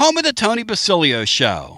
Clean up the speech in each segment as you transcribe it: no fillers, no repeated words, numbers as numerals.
home of the Tony Basilio Show.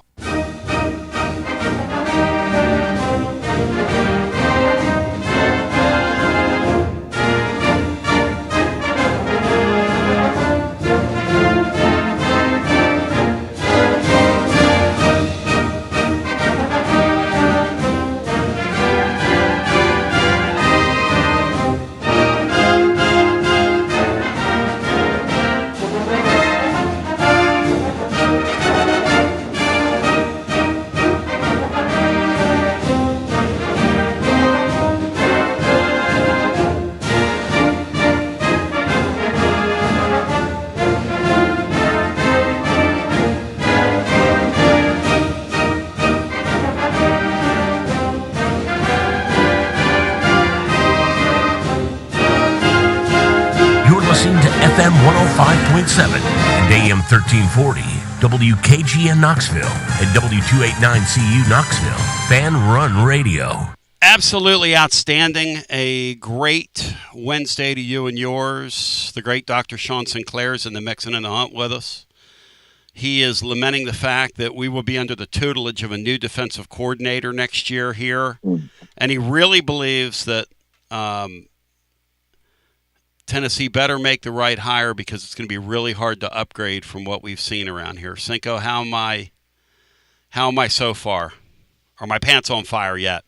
FM 105.7 and AM 1340, WKGN Knoxville and W289CU Knoxville, Fan Run Radio. Absolutely outstanding. A great Wednesday to you and yours. The great Dr. Sean Sinclair is in the mix and in the hunt with us. He is lamenting the fact that we will be under the tutelage of a new defensive coordinator next year here. And he really believes that Tennessee better make the right hire because it's going to be really hard to upgrade from what we've seen around here. Cinco, how am I so far? Are my pants on fire yet?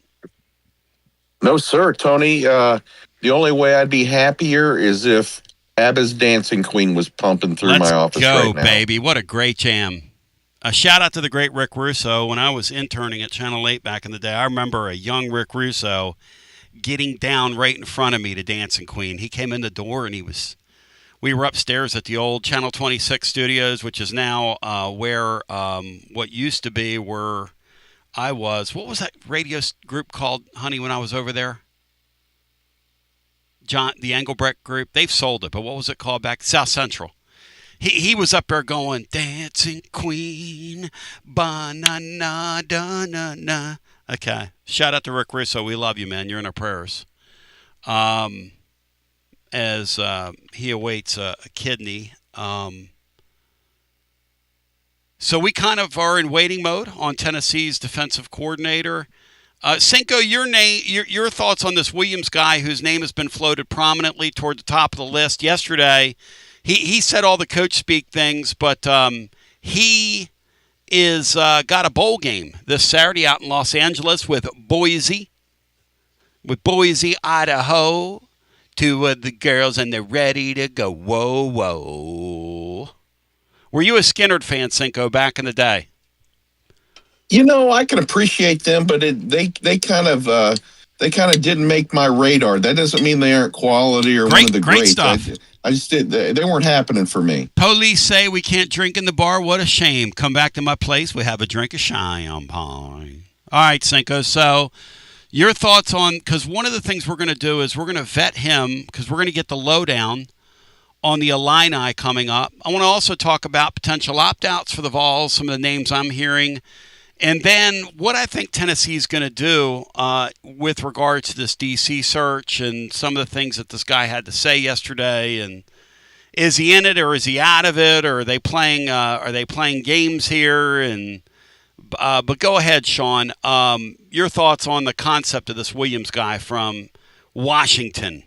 No, sir, Tony. The only way I'd be happier is if ABBA's Dancing Queen was pumping through my office right now. Let's go, baby. What a great jam. A shout out to the great Rick Russo. When I was interning at Channel 8 back in the day, I remember a young Rick Russo getting down right in front of me to Dancing Queen. He came in the door and we were upstairs at the old Channel 26 studios, which is now where what used to be where I was. What was that radio group called, honey, when I was over there? The Engelbrecht group. They've sold it, but what was it called back? South Central. He was up there going, Dancing Queen, ba-na-na-da-na-na. Okay. Shout out to Rick Russo. We love you, man. You're in our prayers. As he awaits a kidney. So we kind of are in waiting mode on Tennessee's defensive coordinator. Cinco, your thoughts on this Williams guy whose name has been floated prominently toward the top of the list. Yesterday, he said all the coach speak things, but he is got a bowl game this Saturday out in Los Angeles with Boise, Idaho, two of the girls, and they're ready to go. Whoa, whoa. Were you a Skinnerd fan, Cinco, back in the day? You know, I can appreciate them, but they kind of didn't make my radar. That doesn't mean they aren't quality or one of the great stuff. I just did. They weren't happening for me. Police say we can't drink in the bar. What a shame. Come back to my place. We have a drink of champagne. All right, Cinco. So your thoughts on, because one of the things we're going to do is we're going to vet him because we're going to get the lowdown on the Illini coming up. I want to also talk about potential opt-outs for the Vols, some of the names I'm hearing. And then what I think Tennessee's going to do with regards to this D.C. search and some of the things that this guy had to say yesterday. And is he in it or is he out of it? Or are they playing games here? And but go ahead, Sean. Your thoughts on the concept of this Williams guy from Washington?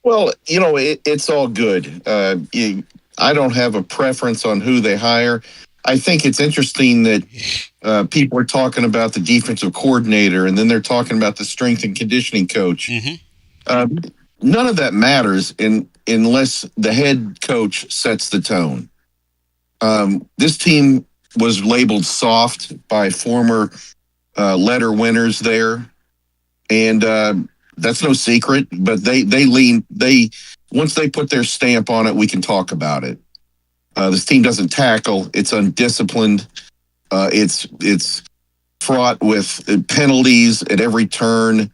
Well, you know, it's all good. I don't have a preference on who they hire. I think it's interesting that people are talking about the defensive coordinator and then they're talking about the strength and conditioning coach. Mm-hmm. None of that matters unless the head coach sets the tone. This team was labeled soft by former letter winners there. And that's no secret, but once they put their stamp on it, we can talk about it. This team doesn't tackle. It's undisciplined. It's fraught with penalties at every turn.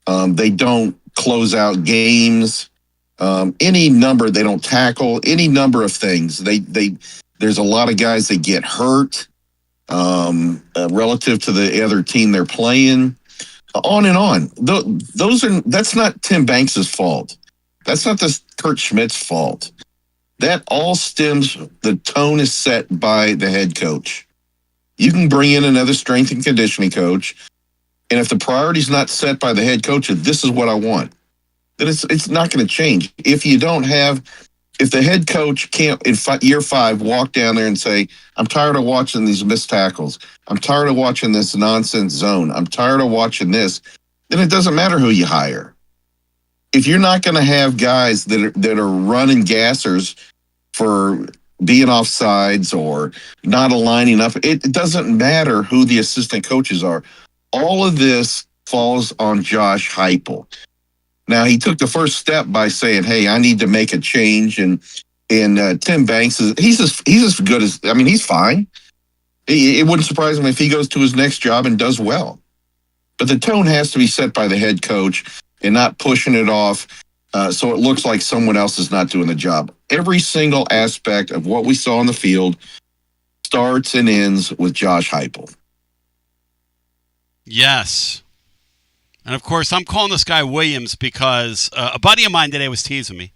They don't close out games. Any number, they don't tackle. Any number of things. There's a lot of guys that get hurt relative to the other team they're playing. On and on. That's not Tim Banks's fault. That's not Kurt Schmidt's fault. That all stems, the tone is set by the head coach. You can bring in another strength and conditioning coach, and if the priority's not set by the head coach, this is what I want, then it's not going to change. If the head coach can't, in year 5, walk down there and say, I'm tired of watching these missed tackles. I'm tired of watching this nonsense zone. I'm tired of watching this. Then it doesn't matter who you hire. If you're not going to have guys that are running gassers for being off sides or not aligning up, it doesn't matter who the assistant coaches are. All of this falls on Josh Heupel. Now, he took the first step by saying, hey, I need to make a change. And Tim Banks, he's as good as, I mean, he's fine. It wouldn't surprise him if he goes to his next job and does well. But the tone has to be set by the head coach and not pushing it off so it looks like someone else is not doing the job. Every single aspect of what we saw on the field starts and ends with Josh Heupel. Yes. And, of course, I'm calling this guy Williams because a buddy of mine today was teasing me.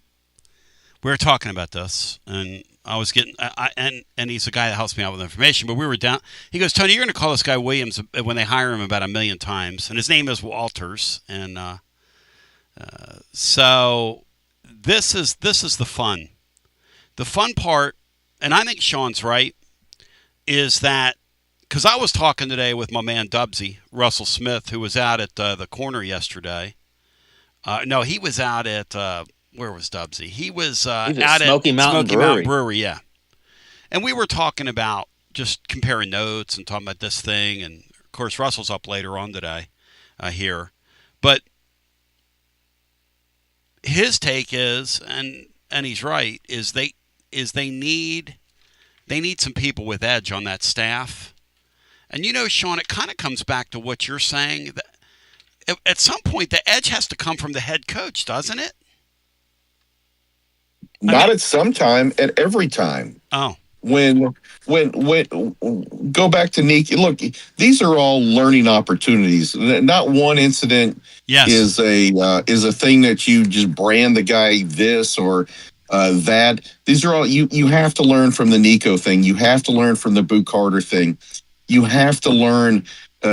We were talking about this, and I was getting and he's a guy that helps me out with information, but we were down. He goes, Tony, you're going to call this guy Williams when they hire him about 1 million times, and his name is Walters. And so this is the fun. The fun part, and I think Sean's right, is that because I was talking today with my man Dubsy, Russell Smith, who was out at the corner yesterday. No, he was out at, where was Dubsy? He was out at Smoky Mountain Brewery, yeah. And we were talking about just comparing notes and talking about this thing. And, of course, Russell's up later on today here. But his take is, and he's right, is they need some people with edge on that staff. And, Sean, it kind of comes back to what you're saying. That at some point, the edge has to come from the head coach, doesn't it? At some time, at every time. Oh. When go back to Nick, look, these are all learning opportunities. Not one incident is a thing that you just brand the guy this or that. These are all, you have to learn from the Nico thing. You have to learn from the Boot Carter thing. You have to learn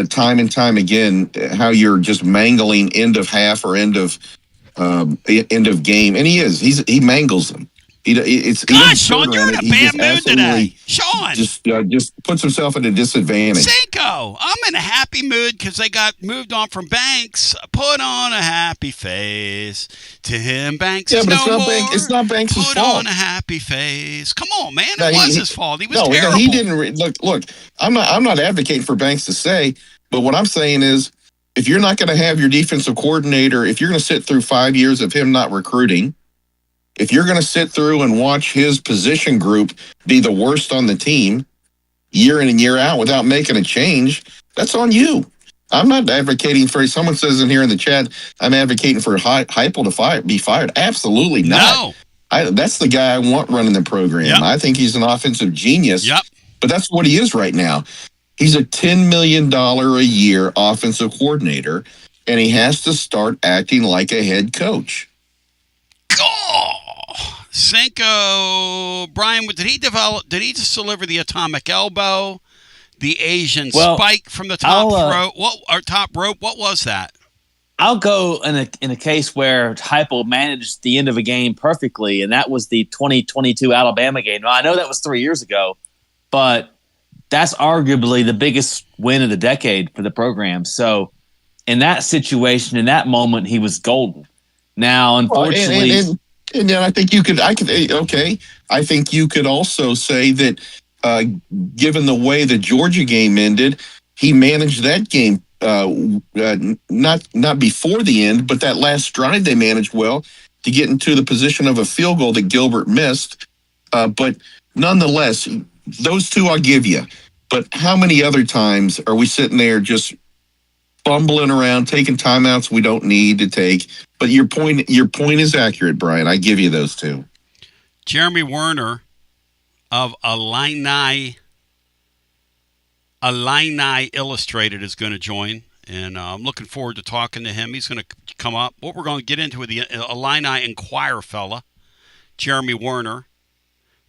time and time again how you're just mangling end of half or end of game, and he mangles them. Gosh, Sean, you're in a bad mood today. Sean, just puts himself at a disadvantage. Cinco, I'm in a happy mood because they got moved on from Banks. Put on a happy face to him, Banks. Yeah, but it's not Banks' fault. Put on a happy face. Come on, man, it was his fault. He was terrible. No, he didn't. Look. I'm not advocating for Banks to say, but what I'm saying is, if you're not going to have your defensive coordinator, if you're going to sit through 5 years of him not recruiting, if you're going to sit through and watch his position group be the worst on the team year in and year out without making a change, that's on you. I'm not advocating for, someone says in here in the chat, I'm advocating for Heupel to be fired. Absolutely not. No. That's the guy I want running the program. Yep. I think he's an offensive genius. Yep. But that's what he is right now. He's a $10 million a year offensive coordinator, and he has to start acting like a head coach. Oh, Cinco, Brian, did he just deliver the atomic elbow, the Asian spike from the top rope? What was that? I'll go in a case where Heupel managed the end of a game perfectly, and that was the 2022 Alabama game. Now, I know that was 3 years ago, but that's arguably the biggest win of the decade for the program. So in that situation, in that moment, he was golden. Now, unfortunately, and then I think I think you could also say that given the way the Georgia game ended, he managed that game not before the end, but that last drive they managed well to get into the position of a field goal that Gilbert missed. But nonetheless, those two I'll give you. But how many other times are we sitting there just fumbling around, taking timeouts we don't need to take? But your point is accurate, Brian. I give you those two. Jeremy Werner of Illini Illustrated is going to join, and I'm looking forward to talking to him. He's going to come up. What we're going to get into with the Illini Inquirer fella, Jeremy Werner.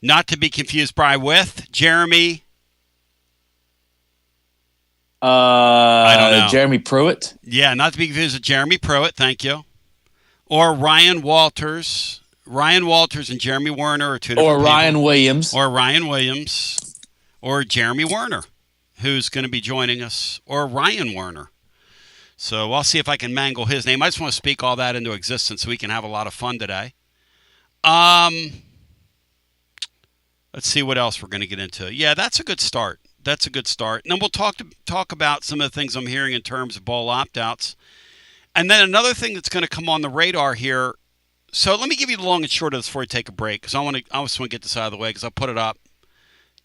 Not to be confused with Jeremy. I don't know. Jeremy Pruitt. Yeah, not to be confused with Jeremy Pruitt. Thank you. Or Ryan Walters. Ryan Walters and Jeremy Werner are two different people. Ryan Williams. Or Ryan Williams. Or Jeremy Werner, who's going to be joining us. Or Ryan Werner. So I'll see if I can mangle his name. I just want to speak all that into existence so we can have a lot of fun today. Let's see what else we're going to get into. Yeah, that's a good start. That's a good start. And then we'll talk about some of the things I'm hearing in terms of bowl opt-outs. And then another thing that's going to come on the radar here. So let me give you the long and short of this before we take a break, because I just want to get this out of the way, because I put it up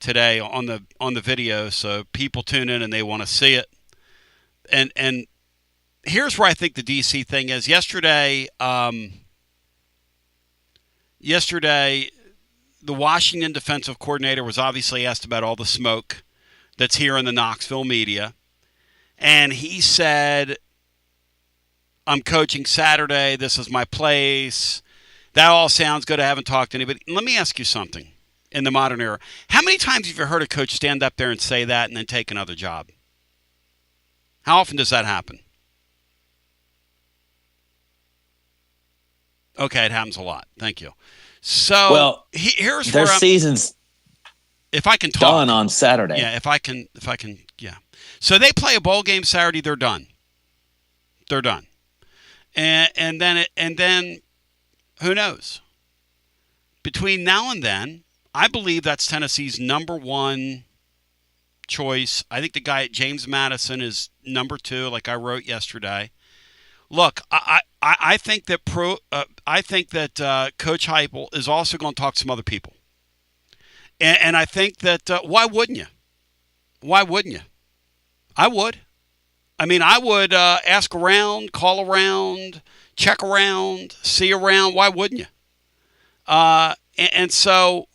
today on the video, so people tune in and they want to see it. And here's where I think the DC thing is. Yesterday, the Washington defensive coordinator was obviously asked about all the smoke that's here in the Knoxville media. And he said, I'm coaching Saturday. This is my place. That all sounds good. I haven't talked to anybody. Let me ask you something in the modern era. How many times have you heard a coach stand up there and say that and then take another job? How often does that happen? Okay, it happens a lot. Thank you. So here's their where season's if I can talk done on Saturday. Yeah, if I can, yeah. So they play a bowl game Saturday. They're done. They're done. And then who knows? Between now and then, I believe that's Tennessee's number one choice. I think the guy at James Madison is number 2, like I wrote yesterday. Look, I think that Coach Heupel is also going to talk to some other people, and I think that why wouldn't you? Why wouldn't you? I would. I mean, I would ask around, call around, check around, see around. Why wouldn't you? And so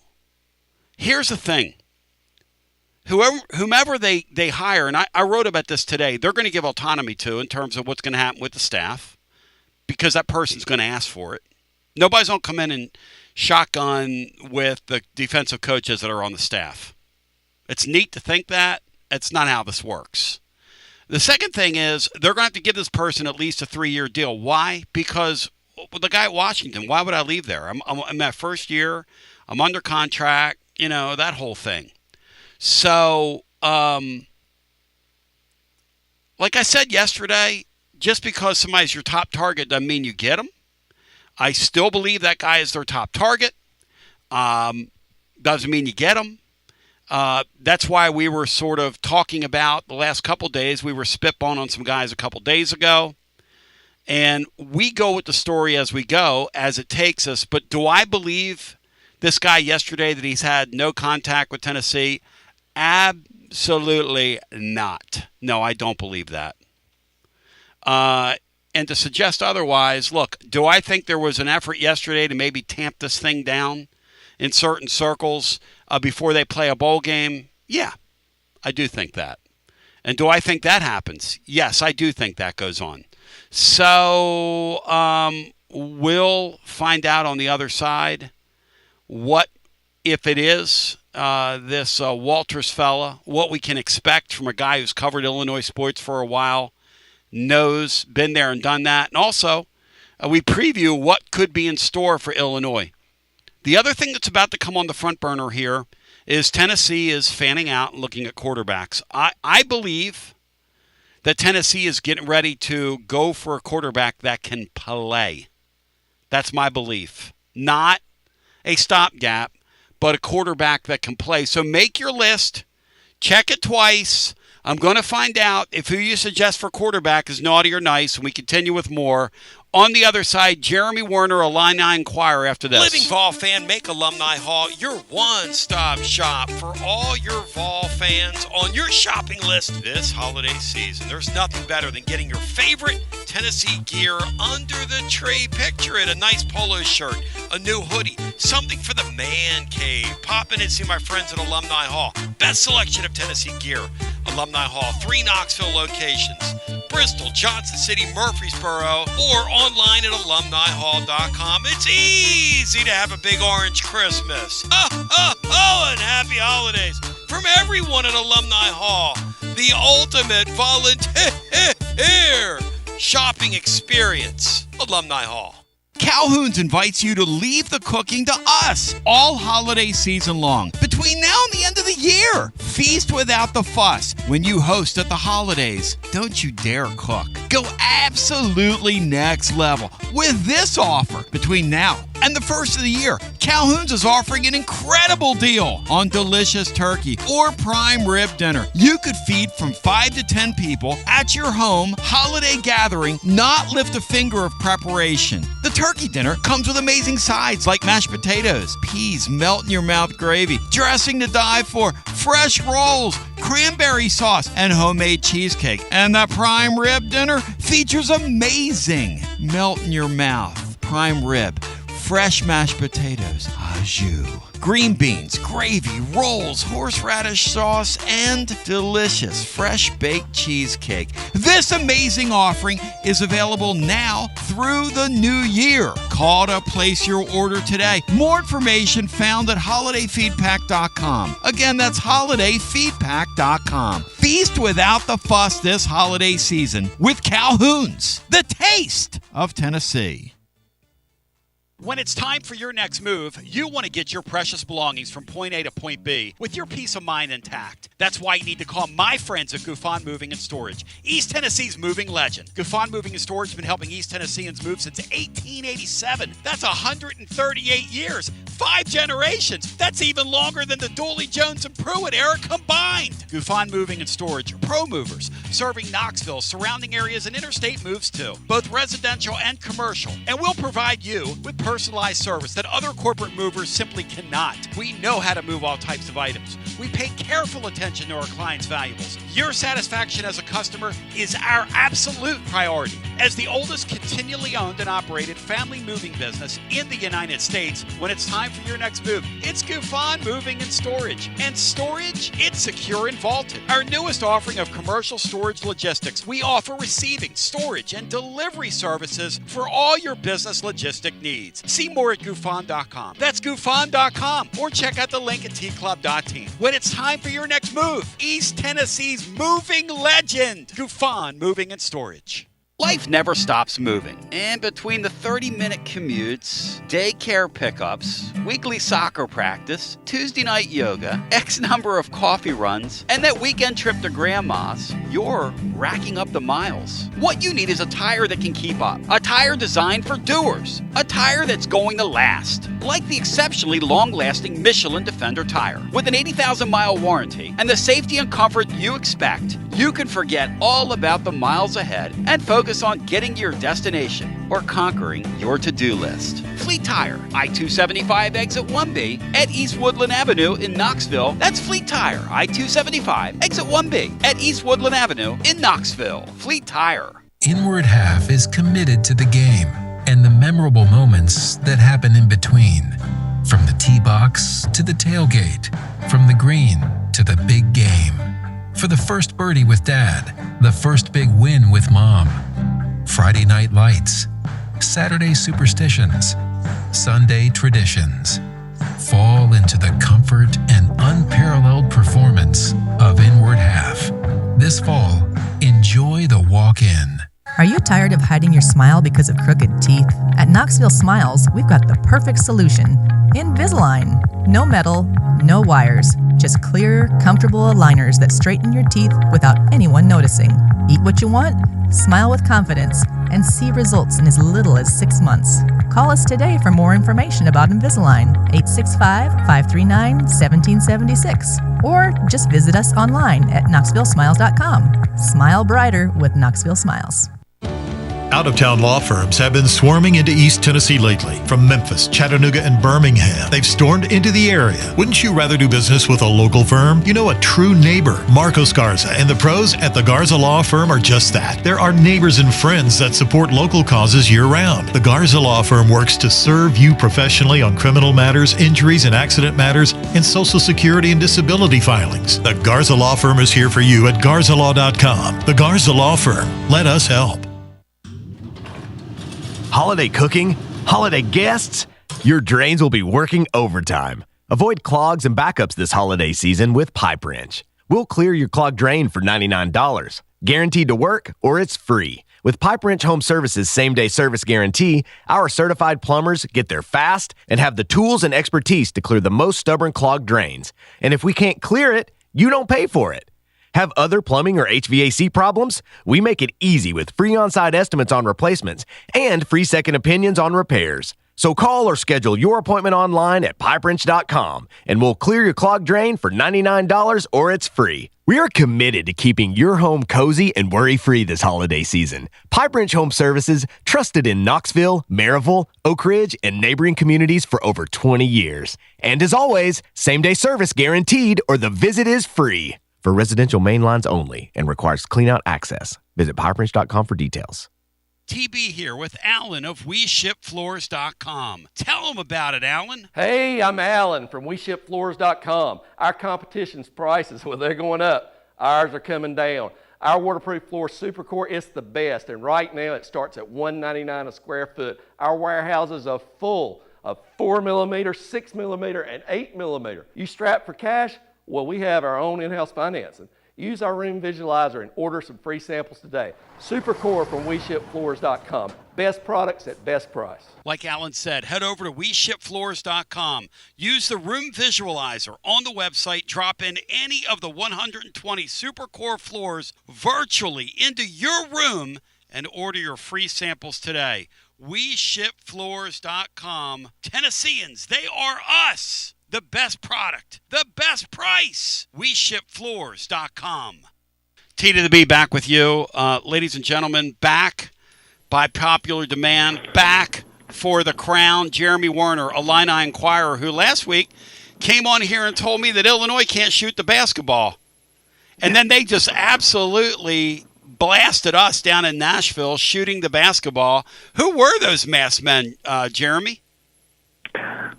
here's the thing. Whomever they hire, and I wrote about this today, they're going to give autonomy to in terms of what's going to happen with the staff, because that person's going to ask for it. Nobody's going to come in and shotgun with the defensive coaches that are on the staff. It's neat to think that. It's not how this works. The second thing is they're going to have to give this person at least a 3-year deal. Why? Because the guy at Washington, why would I leave there? I'm in my first year. I'm under contract. That whole thing. So, like I said yesterday, just because somebody's your top target doesn't mean you get them. I still believe that guy is their top target. Doesn't mean you get them. That's why we were sort of talking about the last couple days. We were spitballing on some guys a couple days ago. And we go with the story as we go, as it takes us. But do I believe this guy yesterday that he's had no contact with Tennessee? Absolutely not. No, I don't believe that. And to suggest otherwise, look, do I think there was an effort yesterday to maybe tamp this thing down in certain circles before they play a bowl game? Yeah, I do think that. And do I think that happens? Yes, I do think that goes on. So we'll find out on the other side what, if it is this Walters fella, what we can expect from a guy who's covered Illinois sports for a while, knows, been there and done that. And also, we preview what could be in store for Illinois. The other thing that's about to come on the front burner here is Tennessee is fanning out and looking at quarterbacks. I believe that Tennessee is getting ready to go for a quarterback that can play. That's my belief. Not a stopgap, but a quarterback that can play. So make your list. Check it twice. I'm going to find out if who you suggest for quarterback is naughty or nice, and we continue with more. On the other side, Jeremy Werner, Illini Inquirer after this. Living Vol fan, make Alumni Hall your one-stop shop for all your Vol fans on your shopping list this holiday season. There's nothing better than getting your favorite Tennessee gear under the tree. Picture it, a nice polo shirt, a new hoodie, something for the man cave. Pop in and see my friends at Alumni Hall. Best selection of Tennessee gear. Alumni Hall, 3 Knoxville locations. Bristol, Johnson City, Murfreesboro, or online at alumnihall.com. It's easy to have a big orange Christmas. And happy holidays from everyone at Alumni Hall, the ultimate volunteer shopping experience. Alumni Hall. Calhoun's invites you to leave the cooking to us all holiday season long. Between now and the end of the year, feast without the fuss when you host at the holidays. Don't you dare cook. Go absolutely next level with this offer. Between now and the first of the year, Calhoun's is offering an incredible deal on delicious turkey or prime rib dinner. You could feed from 5 to 10 people at your home holiday gathering, not lift a finger of preparation. The turkey dinner comes with amazing sides like mashed potatoes, peas, melt in your mouth gravy, dressing to die for, fresh rolls, cranberry sauce, and homemade cheesecake. And that prime rib dinner features amazing melt in your mouth prime rib, fresh mashed potatoes, au jus, green beans, gravy, rolls, horseradish sauce, and delicious fresh baked cheesecake. This amazing offering is available now through the new year. Call to place your order today. More information found at holidayfeedpack.com. Again, that's holidayfeedpack.com. Feast without the fuss this holiday season with Calhoun's, the taste of Tennessee. When it's time for your next move, you want to get your precious belongings from point A to point B with your peace of mind intact. That's why you need to call my friends at Gouffon Moving and Storage, East Tennessee's moving legend. Gouffon Moving and Storage has been helping East Tennesseans move since 1887. That's 138 years, 5 generations. That's even longer than the Dooley, Jones, and Pruitt era combined. Gouffon Moving and Storage are pro movers, serving Knoxville, surrounding areas, and interstate moves too, both residential and commercial. And we'll provide you with personalized service that other corporate movers simply cannot. We know how to move all types of items. We pay careful attention to our clients' valuables. Your satisfaction as a customer is our absolute priority. As the oldest continually owned and operated family moving business in the United States, when it's time for your next move, it's Gouffon Moving and Storage. And storage, it's secure and vaulted. Our newest offering of commercial storage logistics, we offer receiving, storage, and delivery services for all your business logistic needs. See more at Gouffon.com. That's Gouffon.com, or check out the link at tclub.team. When it's time for your next move, East Tennessee's moving legend, Gouffon Moving and Storage. Life never stops moving. And between the 30-minute commutes, daycare pickups, weekly soccer practice, Tuesday night yoga, X number of coffee runs, and that weekend trip to Grandma's, you're racking up the miles. What you need is a tire that can keep up. A tire designed for doers. A tire that's going to last. Like the exceptionally long-lasting Michelin Defender tire. With an 80,000-mile warranty and the safety and comfort you expect, you can forget all about the miles ahead and focus on getting to your destination or conquering your to-do list. Fleet Tire, I-275 exit 1B at East Woodland Avenue in Knoxville. That's Fleet Tire, I-275 exit 1B at East Woodland Avenue in Knoxville. Fleet Tire. Inward Half is committed to the game and the memorable moments that happen in between. From the tee box to the tailgate, from the green to the big game. For the first birdie with Dad, the first big win with Mom. Friday night lights, Saturday superstitions, Sunday traditions. Fall into the comfort and unparalleled performance of Inward Half. This fall, enjoy the walk-in. Are you tired of hiding your smile because of crooked teeth? At Knoxville Smiles, we've got the perfect solution. Invisalign. No metal, no wires, just clear, comfortable aligners that straighten your teeth without anyone noticing. Eat what you want, smile with confidence, and see results in as little as 6 months. Call us today for more information about Invisalign, 865-539-1776, or just visit us online at knoxvillesmiles.com. Smile brighter with Knoxville Smiles. Out-of-town law firms have been swarming into East Tennessee lately. From Memphis, Chattanooga, and Birmingham, they've stormed into the area. Wouldn't you rather do business with a local firm? You know, a true neighbor. Marcos Garza and the pros at the Garza Law Firm are just that. There are neighbors and friends that support local causes year-round. The Garza Law Firm works to serve you professionally on criminal matters, injuries and accident matters, and Social Security and disability filings. The Garza Law Firm is here for you at garzalaw.com. The Garza Law Firm. Let us help. Holiday cooking? Holiday guests? Your drains will be working overtime. Avoid clogs and backups this holiday season with Pipe Wrench. We'll clear your clogged drain for $99. Guaranteed to work or it's free. With Pipe Wrench Home Services same-day service guarantee, our certified plumbers get there fast and have the tools and expertise to clear the most stubborn clogged drains. And if we can't clear it, you don't pay for it. Have other plumbing or HVAC problems? We make it easy with free on-site estimates on replacements and free second opinions on repairs. So call or schedule your appointment online at pipewrench.com and we'll clear your clogged drain for $99 or it's free. We are committed to keeping your home cozy and worry-free this holiday season. Pipe Wrench Home Services, trusted in Knoxville, Maryville, Oak Ridge, and neighboring communities for over 20 years. And as always, same-day service guaranteed or the visit is free. For residential main lines only and requires clean-out access. Visit pipewrench.com for details. TB here with Alan of WeShipFloors.com. Tell them about it, Alan. Hey, I'm Alan from WeShipFloors.com. Our competition's prices, well, they're going up. Ours are coming down. Our waterproof floor Supercore is the best, and right now it starts at $199 a square foot. Our warehouses are full of 4mm, 6mm, and 8mm. You strapped for cash? Well, we have our own in-house financing. Use our room visualizer and order some free samples today. Supercore from WeShipFloors.com. Best products at best price. Like Alan said, head over to WeShipFloors.com. Use the room visualizer on the website. Drop in any of the 120 Supercore floors virtually into your room and order your free samples today. WeShipFloors.com. Tennesseans, they are us. The best product, the best price. WeShipFloors.com. T to the B back with you. Ladies and gentlemen, back by popular demand, back for the crown. Jeremy Werner, Illini Inquirer, who last week came on here and told me that Illinois can't shoot the basketball. And then they just absolutely blasted us down in Nashville shooting the basketball. Who were those masked men, Jeremy?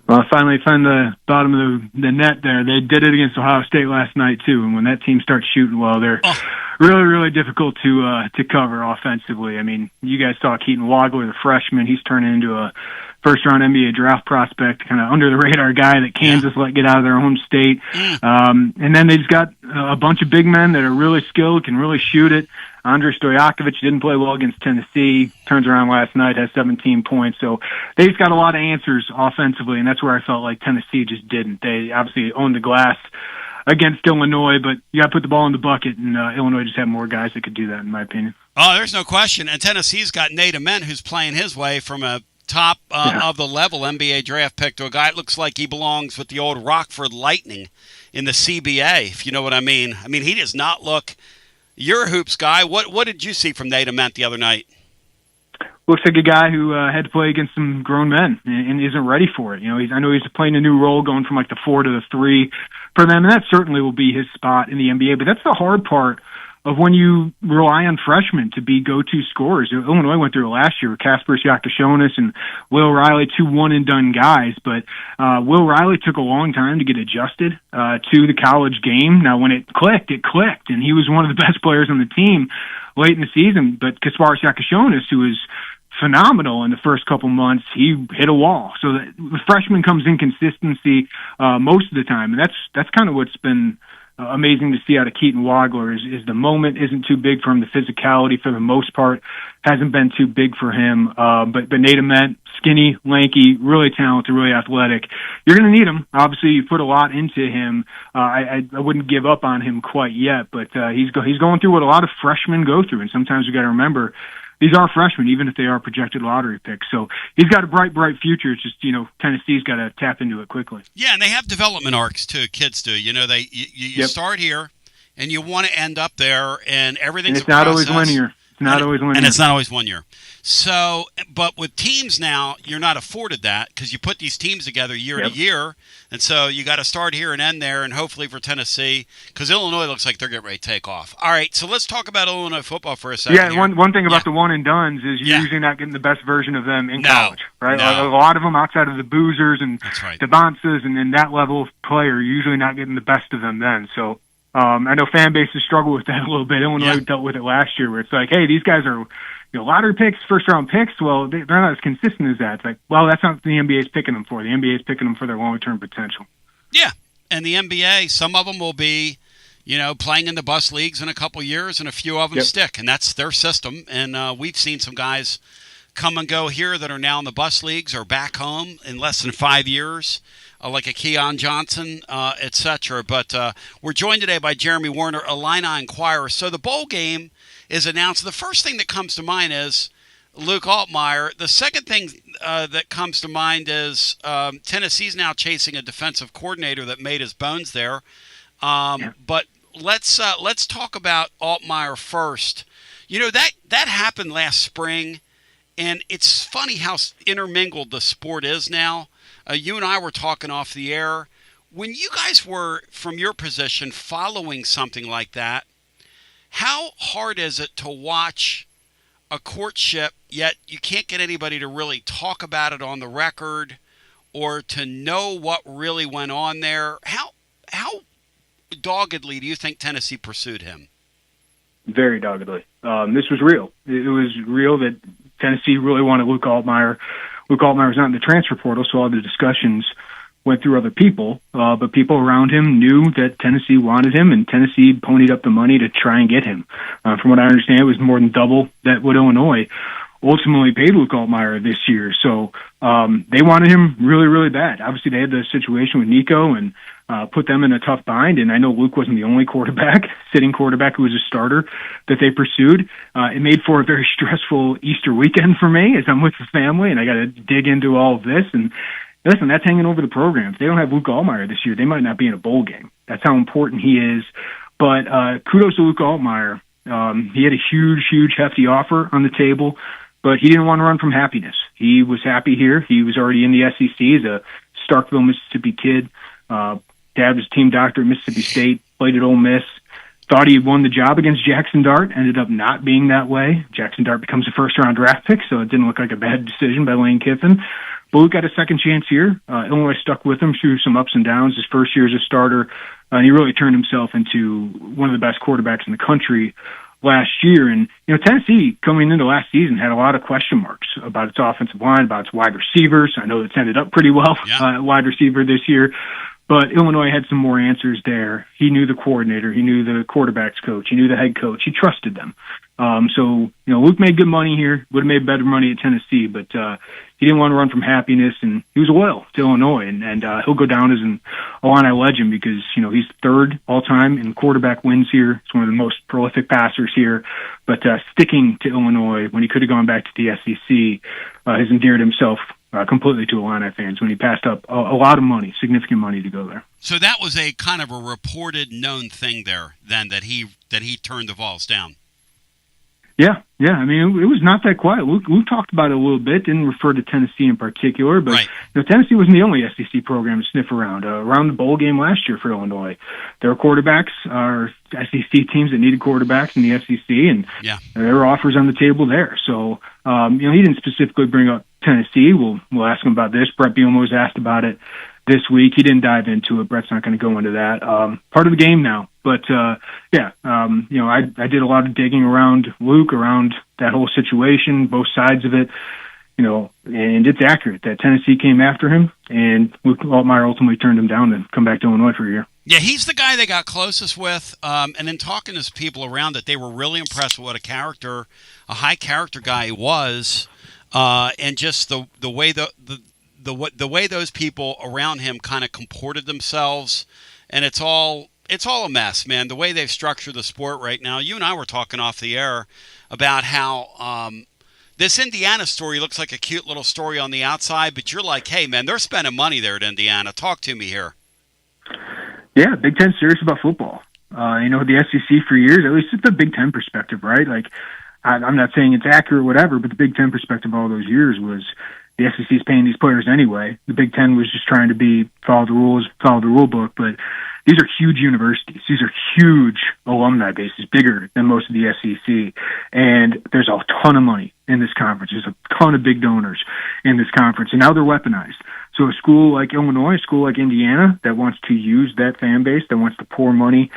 Well, I finally found the bottom of the net there. They did it against Ohio State last night, too. And when that team starts shooting well, they're really, really difficult to cover offensively. I mean, you guys saw Keaton Wagler, the freshman. He's turning into a first-round NBA draft prospect, kind of under-the-radar guy that Kansas let get out of their home state. And then they just got a bunch of big men that are really skilled, can really shoot it. Andrei Stojakovic didn't play well against Tennessee, turns around last night, has 17 points. So they just got a lot of answers offensively, and that's where I felt like Tennessee just didn't. They obviously owned the glass against Illinois, but you got to put the ball in the bucket, and Illinois just had more guys that could do that, in my opinion. Oh, there's no question. And Tennessee's got Nate Ament, who's playing his way from a top of the level NBA draft pick to a guy that looks like he belongs with the old Rockford Lightning in the CBA, if you know what I mean. I mean, he does not look... You're a hoops guy. What did you see from Nate Ament the other night? Looks like a guy who had to play against some grown men and isn't ready for it. You know, I know he's playing a new role, going from like the 4 to the 3 for them, and that certainly will be his spot in the NBA. But that's the hard part of when you rely on freshmen to be go-to scorers. Illinois went through it last year with Kasper Giakashonis and Will Riley, 2 one-and-done guys. But Will Riley took a long time to get adjusted to the college game. Now, when it clicked, and he was one of the best players on the team late in the season. But Kasper Giakashonis, who was phenomenal in the first couple months, he hit a wall. So the freshman comes in consistency most of the time, and that's kind of what's been amazing to see out of Keaton Wagler is the moment isn't too big for him. The physicality, for the most part, hasn't been too big for him. But Nate Ament, skinny, lanky, really talented, really athletic. You're going to need him. Obviously, you put a lot into him. I wouldn't give up on him quite yet, but he's going through what a lot of freshmen go through, and sometimes we got to remember these are freshmen, even if they are projected lottery picks. So he's got a bright future. It's just, Tennessee's got to tap into it quickly. Yeah, and they have development arcs too. Kids do. You start here, and you want to end up there, and everything's and it's not always linear. It's not always linear. And it's not always 1 year. So, but with teams now, you're not afforded that because you put these teams together year to year. And so you got to start here and end there. And hopefully for Tennessee, because Illinois looks like they're getting ready to take off. All right, so let's talk about Illinois football for a second. Yeah, one thing about the one and dones is you're usually not getting the best version of them in college, right? No. Like a lot of them outside of the Boozers and right. the Bonces and then that level of player, you're usually not getting the best of them then. So I know fan bases struggle with that a little bit. Illinois dealt with it last year where it's like, hey, these guys are lottery picks, first-round picks. Well, they're not as consistent as that. It's like, well, that's not what the NBA's picking them for. The NBA's picking them for their long-term potential. Yeah, and the NBA, some of them will be, playing in the bus leagues in a couple years, and a few of them stick, and that's their system. And we've seen some guys come and go here that are now in the bus leagues or back home in less than 5 years, like a Keon Johnson, etc. But we're joined today by Jeremy Warner, Illini Inquirer. So the bowl game is announced. The first thing that comes to mind is Luke Altmaier. The second thing that comes to mind is Tennessee's now chasing a defensive coordinator that made his bones there. But let's talk about Altmaier first. That happened last spring, and it's funny how intermingled the sport is now. You and I were talking off the air. When you guys were, from your position, following something like that, how hard is it to watch a courtship, yet you can't get anybody to really talk about it on the record or to know what really went on there? How doggedly do you think Tennessee pursued him? Very doggedly. This was real. It was real that Tennessee really wanted Luke Altmaier. Luke Altmaier was not in the transfer portal, so all the discussions went through other people, but people around him knew that Tennessee wanted him, and Tennessee ponied up the money to try and get him. From what I understand, it was more than double that what Illinois ultimately paid Luke Altmaier this year. So they wanted him really, really bad. Obviously, they had the situation with Nico and put them in a tough bind, and I know Luke wasn't the only sitting quarterback who was a starter that they pursued. It made for a very stressful Easter weekend for me as I'm with the family, and I got to dig into all of this. And listen, that's hanging over the program. If they don't have Luke Altmaier this year, they might not be in a bowl game. That's how important he is. But kudos to Luke Altmaier. He had a huge, hefty offer on the table, but he didn't want to run from happiness. He was happy here. He was already in the SEC. He's a Starkville, Mississippi kid. Dad was team doctor at Mississippi State, played at Ole Miss. Thought he had won the job against Jackson Dart, ended up not being that way. Jackson Dart becomes a first-round draft pick, so it didn't look like a bad decision by Lane Kiffin. But Luke got a second chance here. Illinois stuck with him through some ups and downs. His first year as a starter, and he really turned himself into one of the best quarterbacks in the country last year. And, Tennessee, coming into last season, had a lot of question marks about its offensive line, about its wide receivers. I know it's ended up pretty well, wide receiver this year. But Illinois had some more answers there. He knew the coordinator. He knew the quarterback's coach. He knew the head coach. He trusted them. So Luke made good money here. Would have made better money at Tennessee, but he didn't want to run from happiness, and he was loyal to Illinois. And he'll go down as an Illini legend because, he's third all-time in quarterback wins here. He's one of the most prolific passers here. But sticking to Illinois when he could have gone back to the SEC has endeared himself completely to Illini fans when he passed up a lot of money, significant money to go there. So that was a kind of a reported, known thing there then that he turned the Vols down. Yeah. I mean, it was not that quiet. Luke talked about it a little bit, didn't refer to Tennessee in particular, but Tennessee wasn't the only SEC program to sniff around. Around the bowl game last year for Illinois, there were quarterbacks, or SEC teams that needed quarterbacks in the SEC, and there were offers on the table there. So, he didn't specifically bring up Tennessee. We'll ask him about this. Brett Bielema was asked about it this week. He didn't dive into it. Brett's not going to go into that. Part of the game now. But, I did a lot of digging around Luke, around that whole situation, both sides of it, and it's accurate that Tennessee came after him, and Luke Altmaier ultimately turned him down to come back to Illinois for a year. Yeah, he's the guy they got closest with, and then talking to people around it, they were really impressed with what a high character guy he was, and just the way the way those people around him kind of comported themselves, and it's all a mess, man. The way they've structured the sport right now. You and I were talking off the air about how this Indiana story looks like a cute little story on the outside, but you're like, hey, man, they're spending money there at Indiana. Talk to me here. Yeah, Big Ten's serious about football. The SEC for years, at least it's the Big Ten perspective, right? Like, I'm not saying it's accurate, or whatever, but the Big Ten perspective all those years was the SEC is paying these players anyway. The Big Ten was just trying to follow the rules, follow the rule book, but these are huge universities. These are huge alumni bases, bigger than most of the SEC. And there's a ton of money in this conference. There's a ton of big donors in this conference. And now they're weaponized. So a school like Illinois, a school like Indiana that wants to use that fan base, that wants to pour money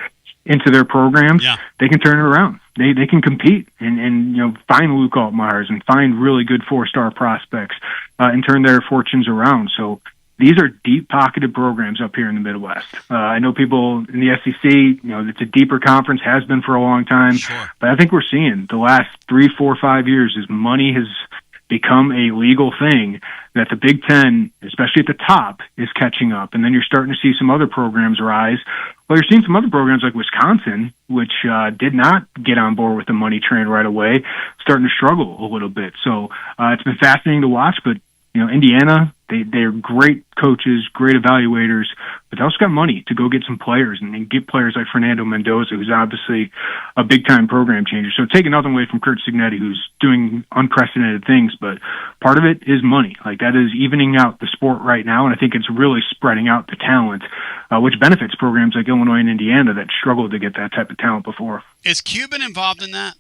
into their programs, they can turn it around. They can compete and find Luke Altmaiers and find really good 4-star prospects and turn their fortunes around. So these are deep-pocketed programs up here in the Midwest. I know people in the SEC, it's a deeper conference, has been for a long time. Sure. But I think we're seeing the last 3, 4, 5 years as money has become a legal thing, that the Big Ten, especially at the top, is catching up. And then you're starting to see some other programs rise. Well, you're seeing some other programs like Wisconsin, which did not get on board with the money train right away, starting to struggle a little bit. So it's been fascinating to watch, but Indiana, they're great coaches, great evaluators, but they also got money to go get some players and get players like Fernando Mendoza, who's obviously a big-time program changer. So taking nothing away from Kurt Signetti, who's doing unprecedented things, but part of it is money. Like, that is evening out the sport right now, and I think it's really spreading out the talent, which benefits programs like Illinois and Indiana that struggled to get that type of talent before. Is Cuban involved in that?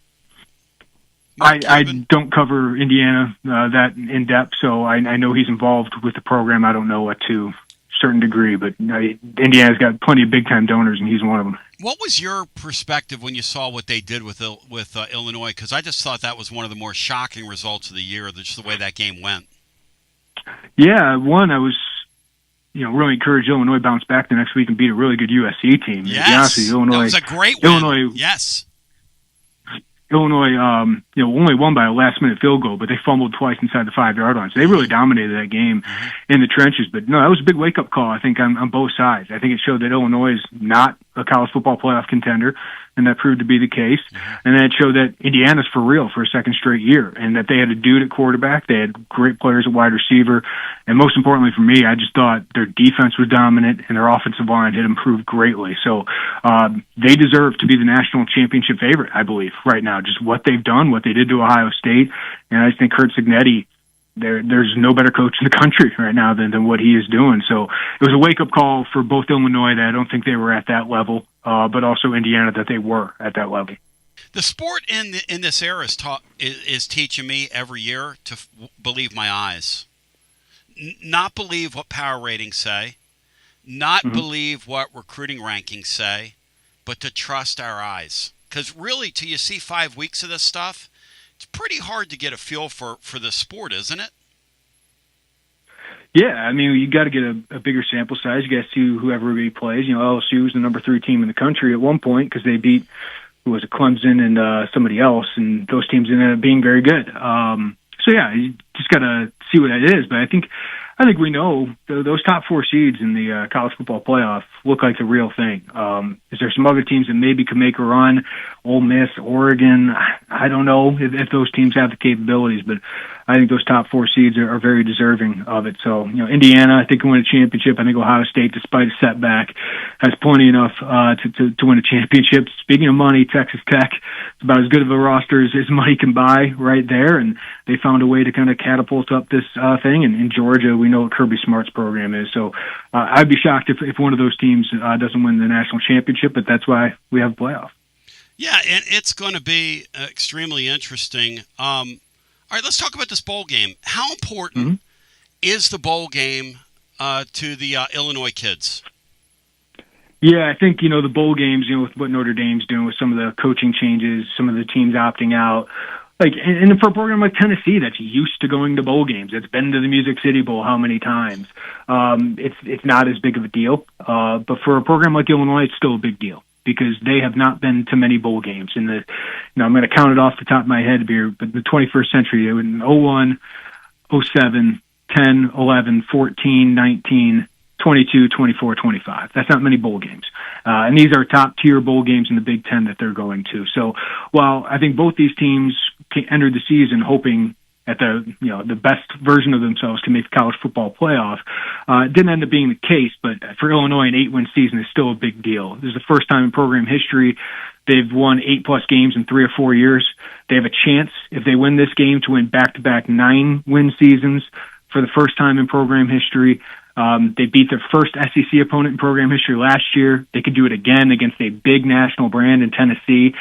I don't cover Indiana that in depth, so I know he's involved with the program. I don't know what to a certain degree, but Indiana's got plenty of big-time donors, and he's one of them. What was your perspective when you saw what they did with Illinois? Because I just thought that was one of the more shocking results of the year, just the way that game went. Yeah, I was really encouraged Illinois bounce back the next week and beat a really good USC team. Yes, to be honest with you, Illinois, that was a great win. Illinois, yes. Illinois, only won by a last-minute field goal, but they fumbled twice inside the 5-yard line. So they really dominated that game in the trenches. But no, that was a big wake-up call, I think, on both sides. I think it showed that Illinois is not a college football playoff contender, and that proved to be the case. And then it showed that Indiana's for real for a second straight year, and that they had a dude at quarterback. They had great players at wide receiver. And most importantly for me, I just thought their defense was dominant, and their offensive line had improved greatly. So they deserve to be the national championship favorite, I believe, right now. Just what they've done, what they did to Ohio State. And I just think Kurt Signetti, there's no better coach in the country right now than what he is doing. So it was a wake-up call for both Illinois that I don't think they were at that level, but also Indiana that they were at that level. The sport in this era is teaching me every year to believe my eyes. Not believe what power ratings say, not believe what recruiting rankings say, but to trust our eyes. Because really, till you see 5 weeks of this stuff, it's pretty hard to get a feel for the sport, isn't it? Yeah, I mean, you got to get a bigger sample size. You got to see who everybody plays. LSU was the number 3 team in the country at one point because they beat, who was it, Clemson and somebody else, and those teams ended up being very good. So yeah, you just got to see what that is. But I think we know those top 4 seeds in the college football playoff look like the real thing. Is there some other teams that maybe could make a run? Ole Miss, Oregon, I don't know if those teams have the capabilities, but I think those top 4 seeds are very deserving of it. So, Indiana, I think, can win a championship. I think Ohio State, despite a setback, has plenty enough to win a championship. Speaking of money, Texas Tech is about as good of a roster as money can buy right there, and they found a way to kind of catapult up this thing. And in Georgia, we know what Kirby Smart's program is. So I'd be shocked if one of those teams doesn't win the national championship, but that's why we have a playoff. Yeah, and it's going to be extremely interesting. All right, let's talk about this bowl game. How important is the bowl game to the Illinois kids? Yeah, I think, the bowl games, with what Notre Dame's doing with some of the coaching changes, some of the teams opting out, and for a program like Tennessee that's used to going to bowl games, that's been to the Music City Bowl how many times, it's not as big of a deal. But for a program like Illinois, it's still a big deal, because they have not been to many bowl games. I'm going to count it off the top of my head here, but the 21st century, they went in 01, 07, 10, 11, 14, 19, 22, 24, 25. That's not many bowl games. And these are top-tier bowl games in the Big Ten that they're going to. So while I think both these teams entered the season hoping at the best version of themselves can make the college football playoff. It didn't end up being the case, but for Illinois, an 8-win season is still a big deal. This is the first time in program history they've won 8+ games in 3 or 4 years. They have a chance, if they win this game, to win back-to-back 9-win seasons for the first time in program history. They beat their first SEC opponent in program history last year. They could do it again against a big national brand in Tennessee.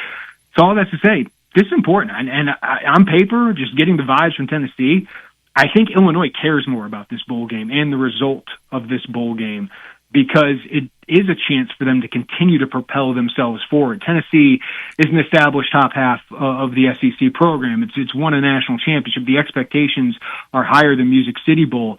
So all that's to say, this is important. And on paper, just getting the vibes from Tennessee, I think Illinois cares more about this bowl game and the result of this bowl game because it is a chance for them to continue to propel themselves forward. Tennessee is an established top half of the SEC program. It's won a national championship. The expectations are higher than Music City Bowl.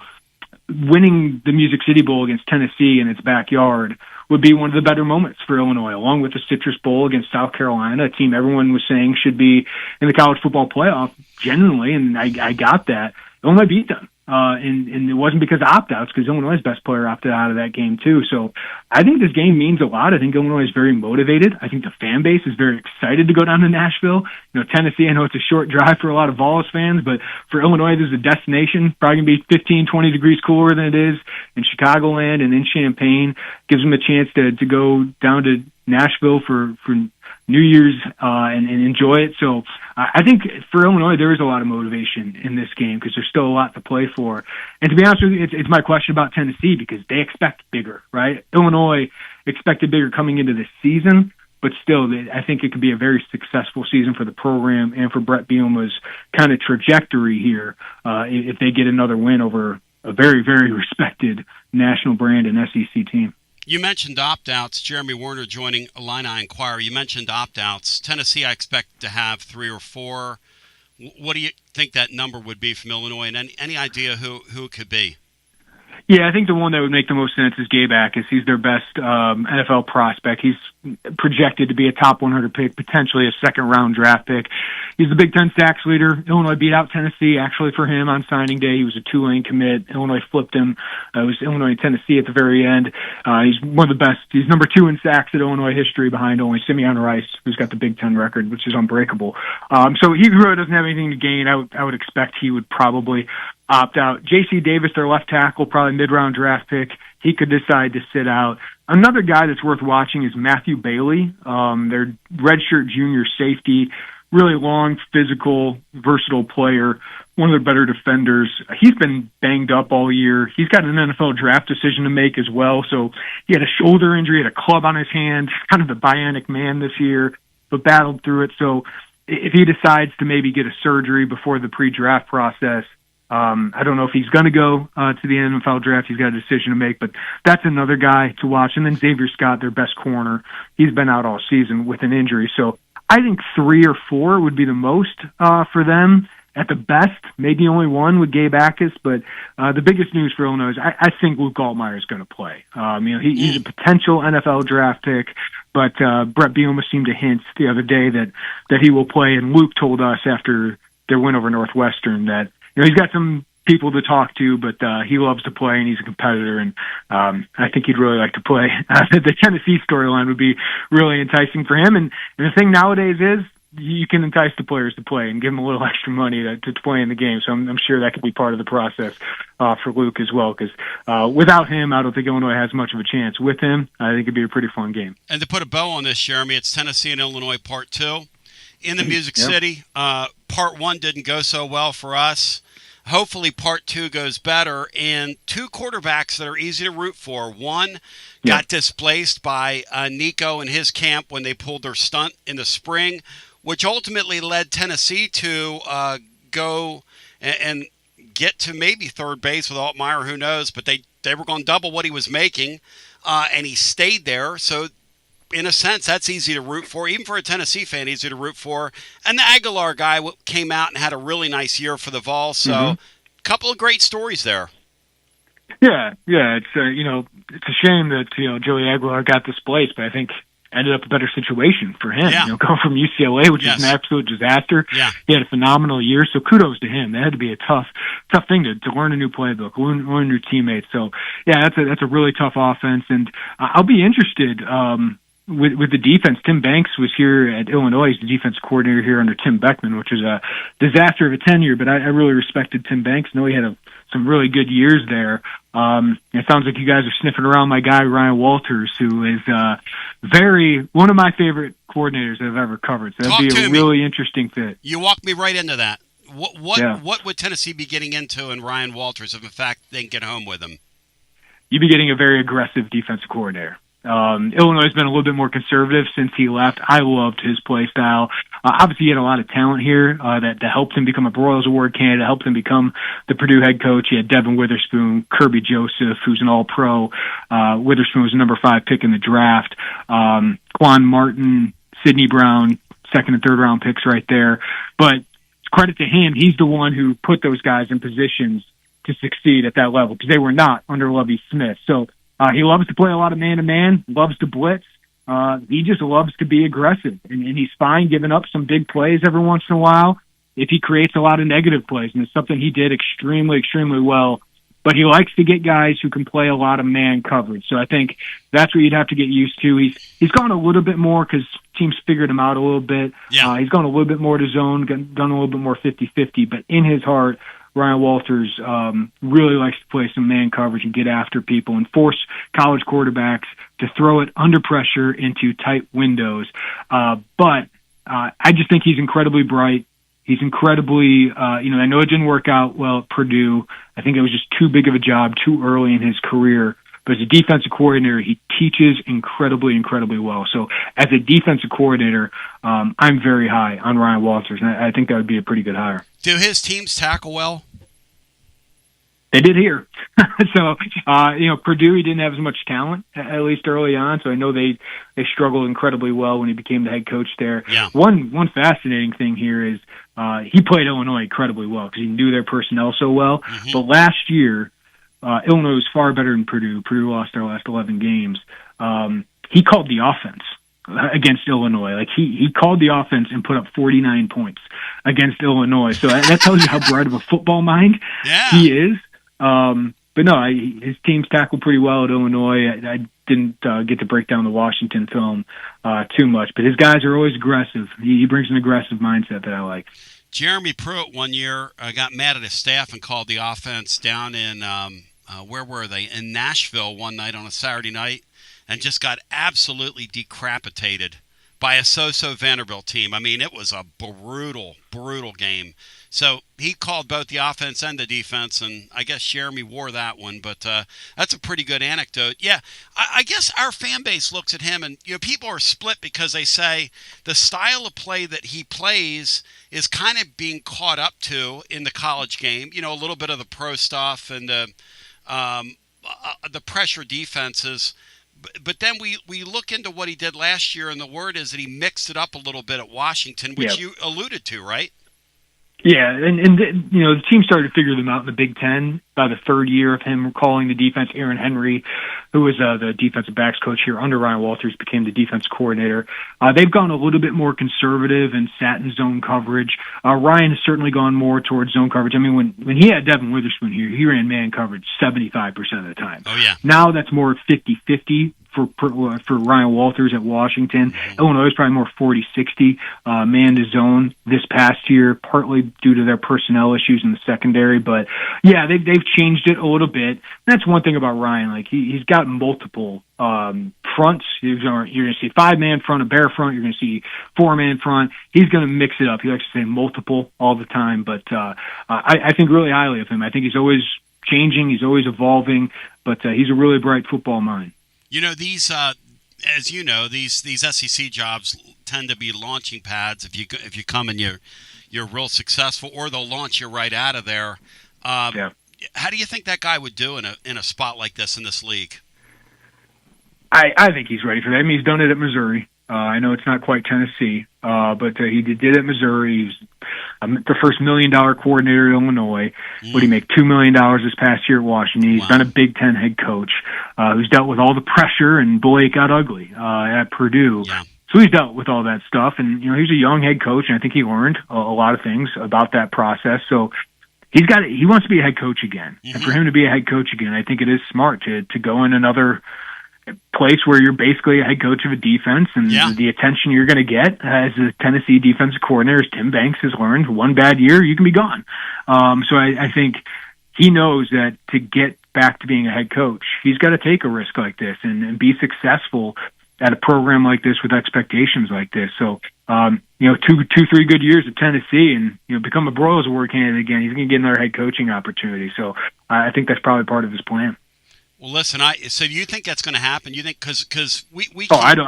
Winning the Music City Bowl against Tennessee in its backyard would be one of the better moments for Illinois, along with the Citrus Bowl against South Carolina, a team everyone was saying should be in the college football playoff, genuinely, and I got that. Illinois beat them. And it wasn't because of opt-outs, because Illinois' best player opted out of that game too. So I think this game means a lot. I think Illinois is very motivated. I think the fan base is very excited to go down to Nashville. Tennessee, I know it's a short drive for a lot of Vols fans, but for Illinois, this is a destination. Probably going to be 15, 20 degrees cooler than it is in Chicagoland and in Champaign. Gives them a chance to go down to Nashville for New Year's and enjoy it. So I think for Illinois, there is a lot of motivation in this game because there's still a lot to play for. And to be honest with you, it's my question about Tennessee because they expect bigger, right? Illinois expected bigger coming into this season, but still, I think it could be a very successful season for the program and for Brett Bielema's kind of trajectory here if they get another win over a very, very respected national brand and SEC team. You mentioned opt-outs. Jeremy Werner joining Illini Inquirer. You mentioned opt-outs. Tennessee, I expect to have 3 or 4. What do you think that number would be from Illinois? And any idea who it could be? Yeah, I think the one that would make the most sense is Gabe Akis. He's their best NFL prospect. He's projected to be a top 100 pick, potentially a second-round draft pick. He's the Big Ten sacks leader. Illinois beat out Tennessee, actually, for him on signing day. He was a Tulane commit. Illinois flipped him. It was Illinois and Tennessee at the very end. He's one of the best. He's number 2 in sacks in Illinois history behind only Simeon Rice, who's got the Big Ten record, which is unbreakable. So he really doesn't have anything to gain. I would expect he would probably opt out. J.C. Davis, their left tackle, probably mid-round draft pick. He could decide to sit out. Another guy that's worth watching is Matthew Bailey, their redshirt junior safety, really long, physical, versatile player, one of their better defenders. He's been banged up all year. He's got an NFL draft decision to make as well. So he had a shoulder injury, had a club on his hand, kind of the bionic man this year, but battled through it. So if he decides to maybe get a surgery before the pre-draft process, I don't know if he's going to go to the NFL draft. He's got a decision to make, but that's another guy to watch. And then Xavier Scott, their best corner, he's been out all season with an injury. So I think 3 or 4 would be the most for them. At the best, maybe only 1 with Gabe Akis. But the biggest news for Illinois is I think Luke Altmaier is going to play. He's a potential NFL draft pick. But Brett Bielema seemed to hint the other day that he will play. And Luke told us after their win over Northwestern that he's got some people to talk to, but he loves to play and he's a competitor. And I think he'd really like to play. The Tennessee storyline would be really enticing for him. And the thing nowadays is you can entice the players to play and give them a little extra money to play in the game. So I'm sure that could be part of the process for Luke as well. Because without him, I don't think Illinois has much of a chance. With him, I think it'd be a pretty fun game. And to put a bow on this, Jeremy, it's Tennessee and Illinois Part 2 in the Music City. Part 1 didn't go so well for us. Hopefully Part 2 goes better. And 2 quarterbacks that are easy to root for. One got displaced by Nico and his camp when they pulled their stunt in the spring, which ultimately led Tennessee to go and get to maybe third base with Altmaier, who knows, but they were going to double what he was making, and he stayed there. So in a sense, that's easy to root for, even for a Tennessee fan, easy to root for. And the Aguilar guy came out and had a really nice year for the Vols. So a couple of great stories there. Yeah. It's it's a shame that Joey Aguilar got displaced, but I think ended up a better situation for him. Going from UCLA, which is an absolute disaster. He had a phenomenal year, so kudos to him. That had to be a tough thing to learn a new playbook, learn new teammates. So that's a really tough offense, and I'll be interested. with the defense, Tim Banks was here at Illinois. He's the defense coordinator here under Tim Beckman, which is a disaster of a tenure, but I really respected Tim Banks. I know he had some really good years there. It sounds like you guys are sniffing around my guy, Ryan Walters, who is one of my favorite coordinators I've ever covered. So that'd be a really interesting fit. You walked me right into that. What would Tennessee be getting into in Ryan Walters if, in fact, they can get home with him? You'd be getting a very aggressive defensive coordinator. Illinois has been a little bit more conservative since he left. I loved his play style. Obviously, he had a lot of talent here that helped him become a Broyles Award candidate, helped him become the Purdue head coach. He had Devin Witherspoon, Kirby Joseph, who's an all-pro. Witherspoon was the number 5 pick in the draft. Quan Martin, Sidney Brown, second and third round picks right there. But credit to him, he's the one who put those guys in positions to succeed at that level because they were not under Lovie Smith. So he loves to play a lot of man-to-man, loves to blitz. He just loves to be aggressive, and he's fine giving up some big plays every once in a while if he creates a lot of negative plays, and it's something he did extremely, extremely well. But he likes to get guys who can play a lot of man coverage. So I think that's what you'd have to get used to. He's gone a little bit more because teams figured him out a little bit. Yeah. He's gone a little bit more to zone, done a little bit more 50-50. But in his heart, Ryan Walters really likes to play some man coverage and get after people and force college quarterbacks to throw it under pressure into tight windows. But I just think he's incredibly bright. He's incredibly, I know it didn't work out well at Purdue. I think it was just too big of a job too early in his career. But as a defensive coordinator, he teaches incredibly, incredibly well. So as a defensive coordinator, I'm very high on Ryan Walters, and I think that would be a pretty good hire. Do his teams tackle well? They did here. So, Purdue, he didn't have as much talent, at least early on. So I know they struggled incredibly well when he became the head coach there. Yeah. One fascinating thing here is he played Illinois incredibly well because he knew their personnel so well. Mm-hmm. But last year, Illinois was far better than Purdue. Purdue lost their last 11 games. He called the offense against Illinois. Like he called the offense and put up 49 points against Illinois. So that tells you how bright of a football mind he is. But no, his teams tackled pretty well at Illinois. I didn't get to break down the Washington film too much, but his guys are always aggressive. He brings an aggressive mindset that I like. Jeremy Pruitt one year got mad at his staff and called the offense down in where were they? In Nashville one night on a Saturday night, and just got absolutely decapitated by a so-so Vanderbilt team. I mean, it was a brutal, brutal game. So he called both the offense and the defense, and I guess Jeremy wore that one. But that's a pretty good anecdote. Yeah, I guess our fan base looks at him, and people are split because they say the style of play that he plays is kind of being caught up to in the college game. A little bit of the pro stuff and the pressure defenses. But then we look into what he did last year, and the word is that he mixed it up a little bit at Washington, which you alluded to, right? Yeah, and the team started to figure them out in the Big Ten by the third year of him calling the defense. Aaron Henry, who was the defensive backs coach here under Ryan Walters, became the defense coordinator. They've gone a little bit more conservative and sat in zone coverage. Ryan has certainly gone more towards zone coverage. I mean, when he had Devin Witherspoon here, he ran man coverage 75% of the time. Oh, yeah. Now that's more 50-50. For Ryan Walters at Washington. Illinois is probably more 40-60 man to zone this past year, partly due to their personnel issues in the secondary. But yeah, they've changed it a little bit. And that's one thing about Ryan. Like he's got multiple fronts. You're going to see 5-man front, a bear front. You're going to see 4-man front. He's going to mix it up. He likes to say multiple all the time. But I think really highly of him. I think he's always changing. He's always evolving. But he's a really bright football mind. These, as you know, these SEC jobs tend to be launching pads. If you come and you're real successful, or they'll launch you right out of there. How do you think that guy would do in a spot like this in this league? I think he's ready for that. I mean, he's done it at Missouri. I know it's not quite Tennessee, but he did it at Missouri. He was the first $1 million coordinator at Illinois. Would he make $2 million this past year at Washington? He's been a Big Ten head coach who's dealt with all the pressure, and boy, it got ugly at Purdue. Yeah. So he's dealt with all that stuff, and he's a young head coach, and I think he learned a lot of things about that process. So he wants to be a head coach again, and for him to be a head coach again, I think it is smart to go in another place where you're basically a head coach of a defense, and the attention you're going to get as a Tennessee defensive coordinator, as Tim Banks has learned, one bad year, you can be gone. So I think he knows that to get back to being a head coach, he's got to take a risk like this and be successful at a program like this with expectations like this. So, 3 good years at Tennessee and, become a Broyles Award candidate again. He's going to get another head coaching opportunity. So I think that's probably part of his plan. Well, listen, so do you think that's going to happen? You think because we I don't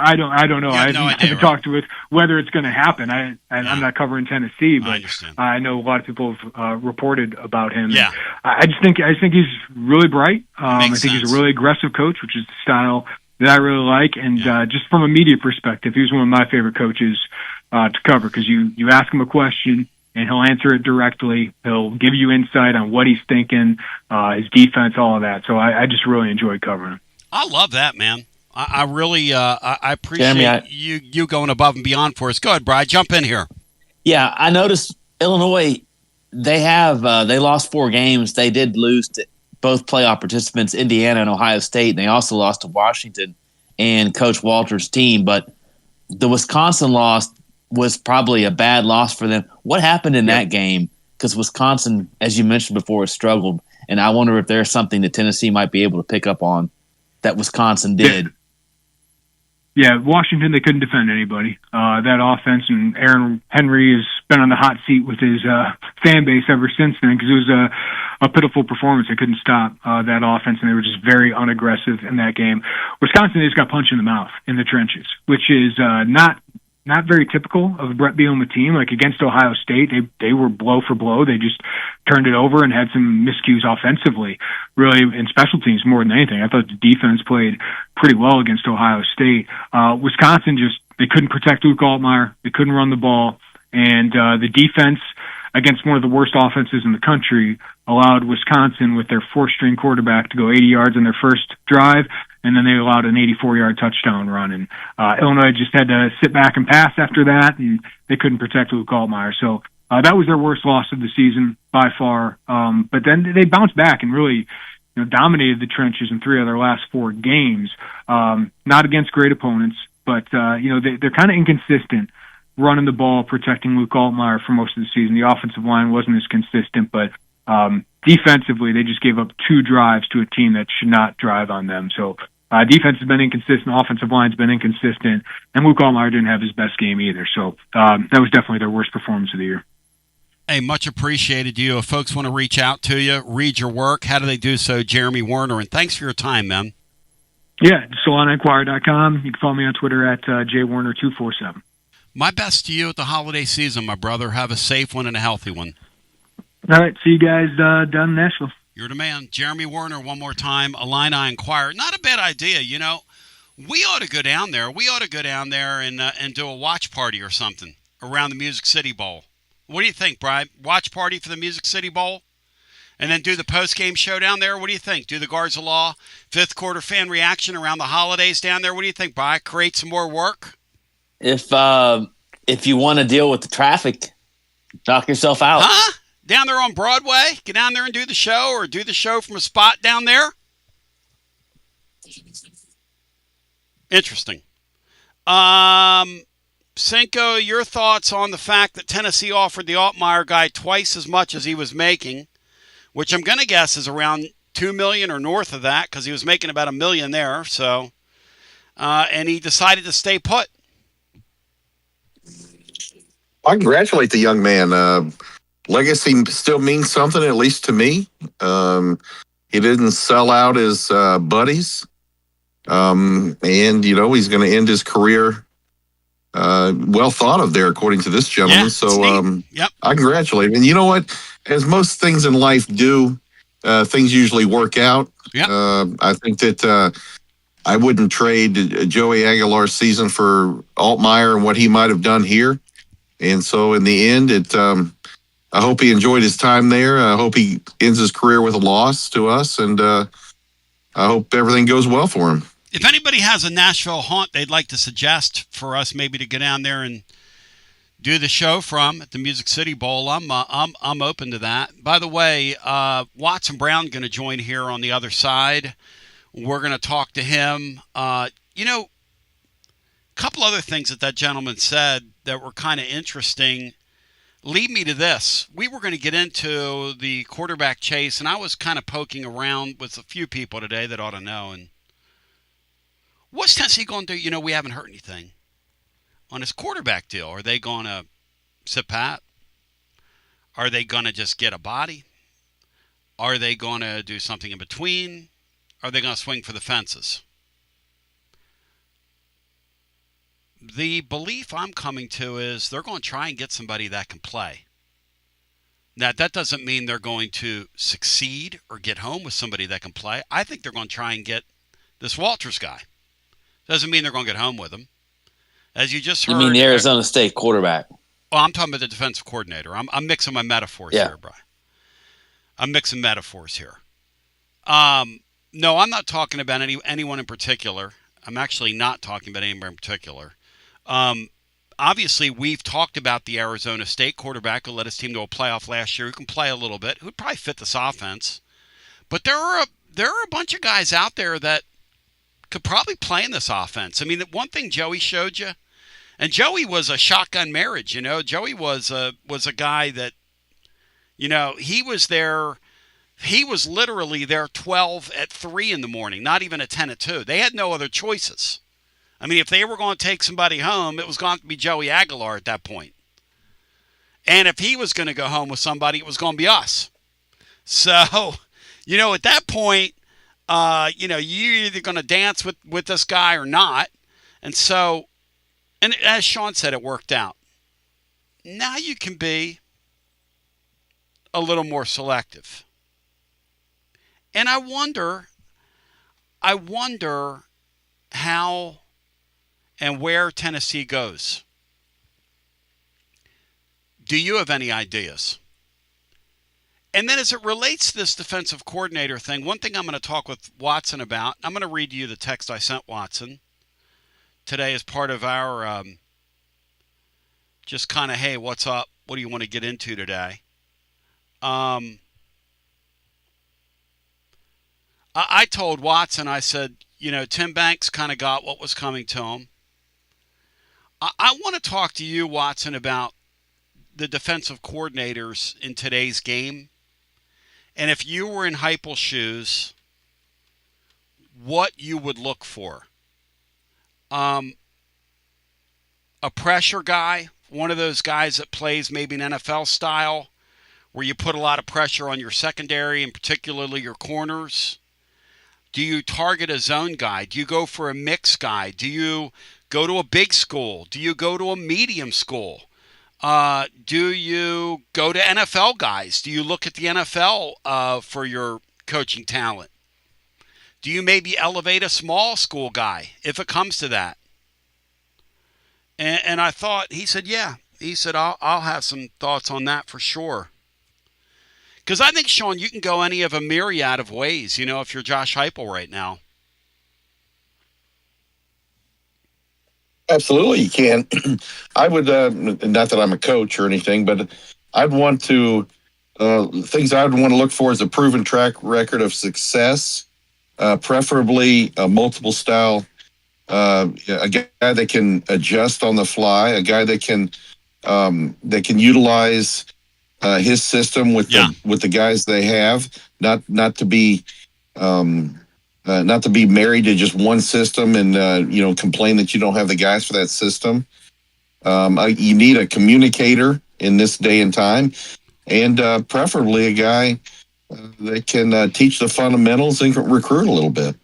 know. I haven't talked to it whether it's going to happen. I'm not covering Tennessee, but I understand. I know a lot of people have reported about him. Yeah. I just think he's really bright. I think sense. he's a really aggressive coach, which is the style that I really like. And just from a media perspective, he was one of my favorite coaches to cover because you ask him a question and he'll answer it directly. He'll give you insight on what he's thinking, his defense, all of that. So I just really enjoyed covering him. I love that, man. I really I appreciate you going above and beyond for us. Go ahead, Brian. Jump in here. Yeah, I noticed Illinois, they lost 4 games. They did lose to both playoff participants, Indiana and Ohio State, and they also lost to Washington and Coach Walter's team. But the Wisconsin loss was probably a bad loss for them. What happened in that game? Because Wisconsin, as you mentioned before, has struggled, and I wonder if there's something that Tennessee might be able to pick up on that Wisconsin did. Yeah, Washington, they couldn't defend anybody. That offense, and Aaron Henry has been on the hot seat with his fan base ever since then because it was a pitiful performance. They couldn't stop that offense, and they were just very unaggressive in that game. Wisconsin, they just got punched in the mouth in the trenches, which is not very typical of a Brett Bielema team. Like against Ohio State, they were blow for blow. They just turned it over and had some miscues offensively, really in special teams more than anything. I thought the defense played pretty well against Ohio State. Wisconsin they couldn't protect Luke Altmaier. They couldn't run the ball. And the defense against one of the worst offenses in the country allowed Wisconsin with their 4th-string quarterback to go 80 yards in their first drive, and then they allowed an 84-yard touchdown run. And Illinois just had to sit back and pass after that, and they couldn't protect Luke Altmaier. So that was their worst loss of the season by far. But then they bounced back and really dominated the trenches in 3 of their last 4 games. Not against great opponents, but they're kind of inconsistent running the ball, protecting Luke Altmaier for most of the season. The offensive line wasn't as consistent, but defensively, they just gave up 2 drives to a team that should not drive on them. So defense has been inconsistent, offensive line's been inconsistent, and Luke Altmaier didn't have his best game either. So that was definitely their worst performance of the year. Hey, much appreciated you. If folks want to reach out to you, read your work, how do they do so, Jeremy Werner? And thanks for your time, man. Yeah, SalonInquirer.com. You can follow me on Twitter at jwerner247. My best to you at the holiday season, my brother. Have a safe one and a healthy one. All right, see you guys down in Nashville. You're the man. Jeremy Werner, one more time, Illini Inquirer. Not a bad idea, We ought to go down there. We ought to go down there and do a watch party or something around the Music City Bowl. What do you think, Brian? Watch party for the Music City Bowl? And then do the post-game show down there? What do you think? Do the Guards of Law 5th quarter fan reaction around the holidays down there? What do you think, Brian? Create some more work? If you want to deal with the traffic, knock yourself out. Huh? Down there on Broadway? Get down there and do the show, or do the show from a spot down there? Interesting. Cinco, your thoughts on the fact that Tennessee offered the Altmaier guy twice as much as he was making, which I'm going to guess is around $2 million or north of that, because he was making about $1 million there. So, and he decided to stay put. I congratulate the young man. Legacy still means something, at least to me. He didn't sell out his buddies. And, he's going to end his career well thought of there, according to this gentleman. Yeah, so yep. I congratulate him. And you know what? As most things in life do, things usually work out. Yep. I think that I wouldn't trade Joey Aguilar's season for Altmaier and what he might have done here. And so in the end, I hope he enjoyed his time there. I hope he ends his career with a loss to us, and I hope everything goes well for him. If anybody has a Nashville haunt they'd like to suggest for us maybe to go down there and do the show from at the Music City Bowl, I'm open to that. By the way, Watson Brown going to join here on the other side We're going to talk to him. A couple other things that gentleman said that were kind of interesting lead me to this. We were going to get into the quarterback chase, and I was kind of poking around with a few people today that ought to know. And what's Tennessee going to do? We haven't heard anything on his quarterback deal. Are they going to sit pat? Are they going to just get a body? Are they going to do something in between? Are they going to swing for the fences? The belief I'm coming to is they're going to try and get somebody that can play. Now, that doesn't mean they're going to succeed or get home with somebody that can play. I think they're going to try and get this Walters guy. Doesn't mean they're going to get home with him. As you just heard. You mean the Arizona State quarterback? Well, I'm talking about the defensive coordinator. I'm mixing my metaphors here, Brian. I'm mixing metaphors here. No, I'm not talking about anyone in particular. I'm actually not talking about anyone in particular. Obviously, we've talked about the Arizona State quarterback who led his team to a playoff last year, who can play a little bit, who'd probably fit this offense. But there are a bunch of guys out there that could probably play in this offense. I mean, the one thing Joey showed you, and Joey was a shotgun marriage. Joey was a guy that, he was there. He was literally there 12 at 3 in the morning, not even at 10 at 2. They had no other choices. I mean, if they were going to take somebody home, it was going to be Joey Aguilar at that point. And if he was going to go home with somebody, it was going to be us. So, at that point, you're either going to dance with this guy or not. And so, and as Sean said, it worked out. Now you can be a little more selective. And I wonder how and where Tennessee goes. Do you have any ideas? And then as it relates to this defensive coordinator thing, one thing I'm going to talk with Watson about, I'm going to read you the text I sent Watson today as part of our just kind of, hey, what's up? What do you want to get into today? I told Watson, I said, Tim Banks kind of got what was coming to him. I want to talk to you, Watson, about the defensive coordinators in today's game. And if you were in Heupel's shoes, what you would look for. A pressure guy, one of those guys that plays maybe an NFL style, where you put a lot of pressure on your secondary and particularly your corners. Do you target a zone guy? Do you go for a mix guy? Do you go to a big school? Do you go to a medium school? Do you go to NFL guys? Do you look at the NFL for your coaching talent? Do you maybe elevate a small school guy if it comes to that? And I thought, he said, yeah. He said, I'll have some thoughts on that for sure. Because I think, Sean, you can go any of a myriad of ways, if you're Josh Heupel right now. Absolutely, you can. I would, not that I'm a coach or anything, but I'd want to, things I'd want to look for is a proven track record of success, preferably a multiple style, a guy that can adjust on the fly, a guy that can utilize his system with the guys they have, not to be married to just one system and complain that you don't have the guys for that system. You need a communicator in this day and time, and preferably a guy that can teach the fundamentals and recruit a little bit.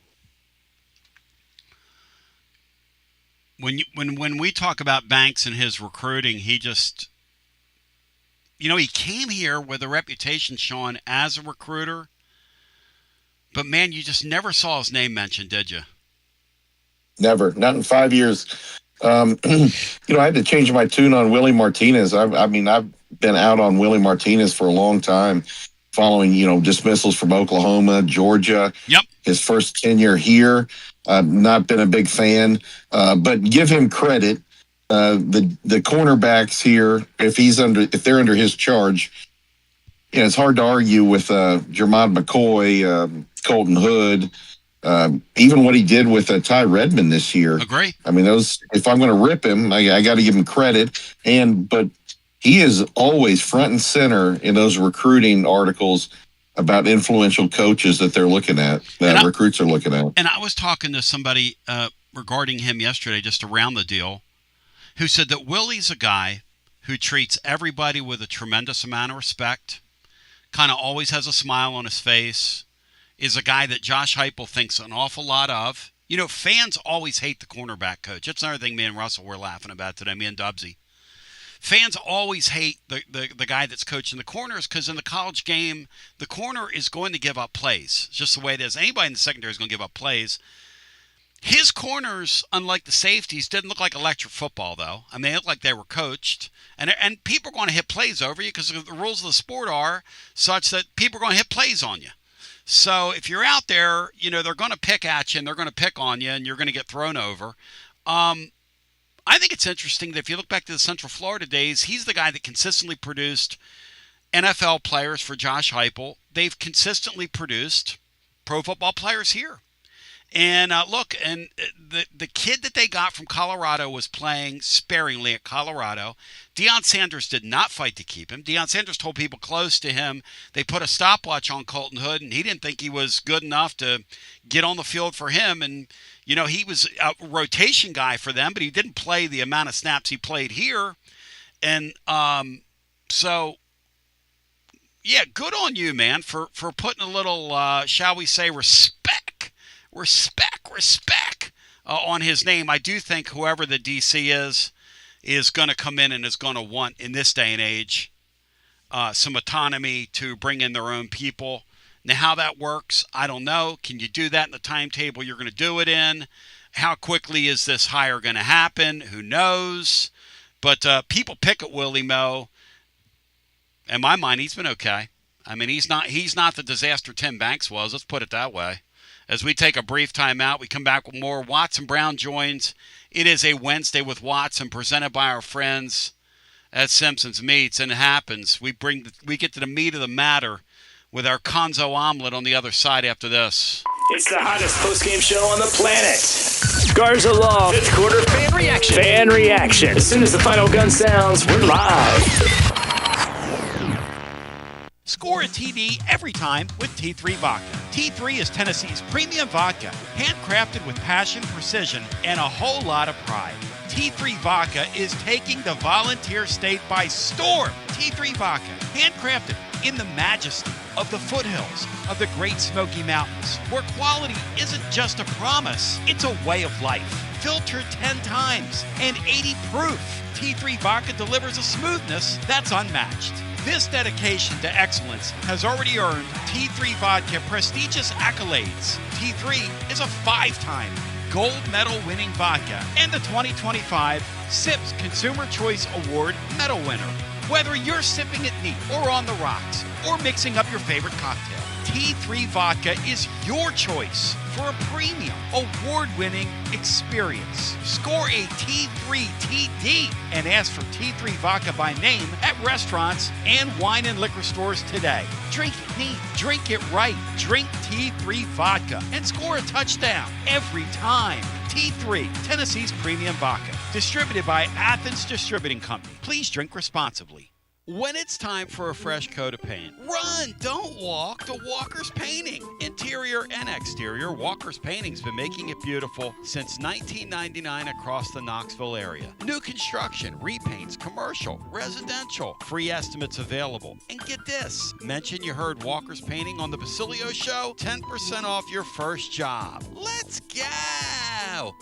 When we talk about Banks and his recruiting, he just, he came here with a reputation, Sean, as a recruiter. But, man, you just never saw his name mentioned, did you? Never. Not in 5 years. I had to change my tune on Willie Martinez. I've been out on Willie Martinez for a long time, following, dismissals from Oklahoma, Georgia. Yep. His first tenure here. I've not been a big fan. But give him credit. The cornerbacks here, if they're under his charge, it's hard to argue with Jermod McCoy, Colton Hood, Even what he did with Ty Redmond this year. Agree. I mean, if I'm going to rip him, I got to give him credit. But he is always front and center in those recruiting articles about influential coaches that they're looking at, that recruits are looking at. And I was talking to somebody regarding him yesterday, just around the deal, who said that Willie's a guy who treats everybody with a tremendous amount of respect, kind of always has a smile on his face, is a guy that Josh Heupel thinks an awful lot of. You know, fans always hate the cornerback coach. That's another thing me and Russell were laughing about today, me and Dubsy. Fans always hate the guy that's coaching the corners because in the college game, the corner is going to give up plays. It's just the way it is. Anybody in the secondary is going to give up plays. His corners, unlike the safeties, didn't look like electric football, though. I mean, they looked like they were coached. And people are going to hit plays over you because the rules of the sport are such that people are going to hit plays on you. So if you're out there, you know, they're going to pick at you and they're going to pick on you and you're going to get thrown over. I think it's interesting that if you look back to the Central Florida days, he's the guy that consistently produced NFL players for Josh Heupel. They've consistently produced pro football players here. And the kid that they got from Colorado was playing sparingly at Colorado. Deion Sanders did not fight to keep him. Deion Sanders told people close to him, they put a stopwatch on Colton Hood, and he didn't think he was good enough to get on the field for him. And, you know, he was a rotation guy for them, but he didn't play the amount of snaps he played here. And so, yeah, good on you, man, for putting a little, shall we say, respect on his name. I do think whoever the DC is going to come in and is going to want, in this day and age, some autonomy to bring in their own people. Now, how that works, I don't know. Can you do that in the timetable you're going to do it in? How quickly is this hire going to happen? Who knows? But people pick at Willie Moe. In my mind, he's been okay. I mean, he's not the disaster Tim Banks was. Let's put it that way. As we take a brief time out, we come back with more. Watson Brown joins. It is a Wednesday with Watson, presented by our friends at Simpson's Meats, and it happens. We get to the meat of the matter with our Conzo omelet on the other side after this. It's the hottest post-game show on the planet. Garza Law, fifth quarter fan reaction. Fan reaction. As soon as the final gun sounds, we're live. Score a TD every time with T3 Vodka. T3 is Tennessee's premium vodka, handcrafted with passion, precision, and a whole lot of pride. T3 Vodka is taking the Volunteer State by storm. T3 Vodka, handcrafted in the majesty of the foothills of the Great Smoky Mountains, where quality isn't just a promise, it's a way of life. Filtered 10 times and 80 proof, T3 Vodka delivers a smoothness that's unmatched. This dedication to excellence has already earned T3 Vodka prestigious accolades. T3 is a 5-time gold medal winning vodka and the 2025 SIPS Consumer Choice Award medal winner. Whether you're sipping it neat or on the rocks or mixing up your favorite cocktail, T3 Vodka is your choice for a premium, award-winning experience. Score a T3 TD and ask for T3 Vodka by name at restaurants and wine and liquor stores today. Drink it neat, drink it right, drink T3 Vodka and score a touchdown every time. T3, Tennessee's premium vodka. Distributed by Athens Distributing Company. Please drink responsibly. When it's time for a fresh coat of paint, run, don't walk to Walker's Painting. Interior and exterior, Walker's Painting's been making it beautiful since 1999 across the Knoxville area. New construction, repaints, commercial, residential, free estimates available. And get this, mention you heard Walker's Painting on the Basilio show, 10% off your first job. Let's go!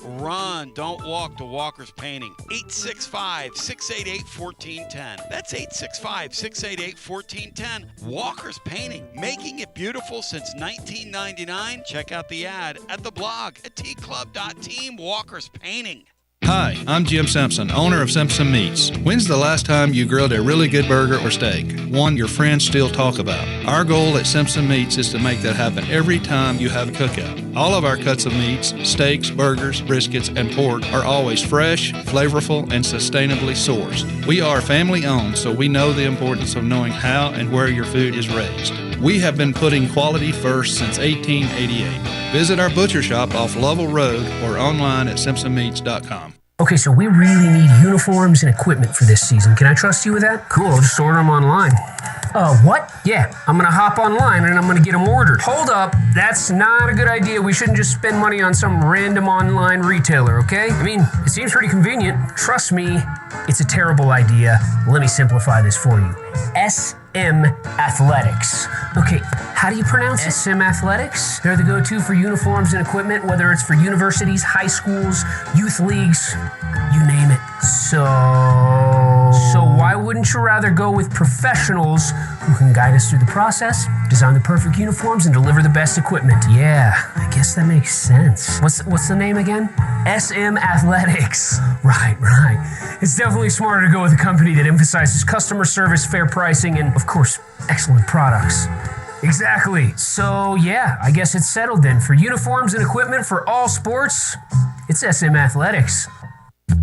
Run, don't walk to Walker's Painting. 865-688-1410. That's 865-688-1410. Walker's Painting, making it beautiful since 1999. Check out the ad at the blog at tclub.team. Walker's Painting. Hi, I'm Jim Simpson, owner of Simpson Meats. When's the last time you grilled a really good burger or steak? One your friends still talk about. Our goal at Simpson Meats is to make that happen every time you have a cookout. All of our cuts of meats, steaks, burgers, briskets, and pork are always fresh, flavorful, and sustainably sourced. We are family owned, so we know the importance of knowing how and where your food is raised. We have been putting quality first since 1888. Visit our butcher shop off Lovell Road or online at simpsonmeats.com. Okay, so we really need uniforms and equipment for this season. Can I trust you with that? Cool, I'll just order them online. What? Yeah, I'm gonna hop online and I'm gonna get them ordered. Hold up, that's not a good idea. We shouldn't just spend money on some random online retailer, okay? I mean, it seems pretty convenient. Trust me, it's a terrible idea. Let me simplify this for you. SM Athletics. Okay, how do you pronounce it? SM Athletics? They're the go-to for uniforms and equipment, whether it's for universities, high schools, youth leagues, you name it. So why wouldn't you rather go with professionals who can guide us through the process, design the perfect uniforms, and deliver the best equipment? Yeah, I guess that makes sense. What's the name again? SM Athletics. Right. It's definitely smarter to go with a company that emphasizes customer service, fair pricing, and, of course, excellent products. Exactly. So, yeah, I guess it's settled then. For uniforms and equipment for all sports, it's SM Athletics.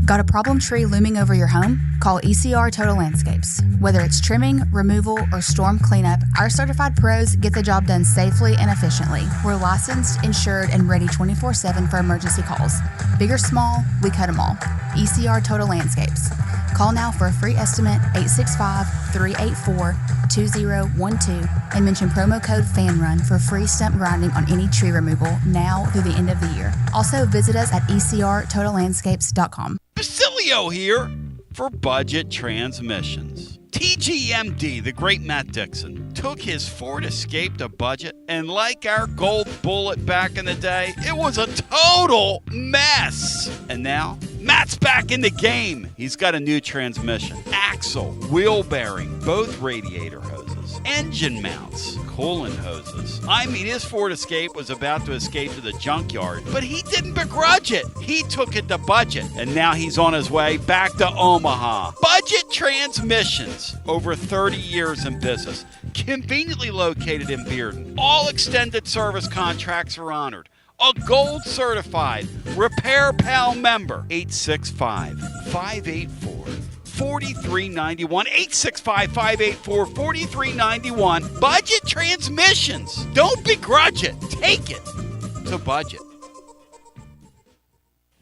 Got a problem tree looming over your home? Call ECR Total Landscapes. Whether it's trimming, removal, or storm cleanup, our certified pros get the job done safely and efficiently. We're licensed, insured, and ready 24/7 for emergency calls. Big or small, we cut them all. ECR Total Landscapes. Call now for a free estimate, 865-384-2012, and mention promo code FANRUN for free stump grinding on any tree removal now through the end of the year. Also, visit us at ecrtotallandscapes.com. Basilio here for Budget Transmissions. TGMD, the great Matt Dixon, took his Ford Escape to budget, and like our gold bullet back in the day, it was a total mess. And now, Matt's back in the game. He's got a new transmission, axle, wheel bearing, both radiator hoses, engine mounts, coolant hoses. I mean, his Ford Escape was about to escape to the junkyard, but he didn't begrudge it. He took it to budget, and now he's on his way back to Omaha. Budget Transmissions, over 30 years in business, conveniently located in Bearden. All extended service contracts are honored. A gold certified Repair Pal member. 865-584-4391. 865-584-4391. Budget Transmissions. Don't begrudge it. Take it to budget.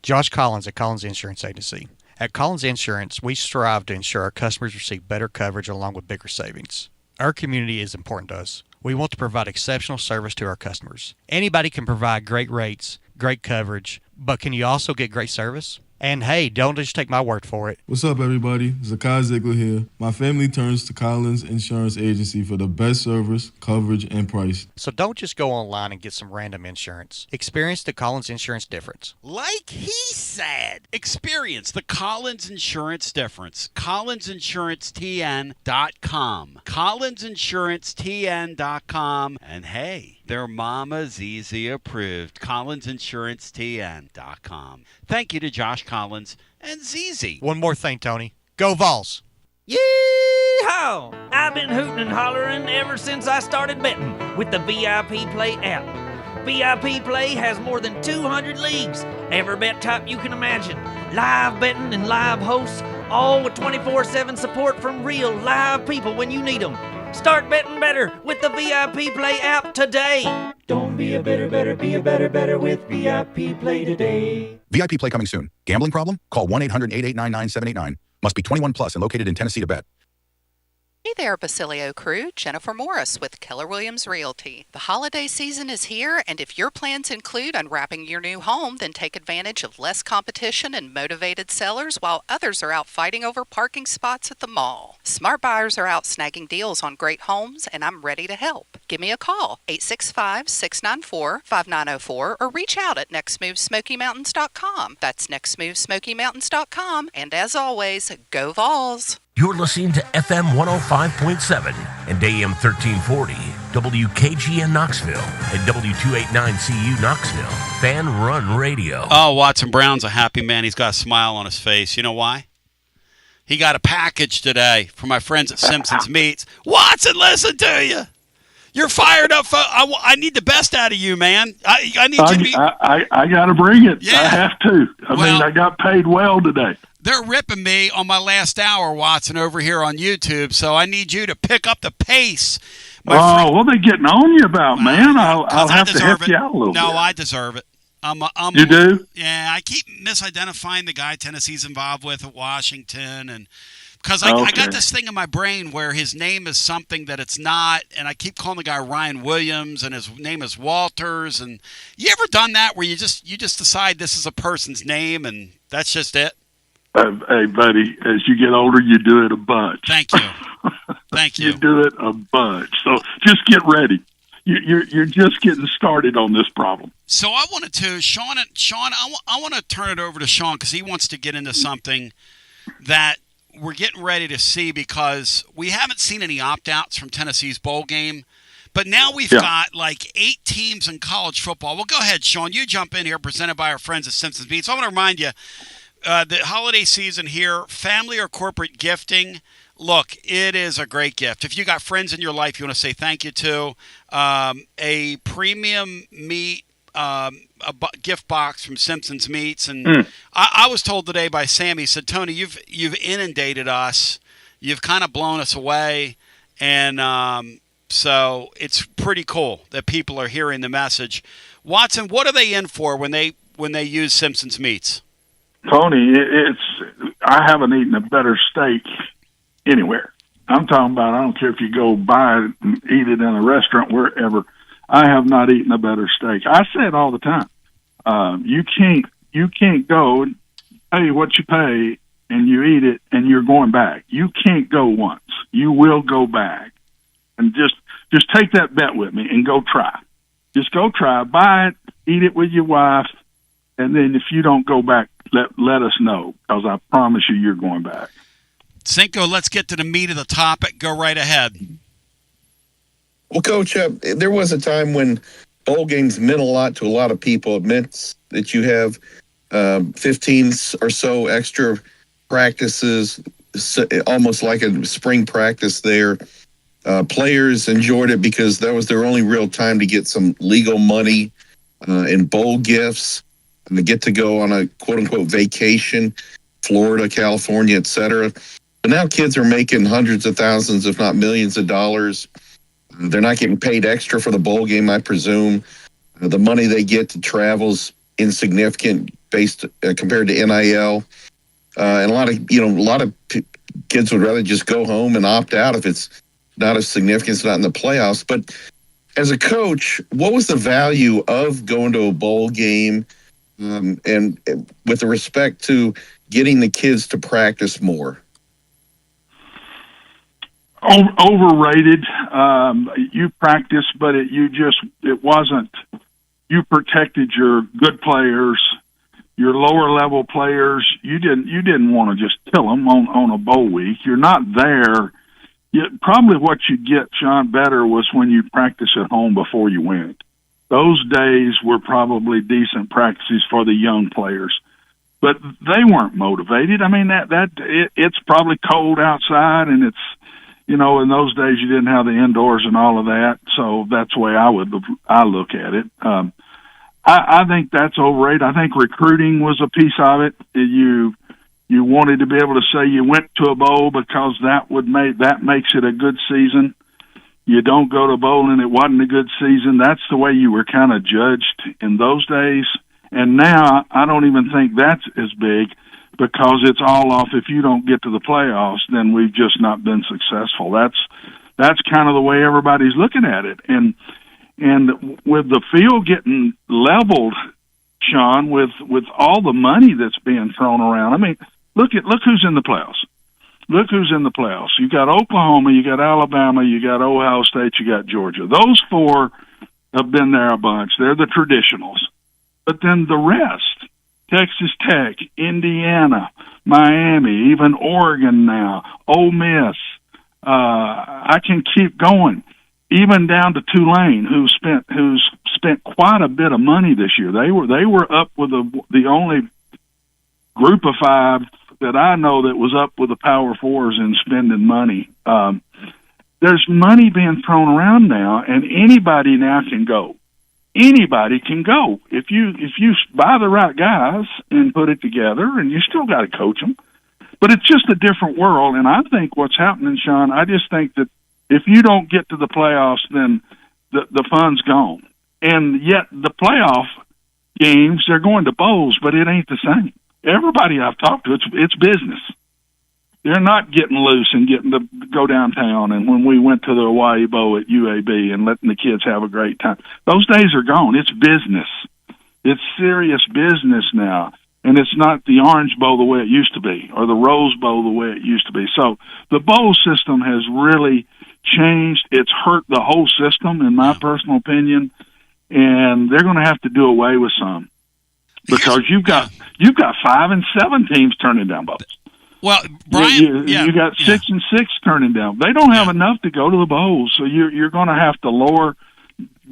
Josh Collins at Collins Insurance Agency. At Collins Insurance, we strive to ensure our customers receive better coverage along with bigger savings. Our community is important to us. We want to provide exceptional service to our customers. Anybody can provide great rates, great coverage, but can you also get great service? And hey, don't just take my word for it. What's up, everybody? Zakai Ziegler here. My family turns to Collins Insurance Agency for the best service, coverage, and price. So don't just go online and get some random insurance. Experience the Collins Insurance difference. Like he said, experience the Collins Insurance difference. CollinsInsuranceTN.com. CollinsInsuranceTN.com. And hey, their Mama ZZ approved. CollinsInsuranceTN.com. Thank you to Josh Collins and ZZ. One more thing, Tony. Go Vols! Yee-haw! I've been hooting and hollering ever since I started betting with the VIP Play app. VIP Play has more than 200 leagues, every bet type you can imagine, live betting and live hosts, all with 24/7 support from real live people when you need them. Start betting better with the VIP Play app today. Don't be a better, be a better with VIP Play today. VIP Play coming soon. Gambling problem? Call 1-800-889-9789. Must be 21 plus and located in Tennessee to bet. Hey there, Basilio crew. Jennifer Morris with Keller Williams Realty. The holiday season is here, and if your plans include unwrapping your new home, then take advantage of less competition and motivated sellers while others are out fighting over parking spots at the mall. Smart buyers are out snagging deals on great homes, and I'm ready to help. Give me a call, 865-694-5904, or reach out at nextmovesmokymountains.com. That's nextmovesmokymountains.com, and as always, go Vols! You're listening to FM 105.7 and AM 1340, WKGN Knoxville, and W289CU Knoxville, Fan Run Radio. Oh, Watson Brown's a happy man. He's got a smile on his face. You know why? He got a package today from my friends at Simpson's Meats. Watson, listen to you. You're fired up. I need the best out of you, man. I need you to be. I got to bring it. Yeah. I have to. I mean, I got paid well today. They're ripping me on my last hour, Watson, over here on YouTube, so I need you to pick up the pace. What are they getting on you about, man? I'll have to help you out a little bit. No, I deserve it. You do? Yeah, I keep misidentifying the guy Tennessee's involved with at Washington, and because I got this thing in my brain where his name is something that it's not, and I keep calling the guy Ryan Williams, and his name is Walters. And you ever done that where you just decide this is a person's name, and that's just it? Hey, buddy, as you get older, you do it a bunch. Thank you. Thank you. You do it a bunch. So just get ready. You're just getting started on this problem. So I wanted to, Sean, I want to turn it over to Sean because he wants to get into something that we're getting ready to see because we haven't seen any opt-outs from Tennessee's bowl game. But now we've got like 8 teams in college football. Well, go ahead, Sean. You jump in here, presented by our friends at Simpsons Beats. So I want to remind you, the holiday season here, family or corporate gifting, look, it is a great gift. If you got friends in your life you want to say thank you to, a premium meat, gift box from Simpsons Meats. And I was told today by Sammy, he said, Tony, you've inundated us. You've kind of blown us away. And so it's pretty cool that people are hearing the message. Watson, what are they in for when they use Simpsons Meats? Tony, I haven't eaten a better steak anywhere. I'm talking about, I don't care if you go buy it and eat it in a restaurant, wherever. I have not eaten a better steak. I say it all the time. You can't go and pay what you pay and you eat it and you're going back. You can't go once. You will go back. And just take that bet with me and go try. Just go try, buy it, eat it with your wife, and then if you don't go back, let us know, because I promise you're going back. Cinco, let's get to the meat of the topic. Go right ahead. Well, Coach, there was a time when bowl games meant a lot to a lot of people. It meant that you have 15 or so extra practices, almost like a spring practice there. Players enjoyed it because that was their only real time to get some legal money and bowl gifts and to get to go on a quote-unquote vacation, Florida, California, etc. But now kids are making hundreds of thousands, if not millions of dollars. They're not getting paid extra for the bowl game, I presume. The money they get to travel's insignificant based compared to NIL. And a lot of kids would rather just go home and opt out if it's not of significance, not in the playoffs. But as a coach, what was the value of going to a bowl game and with respect to getting the kids to practice more? Overrated. You practiced, but it wasn't. You protected your good players, your lower level players. You didn't want to just kill them on a bowl week. You're not there. Probably what you get, Sean, better was when you practice at home before you went. Those days were probably decent practices for the young players, but they weren't motivated. I mean, it's probably cold outside, and it's, in those days you didn't have the indoors and all of that. So that's the way I look at it. I think that's overrated. I think recruiting was a piece of it. You wanted to be able to say you went to a bowl because that makes it a good season. You don't go to a bowl and it wasn't a good season. That's the way you were kind of judged in those days. And now I don't even think that's as big, because it's all off. If you don't get to the playoffs, then we've just not been successful. That's kind of the way everybody's looking at it. And with the field getting leveled, Sean, with all the money that's being thrown around, I mean, look who's in the playoffs. Look who's in the playoffs. You got Oklahoma, you got Alabama, you got Ohio State, you got Georgia. Those 4 have been there a bunch. They're the traditionals. But then the rest, Texas Tech, Indiana, Miami, even Oregon now, Ole Miss. I can keep going, even down to Tulane, who's spent quite a bit of money this year. They were up with the only group of 5 that I know that was up with the Power Fours in spending money. there's money being thrown around now, and anybody now can go. Anybody can go if you buy the right guys and put it together, and you still got to coach them. But it's just a different world, and I think what's happening, Sean, I just think that if you don't get to the playoffs, then the fun's gone. And yet the playoff games, they're going to bowls, but it ain't the same. Everybody I've talked to, it's business. They're not getting loose and getting to go downtown. And when we went to the Hawaii Bowl at UAB and letting the kids have a great time, those days are gone. It's business. It's serious business now. And it's not the Orange Bowl the way it used to be or the Rose Bowl the way it used to be. So the bowl system has really changed. It's hurt the whole system, in my personal opinion. And they're going to have to do away with some because you've got 5 and 7 teams turning down bowls. Well, Brian, you got 6 and 6 turning down. They don't have enough to go to the bowls, so you're going to have to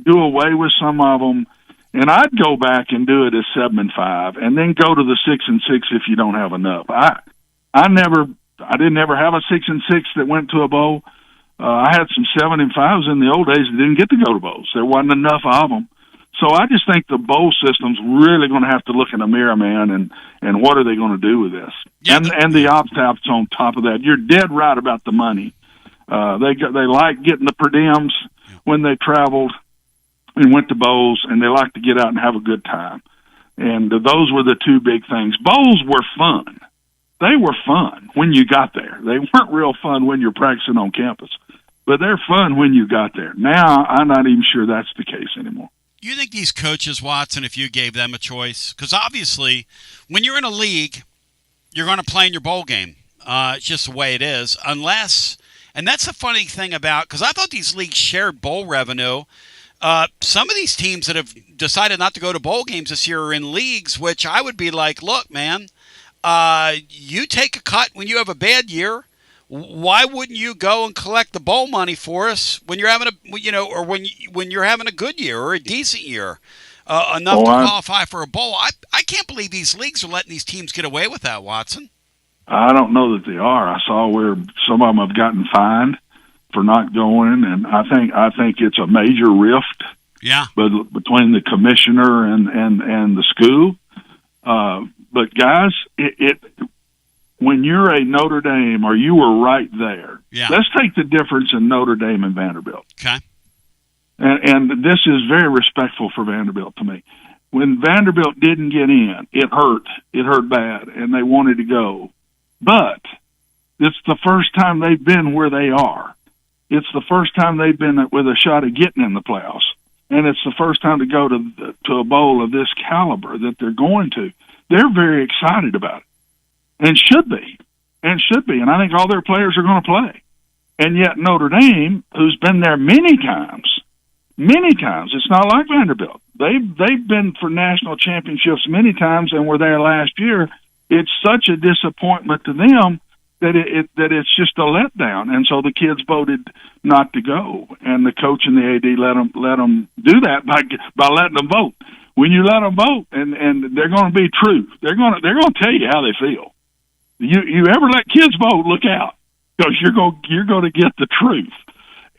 do away with some of them. And I'd go back and do it as 7 and 5, and then go to the 6 and 6 if you don't have enough. I didn't ever have a 6 and 6 that went to a bowl. I had some 7 and 5s in the old days that didn't get to go to bowls. There wasn't enough of them. So I just think the bowl system's really going to have to look in the mirror, man, and what are they going to do with this? Yeah, and the opt-outs on top of that. You're dead right about the money. They like getting the per diems when they traveled and went to bowls, and they like to get out and have a good time. And those were the two big things. Bowls were fun. They were fun when you got there. They weren't real fun when you're practicing on campus, but they're fun when you got there. Now, I'm not even sure that's the case anymore. You think these coaches, Watson, if you gave them a choice? Because obviously, when you're in a league, you're going to play in your bowl game. It's just the way it is. Unless, and that's the funny thing about, because I thought these leagues shared bowl revenue. Some of these teams that have decided not to go to bowl games this year are in leagues, which I would be like, look, man, you take a cut when you have a bad year. Why wouldn't you go and collect the bowl money for us when you're having or when you're having a good year or a decent year, enough to qualify for a bowl? I can't believe these leagues are letting these teams get away with that, Watson. I don't know that they are. I saw where some of them have gotten fined for not going, and I think it's a major rift. Yeah, but between the commissioner and the school. But guys, when you're a Notre Dame, or you were right there, let's take the difference in Notre Dame and Vanderbilt. Okay. And this is very respectful for Vanderbilt to me. When Vanderbilt didn't get in, it hurt. It hurt bad, and they wanted to go. But it's the first time they've been where they are. It's the first time they've been with a shot at getting in the playoffs. And it's the first time to go to a bowl of this caliber that they're going to. They're very excited about it. And should be. And I think all their players are going to play. And yet Notre Dame, who's been there many times, it's not like Vanderbilt. They've been for national championships many times and were there last year. It's such a disappointment to them that it's just a letdown. And so the kids voted not to go. And the coach and the AD let them do that by letting them vote. When you let them vote, and they're going to be true, they're going to tell you how they feel. You ever let kids vote, look out, because you're going to get the truth.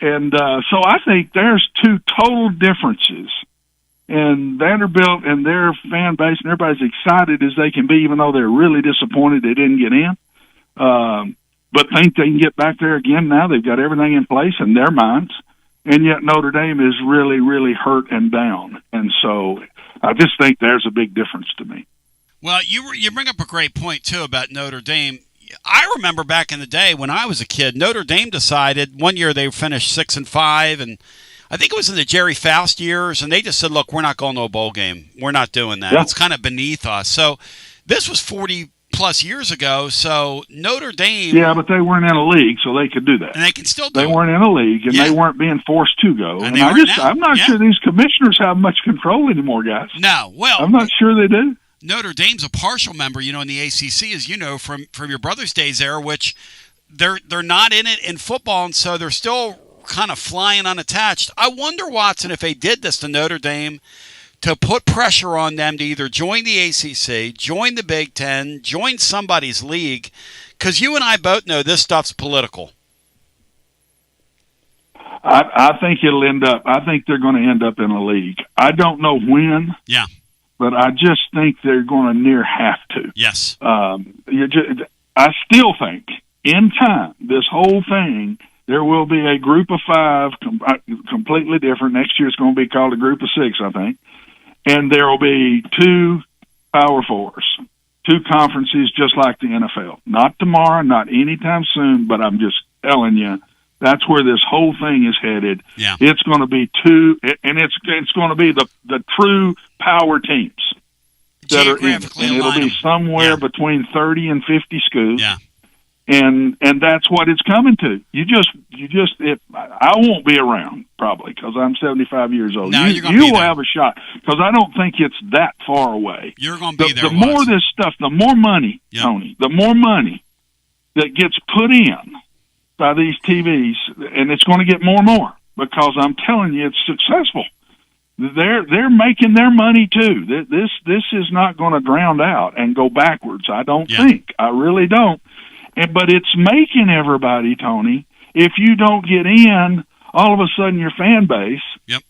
And so I think there's two total differences. And Vanderbilt and their fan base and everybody's excited as they can be, even though they're really disappointed they didn't get in. But think they can get back there again now. They've got everything in place in their minds. And yet Notre Dame is really, really hurt and down. And so I just think there's a big difference to me. Well, you bring up a great point, too, about Notre Dame. I remember back in the day when I was a kid, Notre Dame decided one year they finished 6 and 5, and I think it was in the Jerry Faust years, and they just said, look, we're not going to a bowl game. We're not doing that. Yeah. It's kind of beneath us. So this was 40-plus years ago, so Notre Dame... Yeah, but they weren't in a league, so they could do that. And they can still do They weren't in a league, and they weren't being forced to go. And I'm not sure these commissioners have much control anymore, guys. No, well... I'm not sure they do. Notre Dame's a partial member, in the ACC, as you know, from your brother's days there, which they're not in it in football, and so they're still kind of flying unattached. I wonder, Watson, if they did this to Notre Dame to put pressure on them to either join the ACC, join the Big Ten, join somebody's league, because you and I both know this stuff's political. I think it'll end up. I think they're going to end up in a league. I don't know when. Yeah. But I just think they're going to near have to. Yes. I still think in time, this whole thing, there will be a group of 5 completely different. Next year it's going to be called a group of 6, I think. And there will be 2 Power Fours, 2 conferences just like the NFL. Not tomorrow, not anytime soon, but I'm just telling you, that's where this whole thing is headed. Yeah. It's going to be 2, and it's going to be the true power teams that are in it. And it'll be somewhere between 30 and 50 schools. Yeah. And that's what it's coming to. I won't be around probably because I'm 75 years old. No, you will have a shot because I don't think it's that far away. You're going to be there. The more this stuff, the more money, Tony, the more money that gets put in by these TVs, and it's going to get more and more because I'm telling you, it's successful. They're making their money too. This is not going to drown out and go backwards. I don't think. I really don't. But it's making everybody, Tony. If you don't get in, all of a sudden your fan base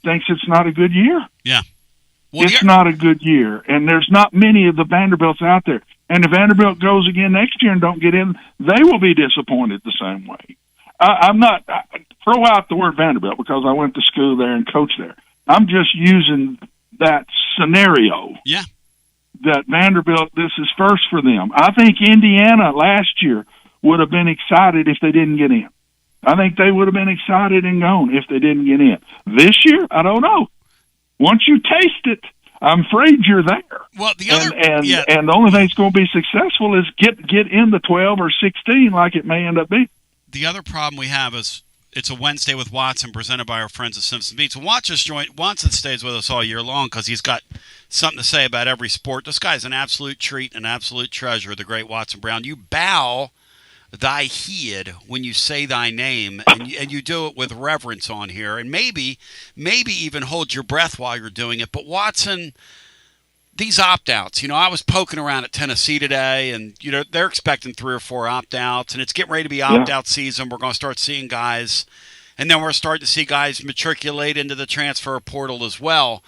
thinks it's not a good year. Yeah. Well, it's not a good year, and there's not many of the Vanderbilts out there. And if Vanderbilt goes again next year and don't get in, they will be disappointed the same way. Throw out the word Vanderbilt because I went to school there and coached there. I'm just using that scenario. Yeah. That Vanderbilt, this is first for them. I think Indiana last year would have been excited if they didn't get in. I think they would have been excited and gone if they didn't get in. This year, I don't know. Once you taste it, I'm afraid you're there. Well, the other and the only thing that's going to be successful is get in the 12 or 16 like it may end up being. The other problem we have is it's a Wednesday with Watson presented by our friends at Simpson Beats. Watson stays with us all year long because he's got something to say about every sport. This guy's an absolute treat, an absolute treasure, the great Watson Brown. You bow thy head when you say thy name, and you do it with reverence on here, and maybe even hold your breath while you're doing it. But Watson, these opt-outs, I was poking around at Tennessee today, and they're expecting 3 or 4 opt-outs, and it's getting ready to be opt-out season. We're going to start seeing guys, and then we're starting to see guys matriculate into the transfer portal as well.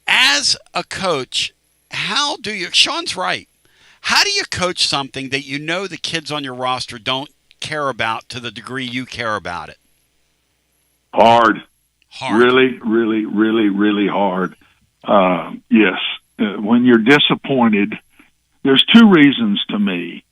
As a coach, how do you – Sean's right. How do you coach something that the kids on your roster don't care about to the degree you care about it? Hard. Really, really, really, really hard. Yes. When you're disappointed, there's 2 reasons to me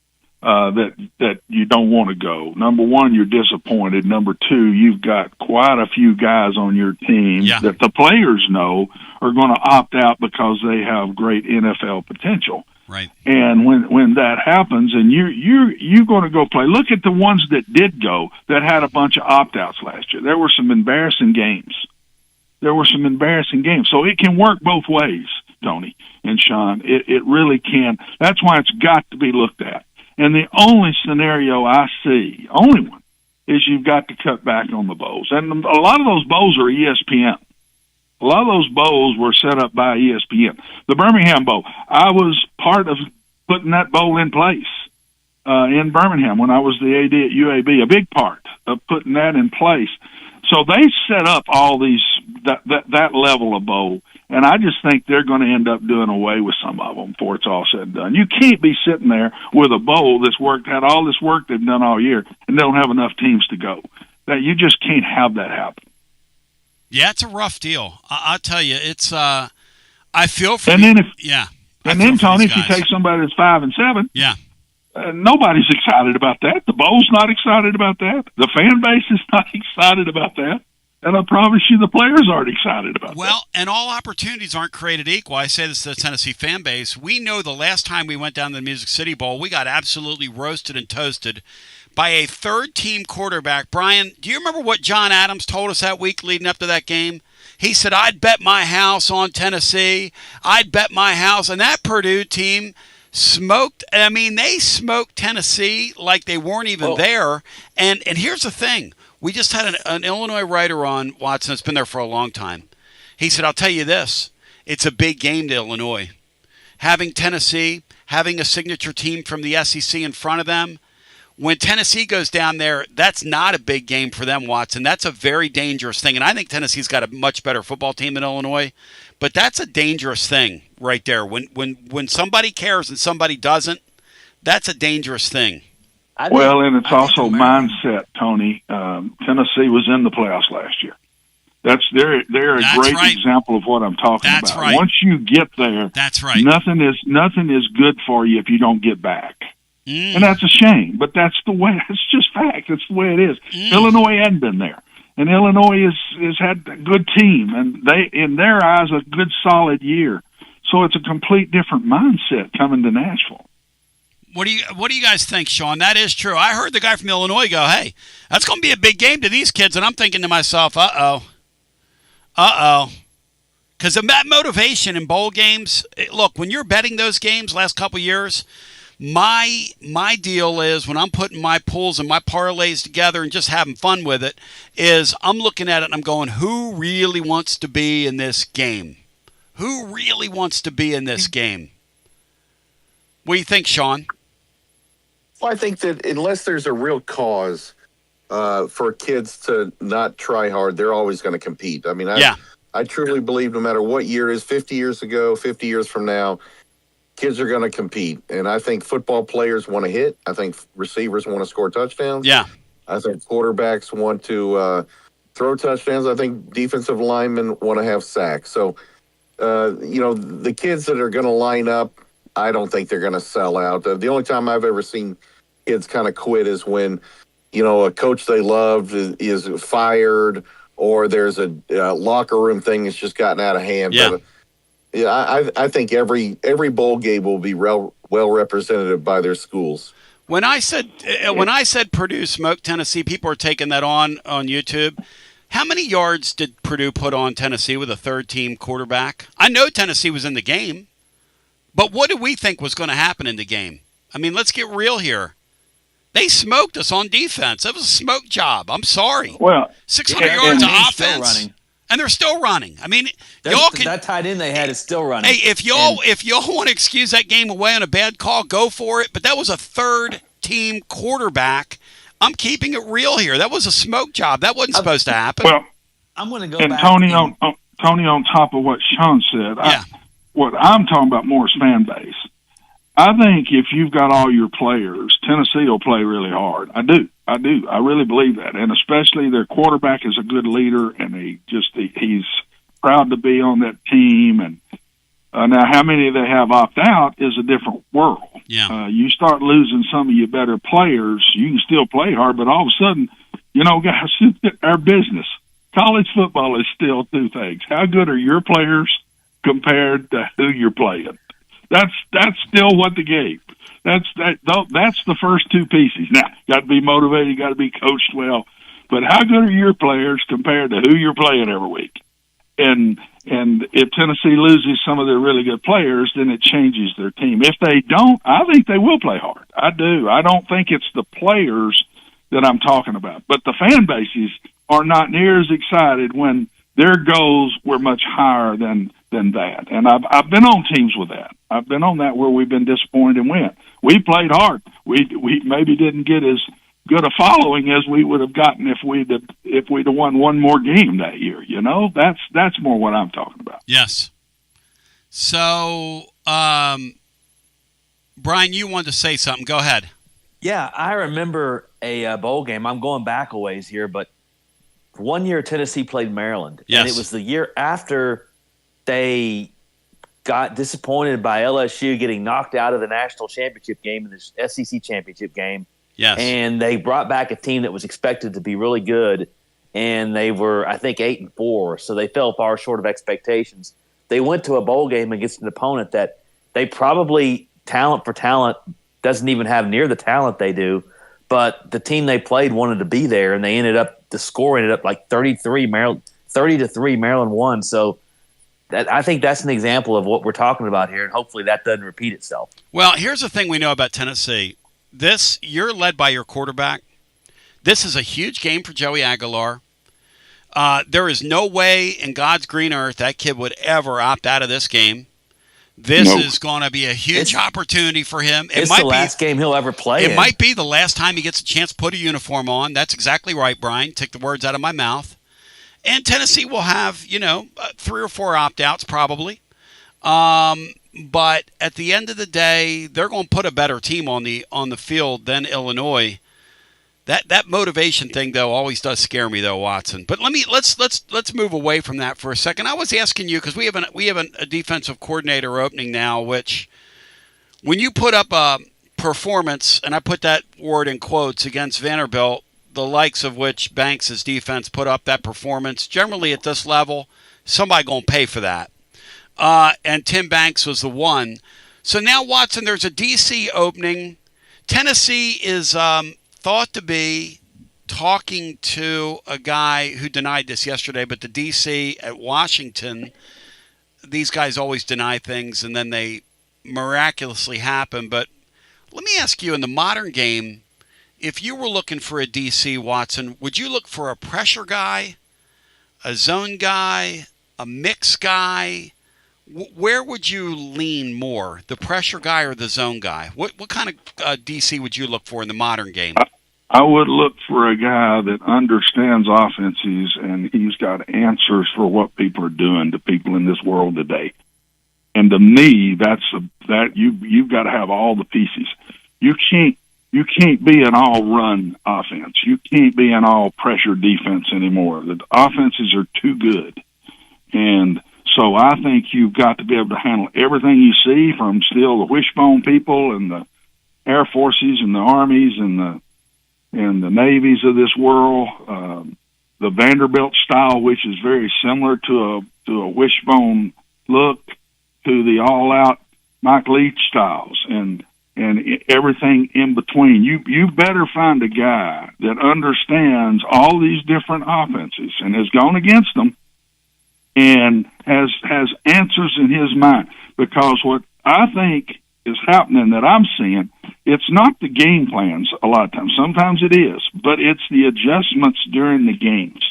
that you don't want to go. Number 1, you're disappointed. Number 2, you've got quite a few guys on your team that the players know are going to opt out because they have great NFL potential. Right. And when that happens, and you're going to go play. Look at the ones that did go that had a bunch of opt-outs last year. There were some embarrassing games. So it can work both ways, Tony and Sean. It really can. That's why it's got to be looked at. And the only scenario I see, only one, is you've got to cut back on the bowls. And a lot of those bowls are ESPN. A lot of those bowls were set up by ESPN. The Birmingham Bowl, I was part of putting that bowl in place in Birmingham when I was the AD at UAB, a big part of putting that in place. So they set up all these that level of bowl, and I just think they're going to end up doing away with some of them before it's all said and done. You can't be sitting there with a bowl that's had all this work they've done all year and don't have enough teams to go. That you just can't have that happen. Yeah, it's a rough deal. I'll tell you, it's. I feel for. And then Tony, if you take somebody that's 5 and 7, yeah, nobody's excited about that. The bowl's not excited about that. The fan base is not excited about that. And I promise you, the players aren't excited about that. Well, and all opportunities aren't created equal. I say this to the Tennessee fan base. We know the last time we went down to the Music City Bowl, we got absolutely roasted and toasted by a third-team quarterback. Brian, do you remember what John Adams told us that week leading up to that game? He said, I'd bet my house on Tennessee. I'd bet my house. And that Purdue team smoked. I mean, they smoked Tennessee like they weren't even there. And here's the thing. We just had an Illinois writer on, Watson, that's been there for a long time. He said, I'll tell you this. It's a big game to Illinois. Having Tennessee, having a signature team from the SEC in front of them, when Tennessee goes down there, that's not a big game for them, Watson. That's a very dangerous thing. And I think Tennessee's got a much better football team than Illinois. But that's a dangerous thing right there. When somebody cares and somebody doesn't, that's a dangerous thing. Well, and it's also mindset, Tony. Tennessee was in the playoffs last year. They're a great example of what I'm talking about. Right. Once you get there, that's right. Nothing is good for you if you don't get back. And that's a shame, but that's the way. It's just fact. It's the way it is. Illinois hadn't been there, and Illinois has had a good team, and they, in their eyes, a good solid year. So it's a complete different mindset coming to Nashville. What do you guys think, Sean? That is true. I heard the guy from Illinois go, "Hey, that's going to be a big game to these kids," and I'm thinking to myself, "Uh oh." Because of that motivation in bowl games, look, when you're betting those games last couple years, my deal is when I'm putting my pools and my parlays together and just having fun with it, is I'm looking at it and I'm going, who really wants to be in this game? Who really wants to be in this game? What do you think, Sean? Well, I think that unless there's a real cause for kids to not try hard, they're always going to compete. I mean, I truly believe no matter what year it is, 50 years ago, 50 years from now, kids are going to compete. And I think football players want to hit. I think receivers want to score touchdowns. Yeah. I think quarterbacks want to throw touchdowns. I think defensive linemen want to have sacks. So, the kids that are going to line up, I don't think they're going to sell out. The only time I've ever seen kids kind of quit is when, a coach they loved is fired, or there's a locker room thing that's just gotten out of hand. Yeah. But, I think every bowl game will be well represented by their schools. When I said Purdue smoked Tennessee, people are taking that on YouTube. How many yards did Purdue put on Tennessee with a third-team quarterback? I know Tennessee was in the game, but what did we think was going to happen in the game? I mean, let's get real here. They smoked us on defense. It was a smoke job. I'm sorry. Well, 600 yards of offense. And they're still running. I mean, that tight end they had is still running. Hey, if y'all want to excuse that game away on a bad call, go for it. But that was a third-team quarterback. I'm keeping it real here. That was a smoke job. That wasn't supposed to happen. Well, I'm going to go and back. Tony, on top of what Sean said, what I'm talking about more is fan base. I think if you've got all your players, Tennessee will play really hard. I do. I really believe that. And especially their quarterback is a good leader, and he's proud to be on that team. And now how many they have opt out is a different world. Yeah. You start losing some of your better players, you can still play hard, but all of a sudden, guys, our business, college football is still two things. How good are your players compared to who you're playing? That's still what the game. That's the first two pieces. Now, got to be motivated, got to be coached well. But how good are your players compared to who you're playing every week? And if Tennessee loses some of their really good players, then it changes their team. If they don't, I think they will play hard. I do. I don't think it's the players that I'm talking about. But the fan bases are not near as excited when their goals were much higher than that. And I've been on teams with that. I've been on that where we've been disappointed and win. We played hard. We maybe didn't get as good a following as we would have gotten if we'd have won one more game that year. That's more what I'm talking about. Yes. So, Brian, you wanted to say something. Go ahead. Yeah, I remember a bowl game. I'm going back a ways here, but one year Tennessee played Maryland. Yes. And it was the year after they got disappointed by LSU getting knocked out of the national championship game and the SEC championship game. Yes. And they brought back a team that was expected to be really good, and they were, I think, 8-4, so they fell far short of expectations. They went to a bowl game against an opponent that they probably, talent for talent, doesn't even have near the talent they do, but the team they played wanted to be there, and the score ended up like 30-3 Maryland won. So I think that's an example of what we're talking about here, and hopefully that doesn't repeat itself. Well, here's the thing we know about Tennessee. You're led by your quarterback. This is a huge game for Joey Aguilar. There is no way in God's green earth that kid would ever opt out of this game. This is going to be a huge opportunity for him. It's the last game he'll ever play. It might be the last time he gets a chance to put a uniform on. That's exactly right, Brian. Take the words out of my mouth. And Tennessee will have, 3 or 4 opt-outs probably. But at the end of the day, they're going to put a better team on the field than Illinois. That motivation thing though always does scare me though, Watson. But let's move away from that for a second. I was asking you because we have a defensive coordinator opening now, which when you put up a performance, and I put that word in quotes, against Vanderbilt, the likes of which Banks' defense put up that performance, generally at this level, somebody going to pay for that. And Tim Banks was the one. So now, Watson, there's a D.C. opening. Tennessee is thought to be talking to a guy who denied this yesterday, but the D.C. at Washington, these guys always deny things, and then they miraculously happen. But let me ask you, in the modern game, if you were looking for a DC, Watson, would you look for a pressure guy, a zone guy, a mix guy? Where would you lean more, the pressure guy or the zone guy? What kind of DC would you look for in the modern game? I would look for a guy that understands offenses, and he's got answers for what people are doing to people in this world today. And to me, you've got to have all the pieces. You can't be an all-run offense. You can't be an all-pressure defense anymore. The offenses are too good. And so I think you've got to be able to handle everything you see, from still the wishbone people and the Air Forces and the Armies and the Navies of this world, the Vanderbilt style, which is very similar to a wishbone look, to the all-out Mike Leach styles, and everything in between. You better find a guy that understands all these different offenses and has gone against them and has answers in his mind. Because what I think is happening that I'm seeing, it's not the game plans a lot of times. Sometimes it is, but it's the adjustments during the games.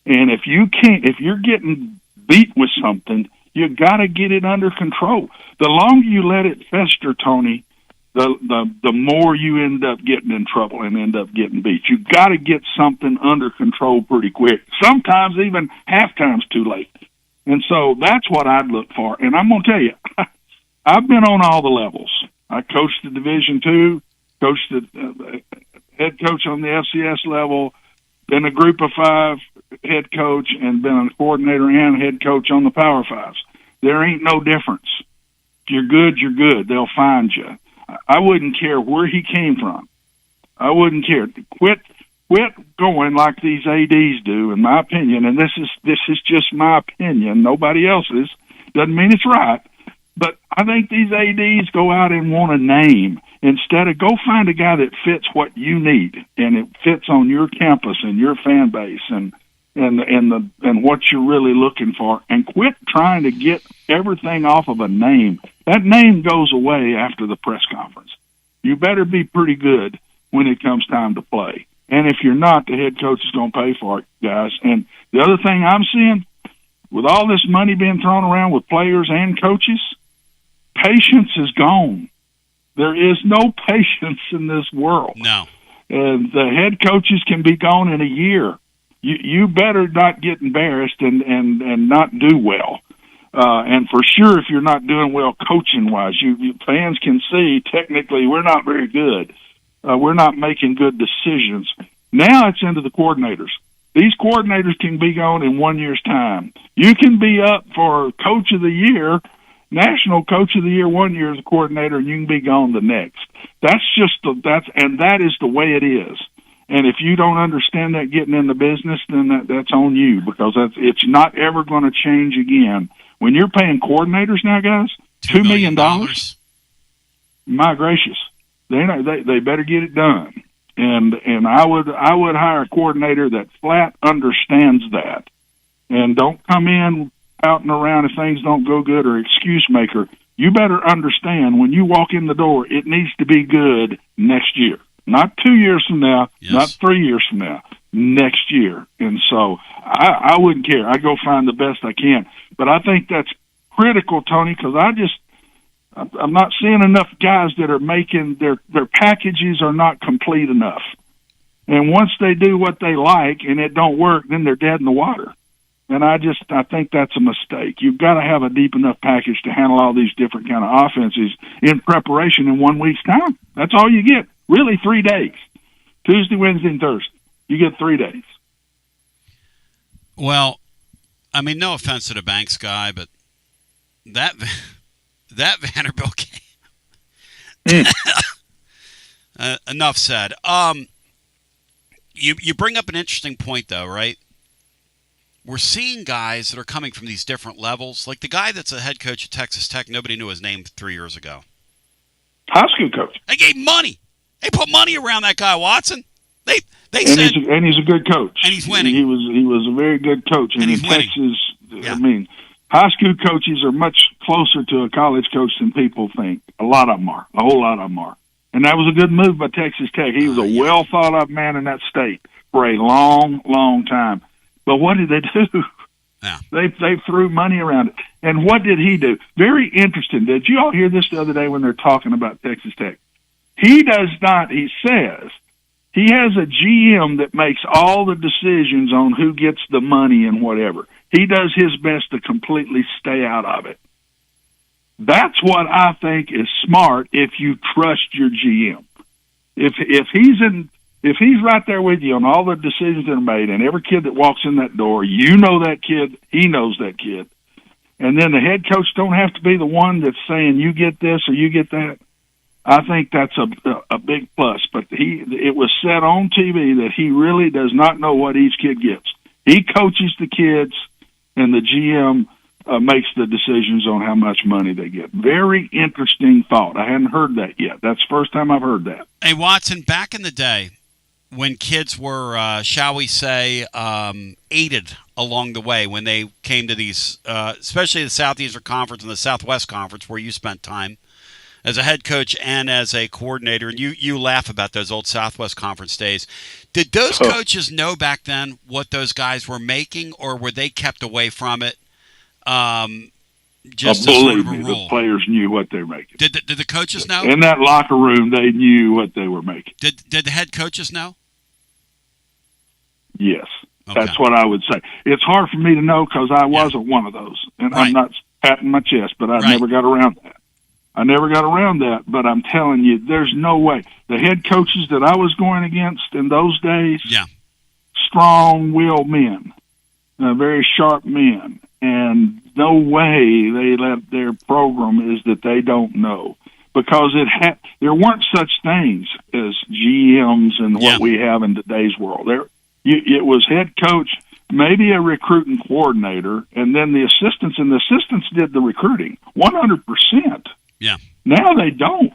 And if you're getting beat with something, you got to get it under control. The longer you let it fester, Tony, the more you end up getting in trouble and end up getting beat. You got to get something under control pretty quick. Sometimes even halftime's too late. And so that's what I'd look for. And I'm going to tell you, I've been on all the levels. I coached the Division II, coached the head coach on the FCS level, been a Group of 5 head coach, and been a coordinator and head coach on the Power 5s. There ain't no difference. If you're good, you're good. They'll find you. I wouldn't care where he came from. I wouldn't care. Quit going like these ADs do, in my opinion. And this is just my opinion. Nobody else's. Doesn't mean it's right. But I think these ADs go out and want a name instead of go find a guy that fits what you need, and it fits on your campus and your fan base and what you're really looking for, and quit trying to get everything off of a name. That name goes away after the press conference. You better be pretty good when it comes time to play. And if you're not, the head coach is going to pay for it, guys. And the other thing I'm seeing, with all this money being thrown around with players and coaches, patience is gone. There is no patience in this world. No. And the head coaches can be gone in a year. You better not get embarrassed and not do well. And for sure, if you're not doing well coaching-wise, you fans can see technically we're not very good. We're not making good decisions. Now it's into the coordinators. These coordinators can be gone in 1 year's time. You can be up for Coach of the Year, National Coach of the Year 1 year as a coordinator, and you can be gone the next. That is the way it is. And if you don't understand that getting in the business, then that's on you, because it's not ever going to change again. When you're paying coordinators now, guys, $2 million, my gracious, they better get it done. And I would hire a coordinator that flat understands that, and don't come in outing around if things don't go good or excuse maker. You better understand when you walk in the door, it needs to be good next year. Not 2 years from now, not 3 years from now, next year. And so I wouldn't care. I go find the best I can. But I think that's critical, Tony, because I'm not seeing enough guys that are making their packages are not complete enough. And once they do what they like and it don't work, then they're dead in the water. And I think that's a mistake. You've got to have a deep enough package to handle all these different kind of offenses in preparation in 1 week's time. That's all you get. Really 3 days. Tuesday, Wednesday, and Thursday. You get 3 days. Well, I mean, no offense to the Banks guy, but that Vanderbilt game. Enough said. You bring up an interesting point, though, right? We're seeing guys that are coming from these different levels. Like the guy that's a head coach at Texas Tech, nobody knew his name 3 years ago. High school coach. They gave money. They put money around that guy, Watson. They and said, he's a good coach. And he's winning. He was a very good coach. And in Texas, I mean, high school coaches are much closer to a college coach than people think. A lot of them are. A whole lot of them are. And that was a good move by Texas Tech. He was a well thought of man in that state for a long, long time. But what did they do? Yeah. They threw money around it. And what did he do? Very interesting. Did you all hear this the other day when they're talking about Texas Tech? He does not, he says, he has a GM that makes all the decisions on who gets the money and whatever. He does his best to completely stay out of it. That's what I think is smart if you trust your GM. If he's right there with you on all the decisions that are made, and every kid that walks in that door, you know that kid, he knows that kid. And then the head coach don't have to be the one that's saying you get this or you get that. I think that's a big plus. But it was said on TV that he really does not know what each kid gets. He coaches the kids, and the GM makes the decisions on how much money they get. Very interesting thought. I hadn't heard that yet. That's the first time I've heard that. Hey, Watson, back in the day, when kids were, shall we say, aided along the way when they came to these, especially the Southeastern Conference and the Southwest Conference where you spent time as a head coach and as a coordinator, and you laugh about those old Southwest Conference days. Did those coaches know back then what those guys were making, or were they kept away from it just as sort of a rule? The players knew what they were making. Did the coaches know? In that locker room, they knew what they were making. Did the head coaches know? Yes, okay. That's what I would say. It's hard for me to know because I wasn't one of those, and right. I'm not patting my chest, but I right. never got around that. But I'm telling you, there's no way. The head coaches that I was going against in those days, strong-willed men, very sharp men, and no way they let their program is that they don't know. Because there weren't such things as GMs and what we have in today's world. It was head coach, maybe a recruiting coordinator, and then the assistants, and the assistants did the recruiting 100%. Yeah. Now they don't.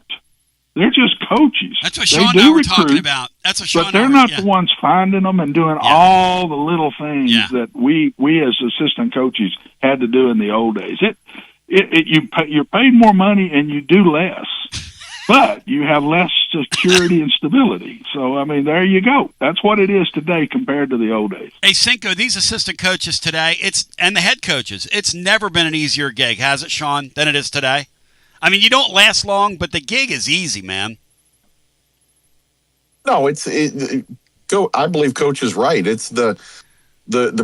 They're just coaches. That's what Sean and I were talking about. That's what Sean but they're not the ones finding them and doing all the little things that we as assistant coaches had to do in the old days. You're paid more money and you do less, but you have less security and stability. So, I mean, there you go. That's what it is today compared to the old days. Hey, Cinco, these assistant coaches today, and the head coaches, it's never been an easier gig, has it, Sean, than it is today? I mean, you don't last long, but the gig is easy, man. No, I believe Coach is right. It's the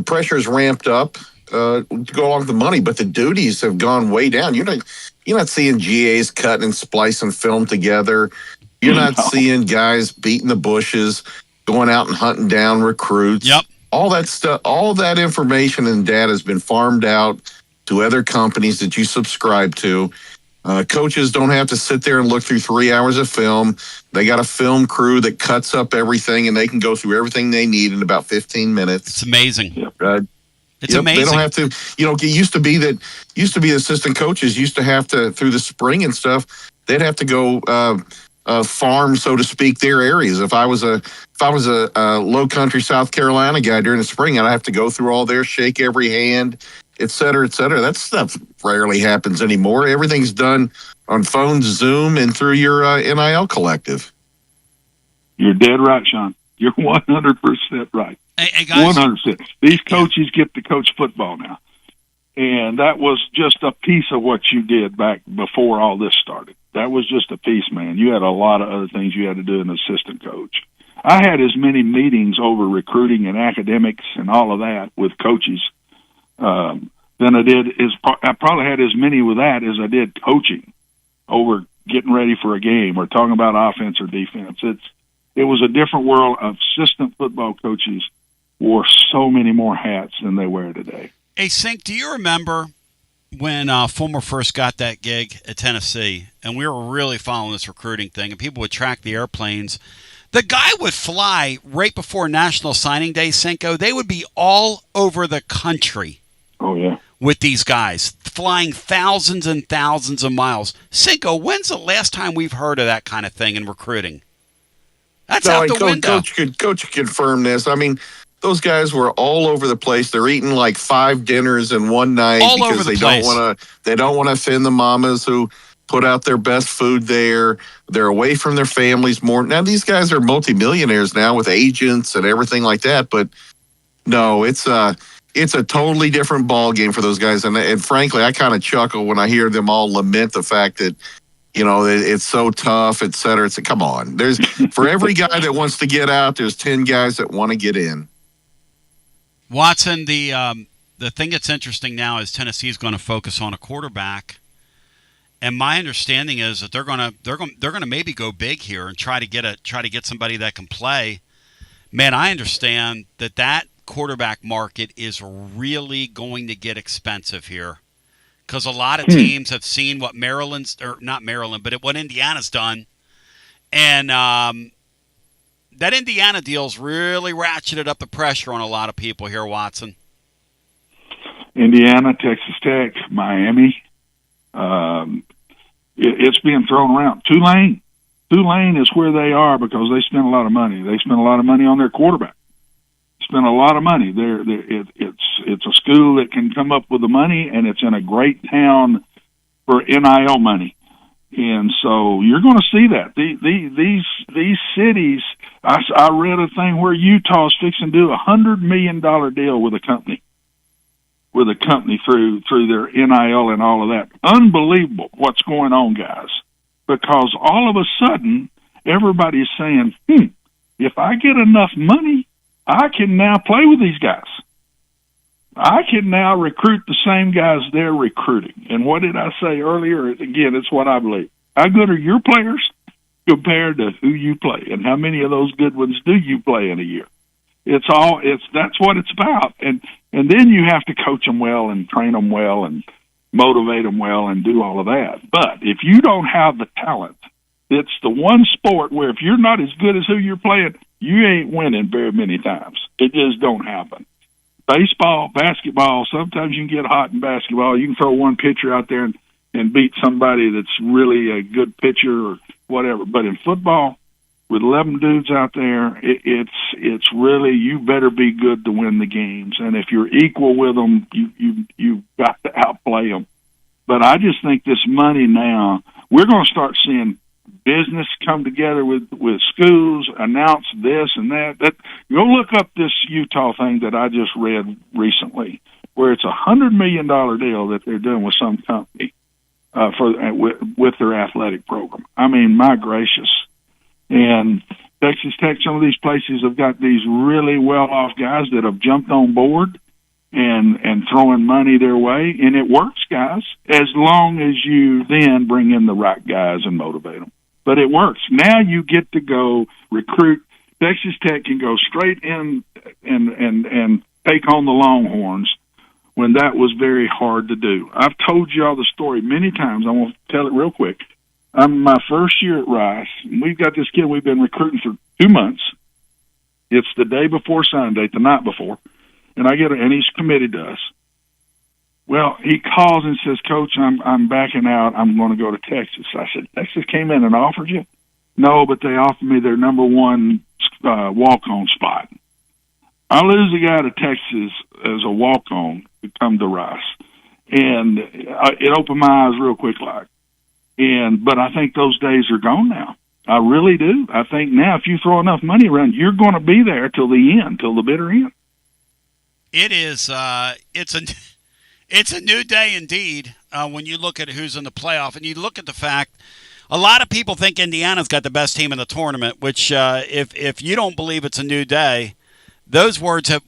pressure's ramped up to go along with the money, but the duties have gone way down. You're not seeing GAs cutting and splicing film together. You're not seeing guys beating the bushes, going out and hunting down recruits. Yep. All that stuff, all that information and data has been farmed out to other companies that you subscribe to. Coaches don't have to sit there and look through 3 hours of film. They got a film crew that cuts up everything, and they can go through everything they need in about 15 minutes. It's amazing. It's amazing. They don't have to. It used to be assistant coaches used to have to, through the spring and stuff, they'd have to go farm, so to speak, their areas. If I was a low country South Carolina guy during the spring, I'd have to go through all theirs, shake every hand, et cetera, et cetera. That stuff rarely happens anymore. Everything's done on phones, Zoom, and through your NIL collective. You're dead right, Sean. You're 100% right. Hey, guys. 100%. These coaches get to coach football now. And that was just a piece of what you did back before all this started. That was just a piece, man. You had a lot of other things you had to do as an assistant coach. I had as many meetings over recruiting and academics and all of that with coaches than I did. I probably had as many with that as I did coaching over getting ready for a game or talking about offense or defense. It was a different world. Assistant football coaches wore so many more hats than they wear today. Hey, Sink, do you remember when Fulmer first got that gig at Tennessee, and we were really following this recruiting thing, and people would track the airplanes? The guy would fly right before National Signing Day, Cinco. They would be all over the country. Oh, yeah. With these guys, flying thousands and thousands of miles. Cinco, when's the last time we've heard of that kind of thing in recruiting? That's out the window. Coach could confirm this. I mean, those guys were all over the place. They're eating like 5 dinners in one night all because over the they place. don't want to offend the mamas who put out their best food there. They're away from their families more. Now these guys are multimillionaires now with agents and everything like that. But no, it's a totally different ball game for those guys. And frankly, I kind of chuckle when I hear them all lament the fact that, it's so tough, et cetera. It's come on. There's for every guy that wants to get out, there's 10 guys that want to get in. Watson, the thing that's interesting now is Tennessee is going to focus on a quarterback, and my understanding is that they're going to maybe go big here and try to get somebody that can play. Man, I understand that quarterback market is really going to get expensive here because a lot of teams have seen what what Indiana's done, and that Indiana deal's really ratcheted up the pressure on a lot of people here, Watson. Indiana, Texas Tech, Miami. It's being thrown around. Tulane is where they are because they spend a lot of money. They spend a lot of money on their quarterback. Spend a lot of money. It's a school that can come up with the money, and it's in a great town for NIL money. And so you're going to see that. These cities, I read a thing where Utah's fixing to do $100 million deal with a company through their NIL and all of that. Unbelievable what's going on, guys, because all of a sudden everybody's saying, if I get enough money, I can now play with these guys. I can now recruit the same guys they're recruiting. And what did I say earlier? Again, it's what I believe. How good are your players compared to who you play? And how many of those good ones do you play in a year? That's what it's about. And then you have to coach them well and train them well and motivate them well and do all of that. But if you don't have the talent, it's the one sport where if you're not as good as who you're playing, you ain't winning very many times. It just don't happen. Baseball, basketball, sometimes you can get hot in basketball. You can throw one pitcher out there and beat somebody that's really a good pitcher or whatever. But in football, with 11 dudes out there, it's really, you better be good to win the games. And if you're equal with them, you've got to outplay them. But I just think this money now, we're going to start seeing business come together with schools, announce this and that. Go look up this Utah thing that I just read recently, where it's $100 million deal that they're doing with some company with their athletic program. I mean, my gracious. And Texas Tech, some of these places have got these really well-off guys that have jumped on board and throwing money their way, and it works, guys, as long as you then bring in the right guys and motivate them. But it works. Now you get to go recruit. Texas Tech can go straight in and take on the Longhorns when that was very hard to do. I've told you all the story many times. I want to tell it real quick. My first year at Rice, we've got this kid we've been recruiting for 2 months. It's the day before Sunday, the night before, and and he's committed to us. Well, he calls and says, Coach, I'm backing out. I'm going to go to Texas. I said, Texas came in and offered you? No, but they offered me their number one walk-on spot. I lose a guy to Texas as a walk-on to come to Rice. And it opened my eyes real quick like. But I think those days are gone now. I really do. I think now if you throw enough money around, you're going to be there till the end, till the bitter end. It is. It's a new day indeed when you look at who's in the playoff, and you look at the fact a lot of people think Indiana's got the best team in the tournament, which if you don't believe it's a new day, those words have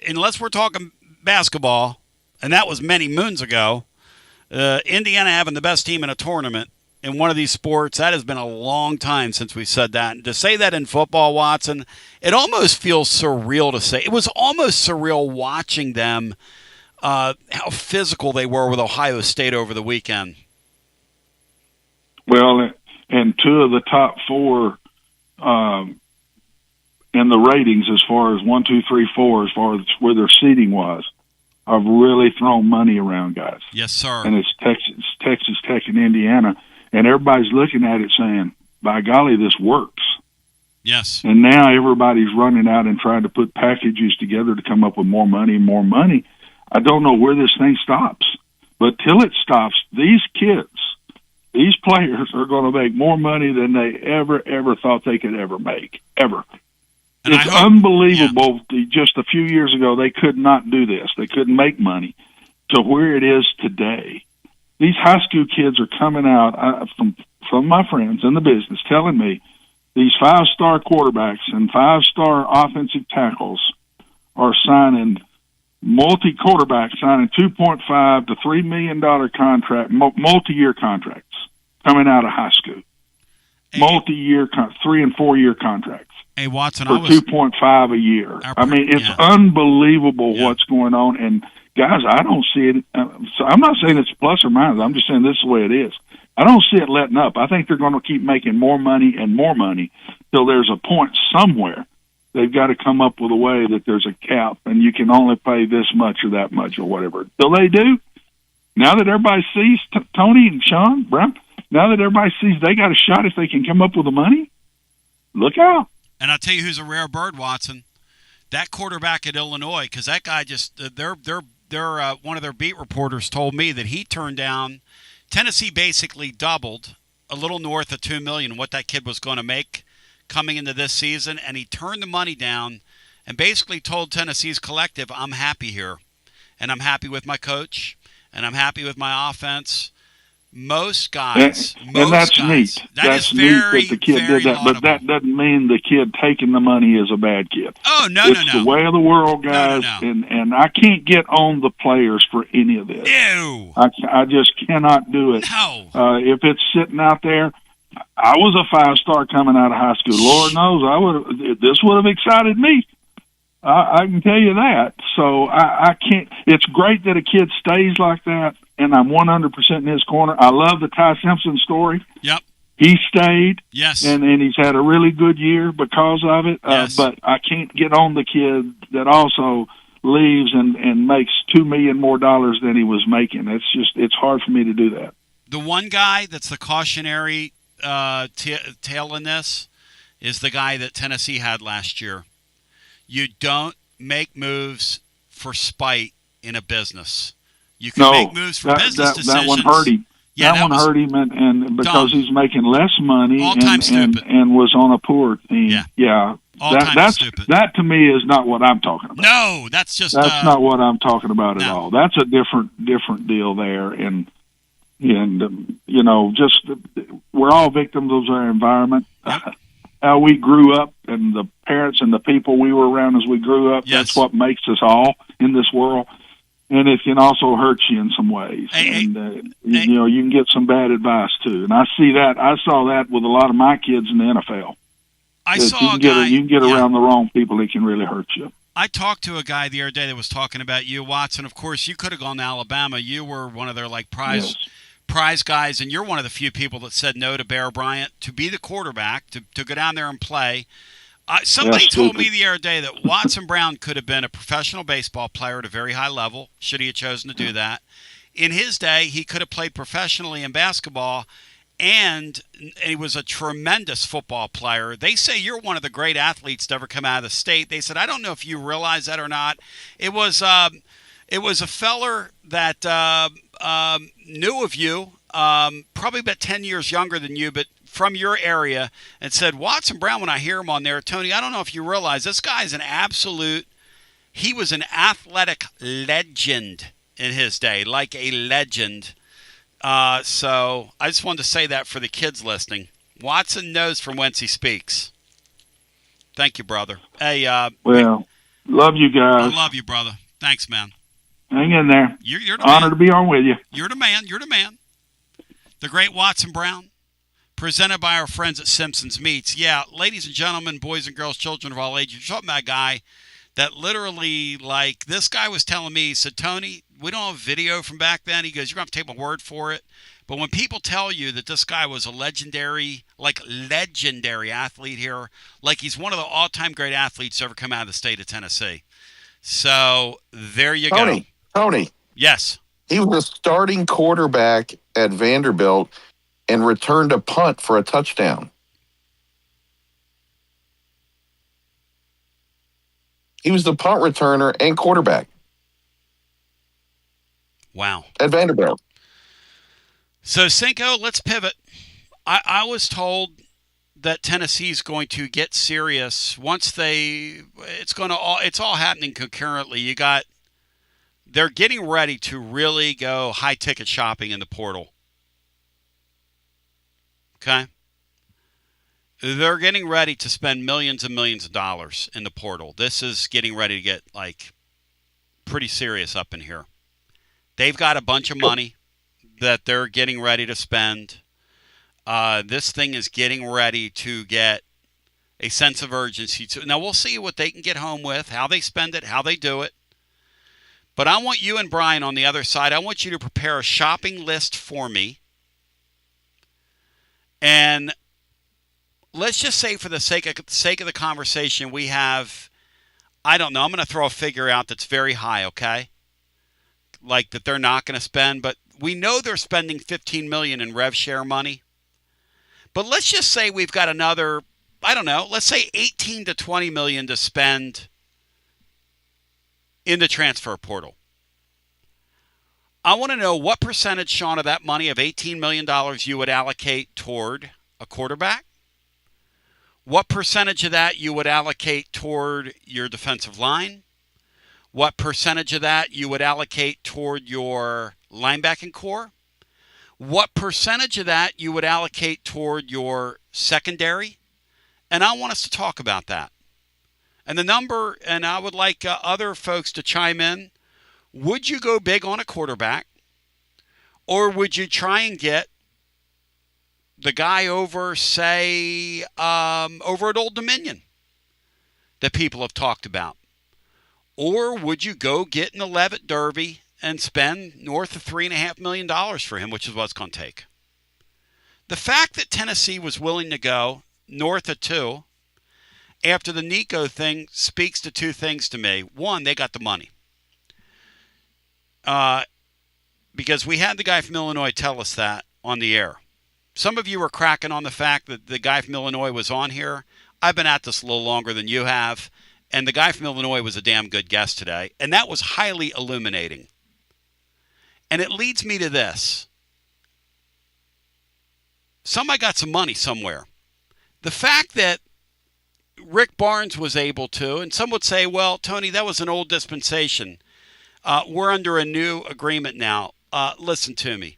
unless we're talking basketball, and that was many moons ago, Indiana having the best team in a tournament in one of these sports, that has been a long time since we said that. And to say that in football, Watson, it almost feels surreal to say. It was almost surreal watching them, how physical they were with Ohio State over the weekend. Well, and two of the top four in the ratings as far as 1, 2, 3, 4, as far as where their seating was, have really thrown money around, guys. Yes, sir. And it's Texas Tech and Indiana, and everybody's looking at it saying, by golly, this works. Yes. And now everybody's running out and trying to put packages together to come up with more money and more money. I don't know where this thing stops, but till it stops, these kids, these players are going to make more money than they ever thought they could ever make, ever. And it's unbelievable. Just a few years ago, they could not do this. They couldn't make money to where it is today. These high school kids are coming out from my friends in the business telling me these 5-star quarterbacks and 5-star offensive tackles are signing multi-quarterbacks, signing $2.5 to $3 million contract, multi-year contracts coming out of high school. Multi-year, 3 and 4 year contracts. Hey, Watson, for 2.5 a year. I mean, it's unbelievable what's going on. And guys, I don't see it. So I'm not saying it's plus or minus. I'm just saying this is the way it is. I don't see it letting up. I think they're going to keep making more money and more money till there's a point somewhere. They've got to come up with a way that there's a cap and you can only pay this much or that much or whatever. Till they do, now that everybody sees Tony and Sean Brown, now that everybody sees they got a shot if they can come up with the money, look out. And I'll tell you who's a rare bird, Watson. That quarterback at Illinois, because that guy just one of their beat reporters told me that he turned down. Tennessee basically doubled, a little north of $2 million, what that kid was going to make coming into this season, and he turned the money down and basically told Tennessee's collective, "I'm happy here, and I'm happy with my coach, and I'm happy with my offense." Most guys, and that's neat. That's neat that the kid did that, but that doesn't mean the kid taking the money is a bad kid. Oh, no. It's the way of the world, guys, and I can't get on the players for any of this. Ew. I just cannot do it. No. If it's sitting out there, I was a 5-star coming out of high school. Lord knows, this would have excited me. I can tell you that. So I can't. It's great that a kid stays like that. And I'm 100% in his corner. I love the Ty Simpson story. Yep. He stayed. Yes. And he's had a really good year because of it. Yes. But I can't get on the kid that also leaves and makes $2 million more than he was making. It's hard for me to do that. The one guy that's the cautionary tale in this is the guy that Tennessee had last year. You don't make moves for spite in a business. You can make moves for business decisions. That one hurt him. Yeah, that one hurt him, and because dumb. he's making less money and was on a poor team. Yeah. That's stupid. That to me is not what I'm talking about. No, that's not what I'm talking about at all. That's a different deal there, and just we're all victims of our environment. Yep. How we grew up and the parents and the people we were around as we grew up. That's what makes us all in this world. And it can also hurt you in some ways. You can get some bad advice too. And I saw that with a lot of my kids in the NFL. You can get around the wrong people, it can really hurt you. I talked to a guy the other day that was talking about you, Watson. Of course, you could have gone to Alabama. You were one of their prize guys, and you're one of the few people that said no to Bear Bryant to be the quarterback, to go down there and play. Somebody told me the other day that Watson Brown could have been a professional baseball player at a very high level, should he have chosen to do that. In his day, he could have played professionally in basketball, and he was a tremendous football player. They say you're one of the great athletes to ever come out of the state. They said, I don't know if you realize that or not. It was a feller that knew of you, probably about 10 years younger than you, but from your area, and said, Watson Brown, when I hear him on there, Tony, I don't know if you realize this guy's he was an athletic legend in his day, like a legend. So I just wanted to say that for the kids listening. Watson knows from whence he speaks. Thank you, brother. Hey, well, love you guys. I love you, brother. Thanks, man. Hang in there. You're the Honor man. to be on with you. You're the man. You're the man. The great Watson Brown, presented by our friends at Simpson's Meats. Yeah, ladies and gentlemen, boys and girls, children of all ages, you're talking about a guy that literally, like, this guy was telling me, he said, Tony, we don't have video from back then. He goes, you're going to have to take my word for it. But when people tell you that this guy was a legendary athlete here, like he's one of the all-time great athletes to ever come out of the state of Tennessee. So there you go. Tony. Yes. He was a starting quarterback at Vanderbilt and returned a punt for a touchdown. He was the punt returner and quarterback. Wow. At Vanderbilt. So, Cinco, let's pivot. I was told that Tennessee's going to get serious once it's all happening concurrently. They're getting ready to really go high-ticket shopping in the portal. Okay? They're getting ready to spend millions and millions of dollars in the portal. This is getting ready to get, like, pretty serious up in here. They've got a bunch of money that they're getting ready to spend. This thing is getting ready to get a sense of urgency. Now, we'll see what they can get home with, how they spend it, how they do it. But I want you and Brian on the other side. I want you to prepare a shopping list for me. And let's just say for the sake of the conversation, we have, I don't know, I'm going to throw a figure out that's very high, okay? Like that they're not going to spend, but we know they're spending $15 million in rev share money. But let's just say we've got another, I don't know, let's say 18 to 20 million to spend in the transfer portal. I want to know what percentage, Sean, of that money of $18 million you would allocate toward a quarterback. What percentage of that you would allocate toward your defensive line? What percentage of that you would allocate toward your linebacking core? What percentage of that you would allocate toward your secondary? And I want us to talk about that. And the number, and I would like other folks to chime in. Would you go big on a quarterback? Or would you try and get the guy over, say, over at Old Dominion that people have talked about? Or would you go get an 11 Derby and spend north of $3.5 million for him, which is what it's going to take? The fact that Tennessee was willing to go north of 2 after the Nico thing speaks to two things to me. One, they got the money. Because we had the guy from Illinois tell us that on the air. Some of you were cracking on the fact that the guy from Illinois was on here. I've been at this a little longer than you have. And the guy from Illinois was a damn good guest today. And that was highly illuminating. And it leads me to this. Somebody got some money somewhere. The fact that Rick Barnes was able to, and some would say, well, Tony, that was an old dispensation. We're under a new agreement now. Listen to me.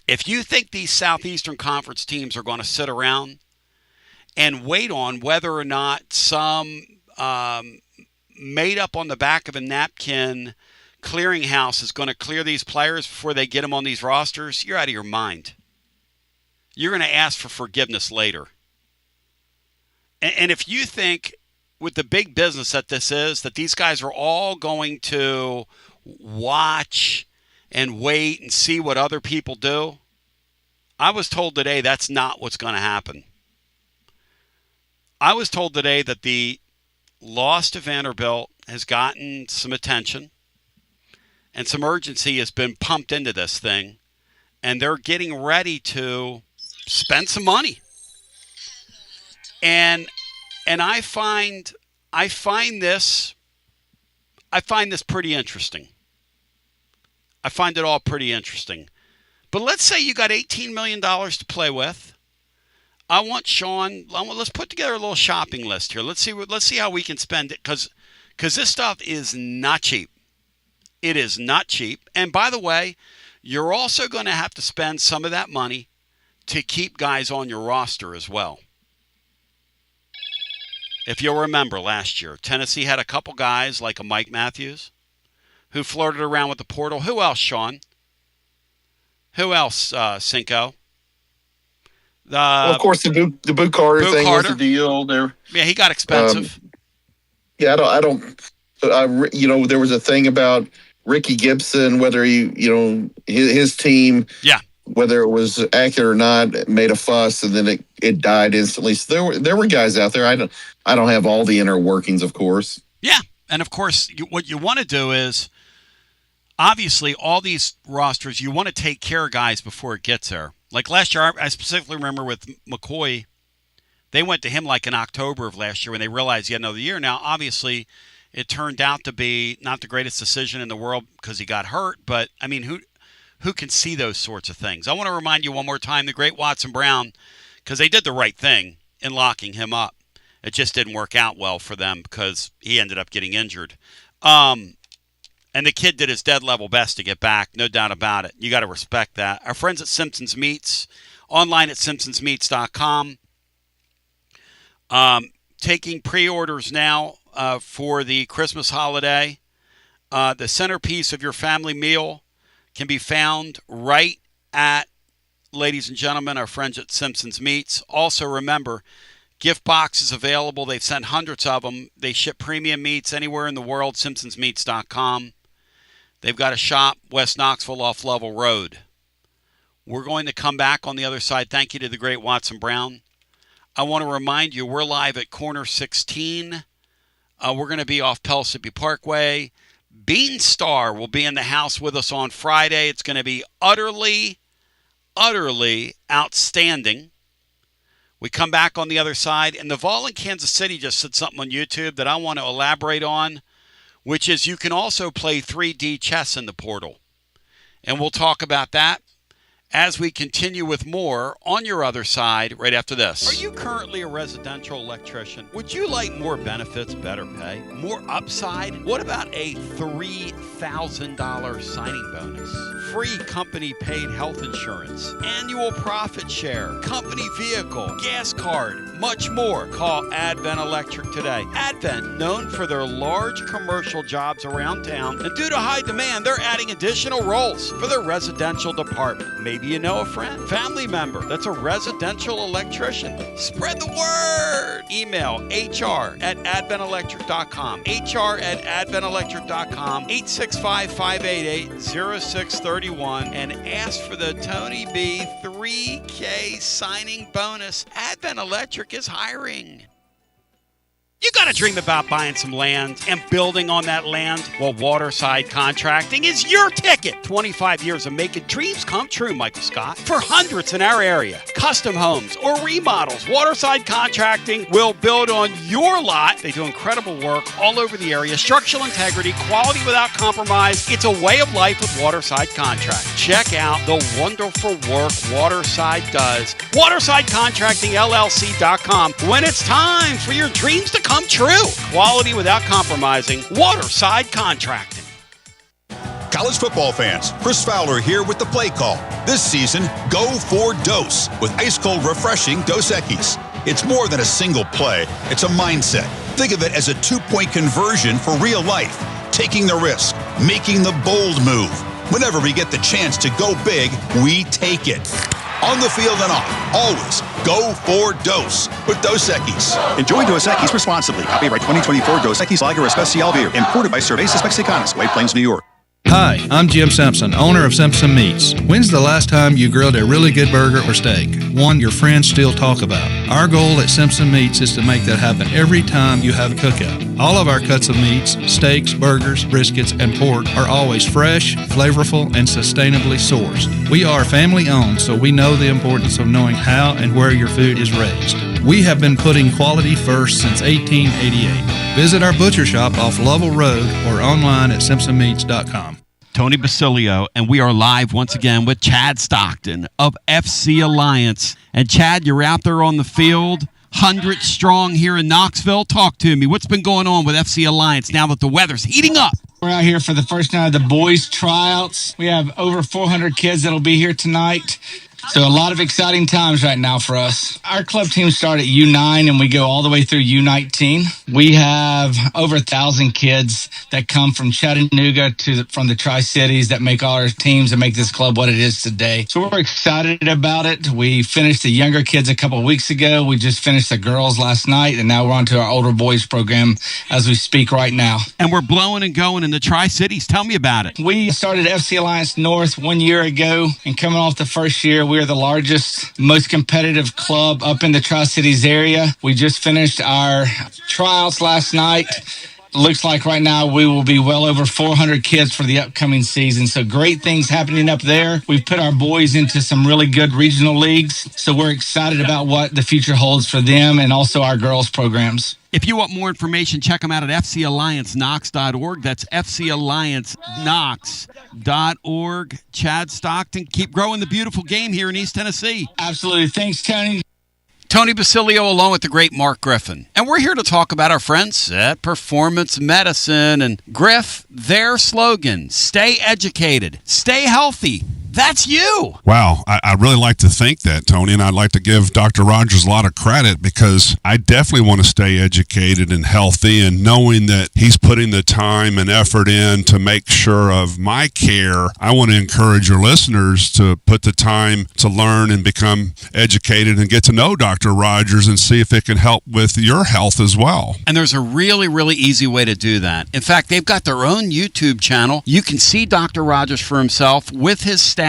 If you think these Southeastern Conference teams are going to sit around and wait on whether or not some made up on the back of a napkin clearinghouse is going to clear these players before they get them on these rosters, you're out of your mind. You're going to ask for forgiveness later. And if you think with the big business that this is, that these guys are all going to watch and wait and see what other people do, I was told today that's not what's going to happen. I was told today that the loss to Vanderbilt has gotten some attention and some urgency has been pumped into this thing, and they're getting ready to spend some money. And I find this pretty interesting. I find it all pretty interesting. But let's say you got $18 million to play with. I want Sean. Let's put together a little shopping list here. Let's see how we can spend it, because this stuff is not cheap. It is not cheap. And by the way, you're also going to have to spend some of that money to keep guys on your roster as well. If you'll remember last year, Tennessee had a couple guys like a Mike Matthews who flirted around with the portal. Who else, Sean? Who else, Cinco? Of course, the Boo Carter thing was the deal there. Yeah, he got expensive. Yeah, I don't. There was a thing about Ricky Gibson, whether his team, whether it was accurate or not, made a fuss, and then it died instantly. So there were guys out there. I don't have all the inner workings, of course. Yeah, and of course, what you want to do is, obviously, all these rosters, you want to take care of guys before it gets there. Like last year, I specifically remember with McCoy, they went to him like in October of last year when they realized he had another year. Now, obviously, it turned out to be not the greatest decision in the world because he got hurt. But, I mean, who can see those sorts of things? I want to remind you one more time, the great Watson Brown, because they did the right thing in locking him up. It just didn't work out well for them because he ended up getting injured. And the kid did his dead level best to get back, no doubt about it. You got to respect that. Our friends at Simpsons Meats, online at simpsonsmeats.com. Taking pre-orders now for the Christmas holiday. The centerpiece of your family meal can be found right at, ladies and gentlemen, our friends at Simpsons Meats. Also, remember, gift boxes available. They've sent hundreds of them. They ship premium meats anywhere in the world, simpsonsmeats.com. They've got a shop, West Knoxville off Level Road. We're going to come back on the other side. Thank you to the great Watson Brown. I want to remind you, we're live at Corner 16. We're going to be off Pellissippi Parkway. Beanstar will be in the house with us on Friday. It's going to be utterly outstanding. We come back on the other side. And Naval in Kansas City just said something on YouTube that I want to elaborate on, which is you can also play 3D chess in the portal. And we'll talk about that as we continue with more on your other side right after this. Are you currently a residential electrician? Would you like more benefits, better pay, more upside? What about a $3,000 signing bonus? Free company-paid health insurance, annual profit share, company vehicle, gas card, much more. Call Advent Electric today. Advent, known for their large commercial jobs around town, and due to high demand, they're adding additional roles for their residential department. Maybe you know a friend, family member that's a residential electrician. Spread the word. Email hr@adventelectric.com. hr@adventelectric.com. 865-588-0631 and ask for the Tony B 3K signing bonus. Advent Electric is hiring. You got to dream about buying some land and building on that land. Well, Waterside Contracting is your ticket. 25 years of making dreams come true, Michael Scott. For hundreds in our area, custom homes or remodels, Waterside Contracting will build on your lot. They do incredible work all over the area. Structural integrity, quality without compromise. It's a way of life with Waterside Contract. Check out the wonderful work Waterside does. WatersideContractingLLC.com. When it's time for your dreams to come true. Quality without compromising. Waterside Contracting. College football fans, Chris Fowler here with the play call. This season, go for Dose with ice-cold refreshing Dos Equis. It's more than a single play. It's a mindset. Think of it as a 2-point conversion for real life. Taking the risk, making the bold move. Whenever we get the chance to go big, we take it. On the field and off, always go for Dose with Dos Equis. Enjoy Dos Equis responsibly. Copyright 2024 Dos Equis Lager Especial Beer. Imported by Cervezas Mexicanas, White Plains, New York. Hi, I'm Jim Simpson, owner of Simpson Meats. When's the last time you grilled a really good burger or steak? One your friends still talk about. Our goal at Simpson Meats is to make that happen every time you have a cookout. All of our cuts of meats, steaks, burgers, briskets, and pork are always fresh, flavorful, and sustainably sourced. We are family owned, so we know the importance of knowing how and where your food is raised. We have been putting quality first since 1888. Visit our butcher shop off Lovell Road or online at simpsonmeats.com. Tony Basilio, and we are live once again with Chad Stockton of FC Alliance. And Chad, you're out there on the field, 100 strong here in Knoxville. Talk to me. What's been going on with FC Alliance now that the weather's heating up? We're out here for the first night of the boys' tryouts. We have over 400 kids that'll be here tonight. So a lot of exciting times right now for us. Our club team start at U9 and we go all the way through U19. We have over 1,000 kids that come from Chattanooga from the Tri-Cities that make all our teams and make this club what it is today. So we're excited about it. We finished the younger kids a couple of weeks ago. We just finished the girls last night, and now we're on to our older boys program as we speak right now. And we're blowing and going in the Tri-Cities. Tell me about it. We started FC Alliance North 1 year ago, and coming off the first year, we are the largest, most competitive club up in the Tri-Cities area. We just finished our tryouts last night. Looks like right now we will be well over 400 kids for the upcoming season. So great things happening up there. We've put our boys into some really good regional leagues. So we're excited about what the future holds for them and also our girls programs. If you want more information, check them out at fcallianceknox.org. That's fcallianceknox.org. Chad Stockton, keep growing the beautiful game here in East Tennessee. Absolutely. Thanks, Tony. Tony Basilio along with the great Mark Griffin. And we're here to talk about our friends at Performance Medicine. And Griff, their slogan, stay educated, stay healthy. That's you. Wow. I really like to think that, Tony, and I'd like to give Dr. Rogers a lot of credit because I definitely want to stay educated and healthy, and knowing that he's putting the time and effort in to make sure of my care. I want to encourage your listeners to put the time to learn and become educated and get to know Dr. Rogers and see if it can help with your health as well. And there's a really, really easy way to do that. In fact, they've got their own YouTube channel. You can see Dr. Rogers for himself with his staff.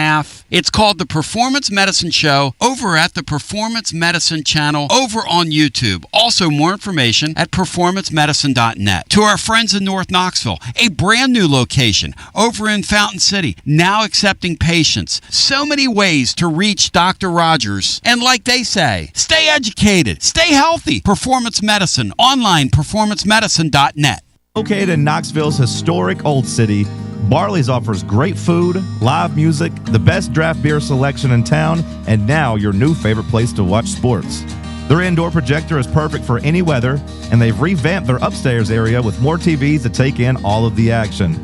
It's called The Performance Medicine Show over at the Performance Medicine channel over on YouTube. Also, more information at performancemedicine.net. To our friends in North Knoxville, a brand new location over in Fountain City, now accepting patients. So many ways to reach Dr. Rogers. And like they say, stay educated, stay healthy. Performance Medicine, online, performancemedicine.net. Located in Knoxville's historic Old City, Barley's offers great food, live music, the best draft beer selection in town, and now your new favorite place to watch sports. Their indoor projector is perfect for any weather, and they've revamped their upstairs area with more TVs to take in all of the action.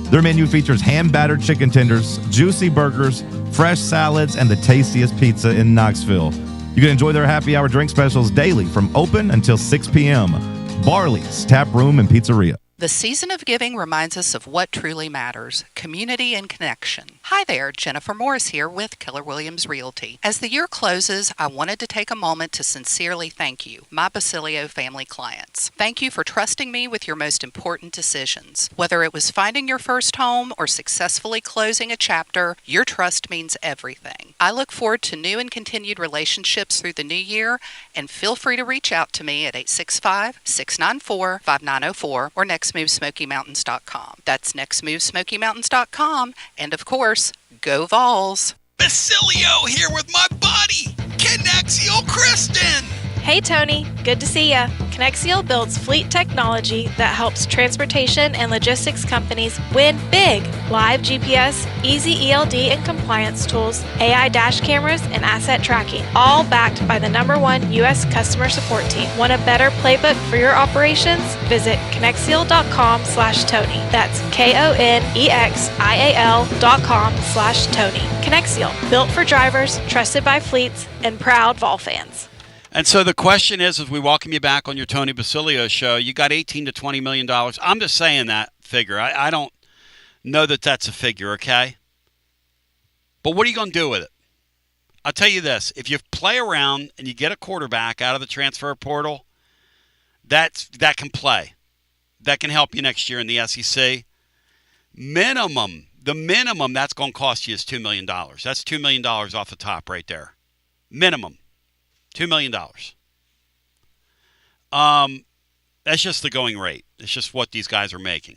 Their menu features hand-battered chicken tenders, juicy burgers, fresh salads, and the tastiest pizza in Knoxville. You can enjoy their happy hour drink specials daily from open until 6 p.m. Barley's Tap Room and Pizzeria. The season of giving reminds us of what truly matters, community and connection. Hi there, Jennifer Morris here with Keller Williams Realty. As the year closes, I wanted to take a moment to sincerely thank you, my Basilio family clients. Thank you for trusting me with your most important decisions. Whether it was finding your first home or successfully closing a chapter, your trust means everything. I look forward to new and continued relationships through the new year, and feel free to reach out to me at 865-694-5904 or nextmovesmokymountains.com. That's nextmovesmokymountains.com. And of course, go Vols! Basilio here with my buddy, Connexial Kristen. Hey Tony, good to see ya. Connexial builds fleet technology that helps transportation and logistics companies win big. Live GPS, easy ELD and compliance tools, AI dash cameras, and asset tracking, all backed by the #1 U.S. customer support team. Want a better playbook for your operations? Visit Connexial.com/Tony. That's KONEXIAL.com/Tony. Connexial, built for drivers, trusted by fleets, and proud Vol fans. And so the question is, as we welcome you back on your Tony Basilio show, you got $18 to $20 million. I'm just saying that figure. I don't know that that's a figure, okay? But what are you going to do with it? I'll tell you this. If you play around and you get a quarterback out of the transfer portal, that can play. That can help you next year in the SEC. The minimum that's going to cost you is $2 million. That's $2 million off the top right there. Minimum. $2 million. That's just the going rate. It's just what these guys are making.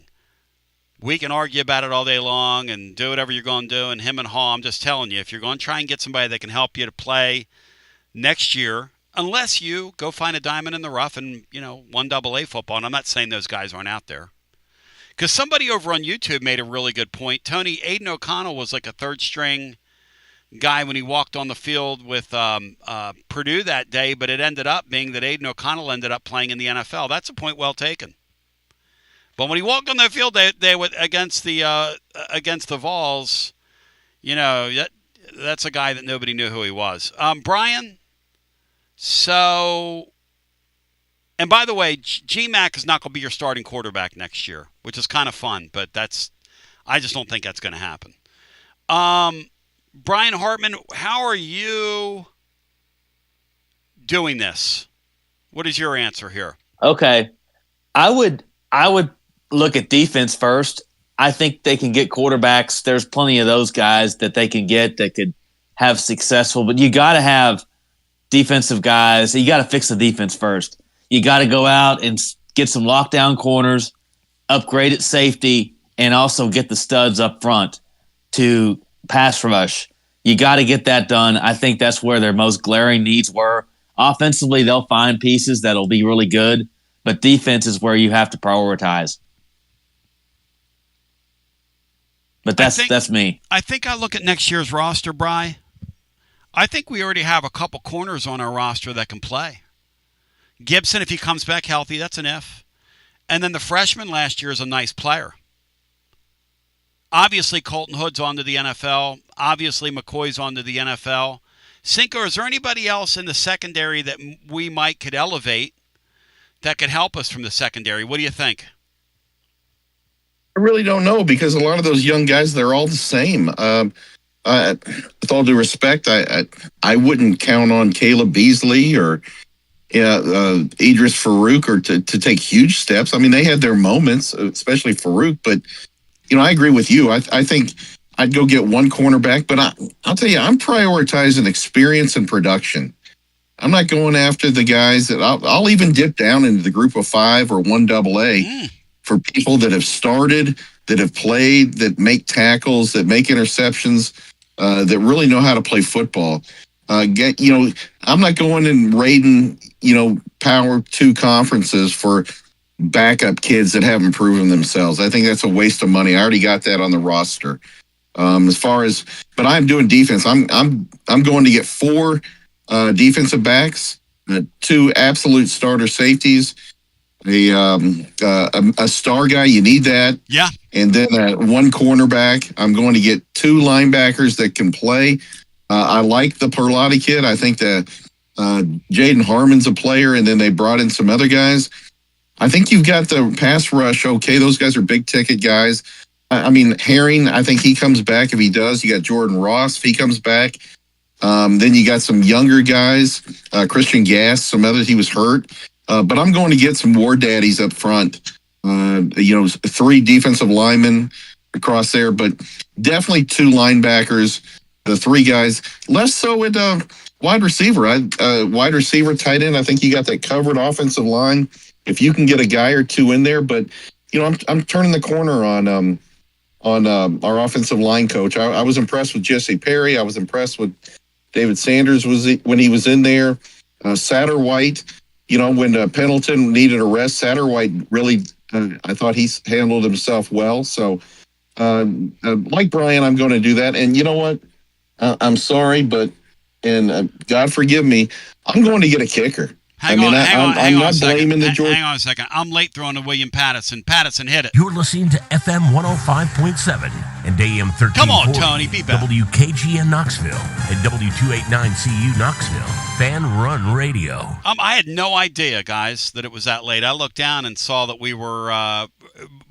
We can argue about it all day long and do whatever you're going to do. And him and Hall, I'm just telling you, if you're going to try and get somebody that can help you to play next year, unless you go find a diamond in the rough and, 1AA football, and I'm not saying those guys aren't out there. Because somebody over on YouTube made a really good point. Tony, Aiden O'Connell was like a third-string guy when he walked on the field with Purdue that day, but it ended up being that Aiden O'Connell ended up playing in the NFL. That's a point well taken. But when he walked on the field they against the Vols, that's a guy that nobody knew who he was. Brian, so, and by the way, GMAC is not going to be your starting quarterback next year, which is kind of fun, but I just don't think that's going to happen. Brian Hartman, how are you doing this? What is your answer here? Okay. I would look at defense first. I think they can get quarterbacks. There's plenty of those guys that they can get that could have successful, but you got to have defensive guys. You got to fix the defense first. You got to go out and get some lockdown corners, upgrade at safety, and also get the studs up front to pass rush. You got to get that done. I think that's where their most glaring needs were. Offensively, they'll find pieces that'll be really good, but defense is where you have to prioritize. But that's me. I think I look at next year's roster, Bri. I think we already have a couple corners on our roster that can play. Gibson, if he comes back healthy, that's an if. And then the freshman last year is a nice player. Obviously, Colton Hood's on to the NFL. Obviously, McCoy's on to the NFL. Cinco, is there anybody else in the secondary that we could elevate that could help us from the secondary? What do you think? I really don't know because a lot of those young guys, they're all the same. With all due respect, I wouldn't count on Caleb Beasley or Idris Farouk or to take huge steps. I mean, they had their moments, especially Farouk. But, I agree with you. I think I'd go get one cornerback. But I'll tell you, I'm prioritizing experience and production. I'm not going after the guys that I'll even dip down into the group of 5 or 1AA. For people that have started, that have played, that make tackles, that make interceptions, that really know how to play football. I'm not going and raiding, Power 2 conferences for backup kids that haven't proven themselves. I think that's a waste of money. I already got that on the roster. But I'm doing defense. I'm going to get 4 defensive backs, 2 absolute starter safeties. A star guy, you need that. Yeah. And then one cornerback. I'm going to get 2 linebackers that can play. I like the Perlotti kid. I think that Jaden Harmon's a player, and then they brought in some other guys. I think you've got the pass rush. Okay, those guys are big ticket guys. I mean, Herring, I think he comes back. If he does, you got Jordan Ross. If he comes back, then you got some younger guys. Christian Gass, some others. He was hurt. But I'm going to get some war daddies up front. 3 defensive linemen across there, but definitely 2 linebackers, the 3 guys. Less so at wide receiver. Wide receiver, tight end. I think you got that covered offensive line. If you can get a guy or 2 in there, but I'm turning the corner on our offensive line coach. I was impressed with Jesse Perry. I was impressed with David Sanders when he was in there. Satterwhite. When Pendleton needed a rest, Satterwhite really, I thought he handled himself well. So, like Brian, I'm going to do that. And you know what? I'm sorry, but God forgive me, I'm going to get a kicker. Hang on a second. I'm late throwing to William Patterson. Patterson, hit it. You're listening to FM 105.7 and AM 1340. Come on, Tony, be back. WKGN Knoxville and W289CU Knoxville. Fan Run Radio. I had no idea, guys, that it was that late. I looked down and saw that we were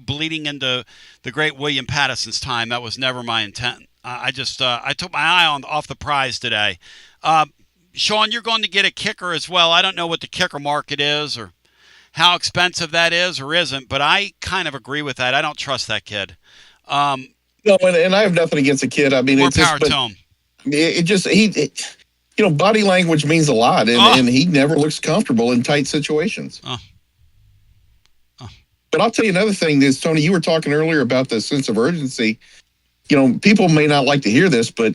bleeding into the great William Patterson's time. That was never my intent. I took my eye off the prize today. Sean, you're going to get a kicker as well. I don't know what the kicker market is or how expensive that is or isn't, but I kind of agree with that. I don't trust that kid. No, and I have nothing against the kid. I mean, more power to him. Body language means a lot, and he never looks comfortable in tight situations. But I'll tell you another thing is, Tony, you were talking earlier about the sense of urgency. People may not like to hear this, but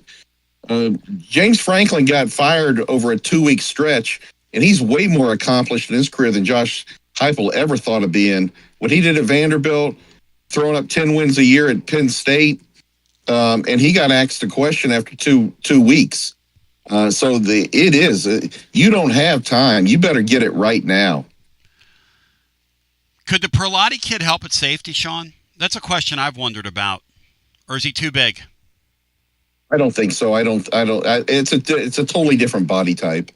James Franklin got fired over a 2-week stretch, and he's way more accomplished in his career than Josh Heupel ever thought of being. What he did at Vanderbilt, throwing up 10 wins a year at Penn State, and he got asked a question after two weeks. You don't have time. You better get it right now. Could the Perlotti kid help at safety, Sean? That's a question I've wondered about. Or is he too big? I don't think so. It's a totally different body type.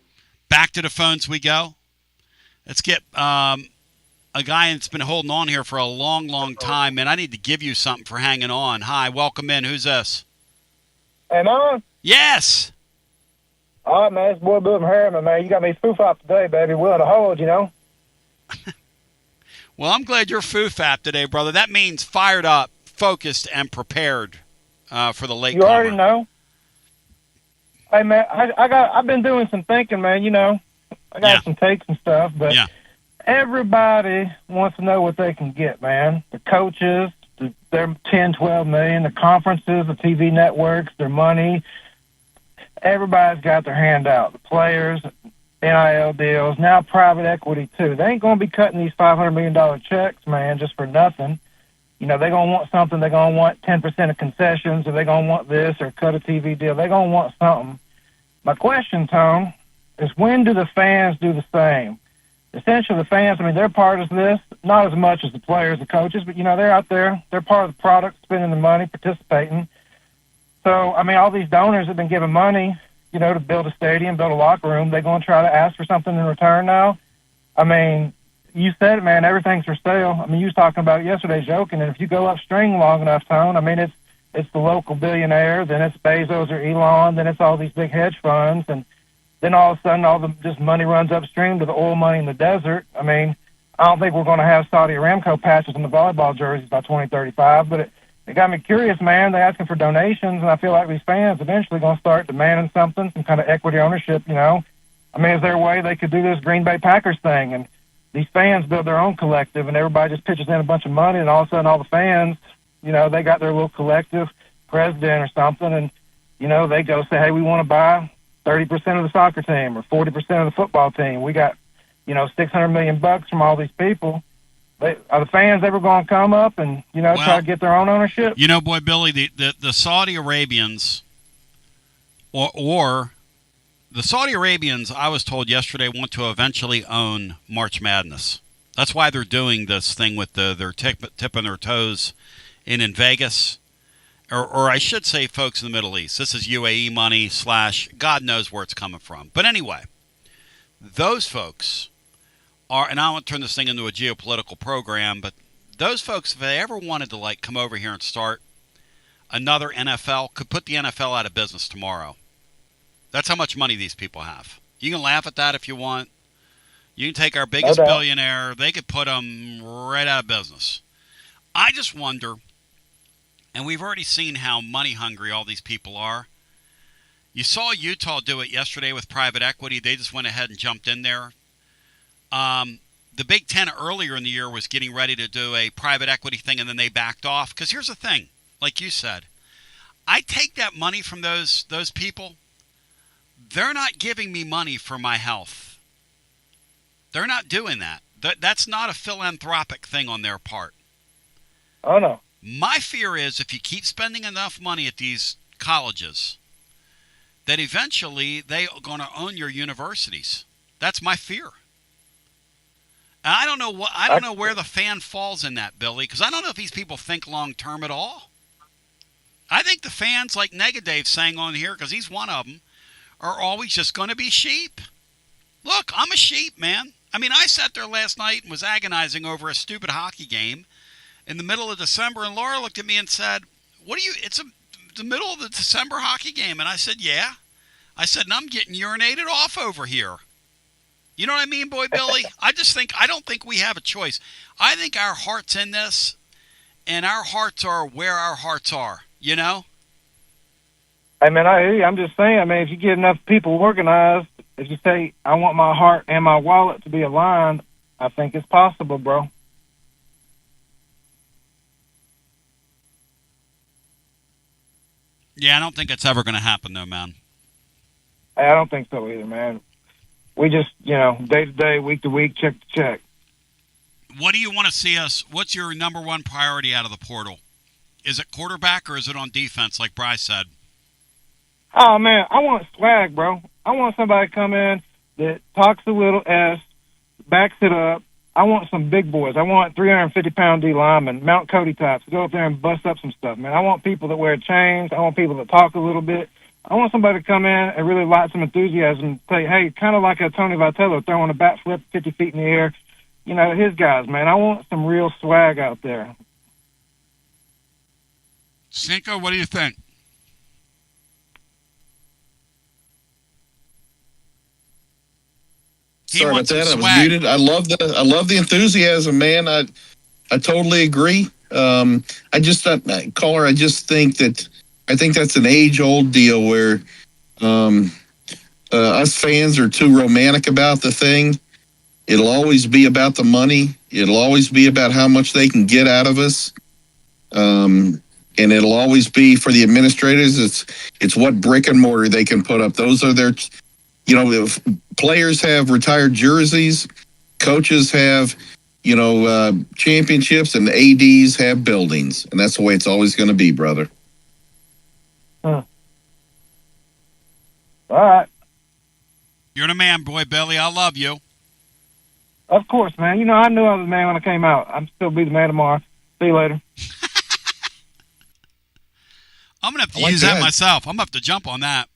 Back to the phones we go. Let's get a guy that's been holding on here for a long, long time, and I need to give you something for hanging on. Hi, welcome in. Who's this? Am I? Yes. All right, man. It's boy Bill from Harriman, man. You got me foo-fop today, baby. Willing to hold, you know? Well, I'm glad you're foo-fap today, brother. That means fired up, focused, and prepared for the late You already know. Hey, man, I've been doing some thinking, man, you know. I got some takes and stuff, but everybody wants to know what they can get, man. The coaches, their 10, 12 million, the conferences, the TV networks, their money. Everybody's got their hand out. The players, NIL deals, now private equity, too. They ain't going to be cutting these $500 million checks, man, just for nothing. You know, they're going to want something. They're going to want 10% of concessions, or they're going to want this, or cut a TV deal. They're going to want something. My question, Tom, is when do the fans do the same? Essentially, the fans, I mean, they're part of this, not as much as the players, the coaches, but, you know, they're out there. They're part of the product, spending the money, participating. So, I mean, all these donors have been given money, you know, to build a stadium, build a locker room. They're going to try to ask for something in return now. I mean, you said it, man, everything's for sale. I mean, you was talking about it yesterday, joking, and if you go upstream long enough, Tone, I mean, it's the local billionaire, then it's Bezos or Elon, then it's all these big hedge funds, and then all of a sudden this money runs upstream to the oil money in the desert. I mean, I don't think we're going to have Saudi Aramco patches on the volleyball jerseys by 2035, but it got me curious, man. They're asking for donations, and I feel like these fans eventually going to start demanding something, some kind of equity ownership, you know. I mean, is there a way they could do this Green Bay Packers thing, and these fans build their own collective, and everybody just pitches in a bunch of money, and all of a sudden all the fans, you know, they got their little collective president or something, and, you know, they go say, hey, we want to buy 30% of the soccer team or 40% of the football team. We got, you know, $600 million from all these people. Are the fans ever going to come up and, you know, try to get their own ownership? You know, boy, Billy, the Saudi Arabians or the Saudi Arabians, I was told yesterday, want to eventually own March Madness. That's why they're doing this thing with they're tipping their toes in Vegas. Or I should say, folks in the Middle East. This is UAE money / God knows where it's coming from. But anyway, those folks are, and I don't want to turn this thing into a geopolitical program, but those folks, if they ever wanted to like come over here and start another NFL, could put the NFL out of business tomorrow. That's how much money these people have. You can laugh at that if you want. You can take our biggest billionaire. They could put them right out of business. I just wonder, and we've already seen how money hungry all these people are. You saw Utah do it yesterday with private equity. They just went ahead and jumped in there. The Big Ten earlier in the year was getting ready to do a private equity thing, and then they backed off. Because here's the thing, like you said, I take that money from those people. They're not giving me money for my health. They're not doing that. That's not a philanthropic thing on their part. Oh, no. My fear is if you keep spending enough money at these colleges, that eventually they are going to own your universities. That's my fear. And I don't know where the fan falls in that, Billy, because I don't know if these people think long term at all. I think the fans, like Negadave's saying on here, because he's one of them, are always just going to be sheep. Look, I'm a sheep, man. I mean, I sat there last night and was agonizing over a stupid hockey game in the middle of December, and Laura looked at me and said, it's the middle of the December hockey game. And I said, yeah. I said, and I'm getting urinated off over here. You know what I mean, boy, Billy? I don't think we have a choice. I think our heart's in this, and our hearts are where our hearts are, you know? I mean, I hear you. I'm just saying, I mean, if you get enough people organized, if you say, I want my heart and my wallet to be aligned, I think it's possible, bro. Yeah, I don't think it's ever going to happen, though, man. I don't think so either, man. We just, you know, day to day, week to week, check to check. What do you want to see us? What's your number one priority out of the portal? Is it quarterback or is it on defense, like Bryce said? Oh, man, I want swag, bro. I want somebody to come in that talks a little S, backs it up. I want some big boys. I want 350-pound D linemen, Mount Cody types, to go up there and bust up some stuff, man. I want people that wear chains. I want people that talk a little bit. I want somebody to come in and really light some enthusiasm and say, hey, kind of like a Tony Vitello throwing a bat flip 50 feet in the air. You know, his guys, man. I want some real swag out there. Cinco, what do you think? Sorry about that. I was muted. I love the enthusiasm, man. I totally agree. I just caller. I just think that's an age-old deal where us fans are too romantic about the thing. It'll always be about the money. It'll always be about how much they can get out of us. And it'll always be for the administrators. It's what brick and mortar they can put up. Those are their. You know, if players have retired jerseys, coaches have, championships, and ADs have buildings. And that's the way it's always going to be, brother. All right. You're the man, boy, Billy. I love you. Of course, man. You know, I knew I was the man when I came out. I'm still be the man tomorrow. See you later. I'm going to have to use that myself. I'm going to have to jump on that.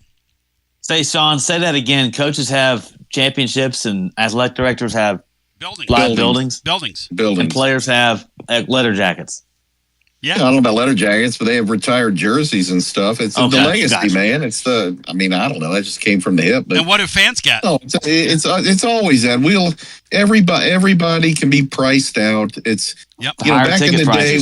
Say, Sean, say that again. Coaches have championships and athletic directors have buildings. And players have leather jackets. Yeah. I don't know about leather jackets, but they have retired jerseys and stuff. It's the legacy, man. It's I don't know. That just came from the hip. But, and what do fans get? No, it's always that. Everybody can be priced out. It's back in the day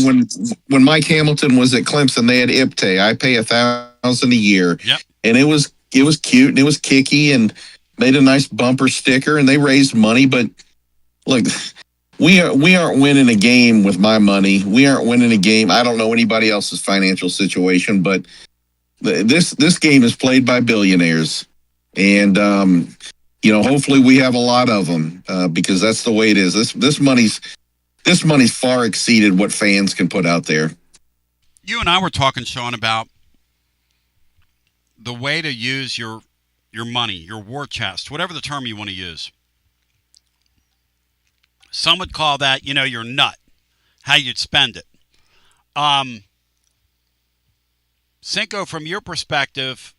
when Mike Hamilton was at Clemson, they had IPTE. I pay $1,000 a year. Yep. And it was cute and it was kicky and made a nice bumper sticker and they raised money. But look, we aren't winning a game with my money. We aren't winning a game. I don't know anybody else's financial situation, but this game is played by billionaires. And, hopefully we have a lot of them because that's the way it is. This money's far exceeded what fans can put out there. You and I were talking, Sean, about the way to use your money, your war chest, whatever the term you want to use. Some would call that, your nut, how you'd spend it. Cinco, from your perspective,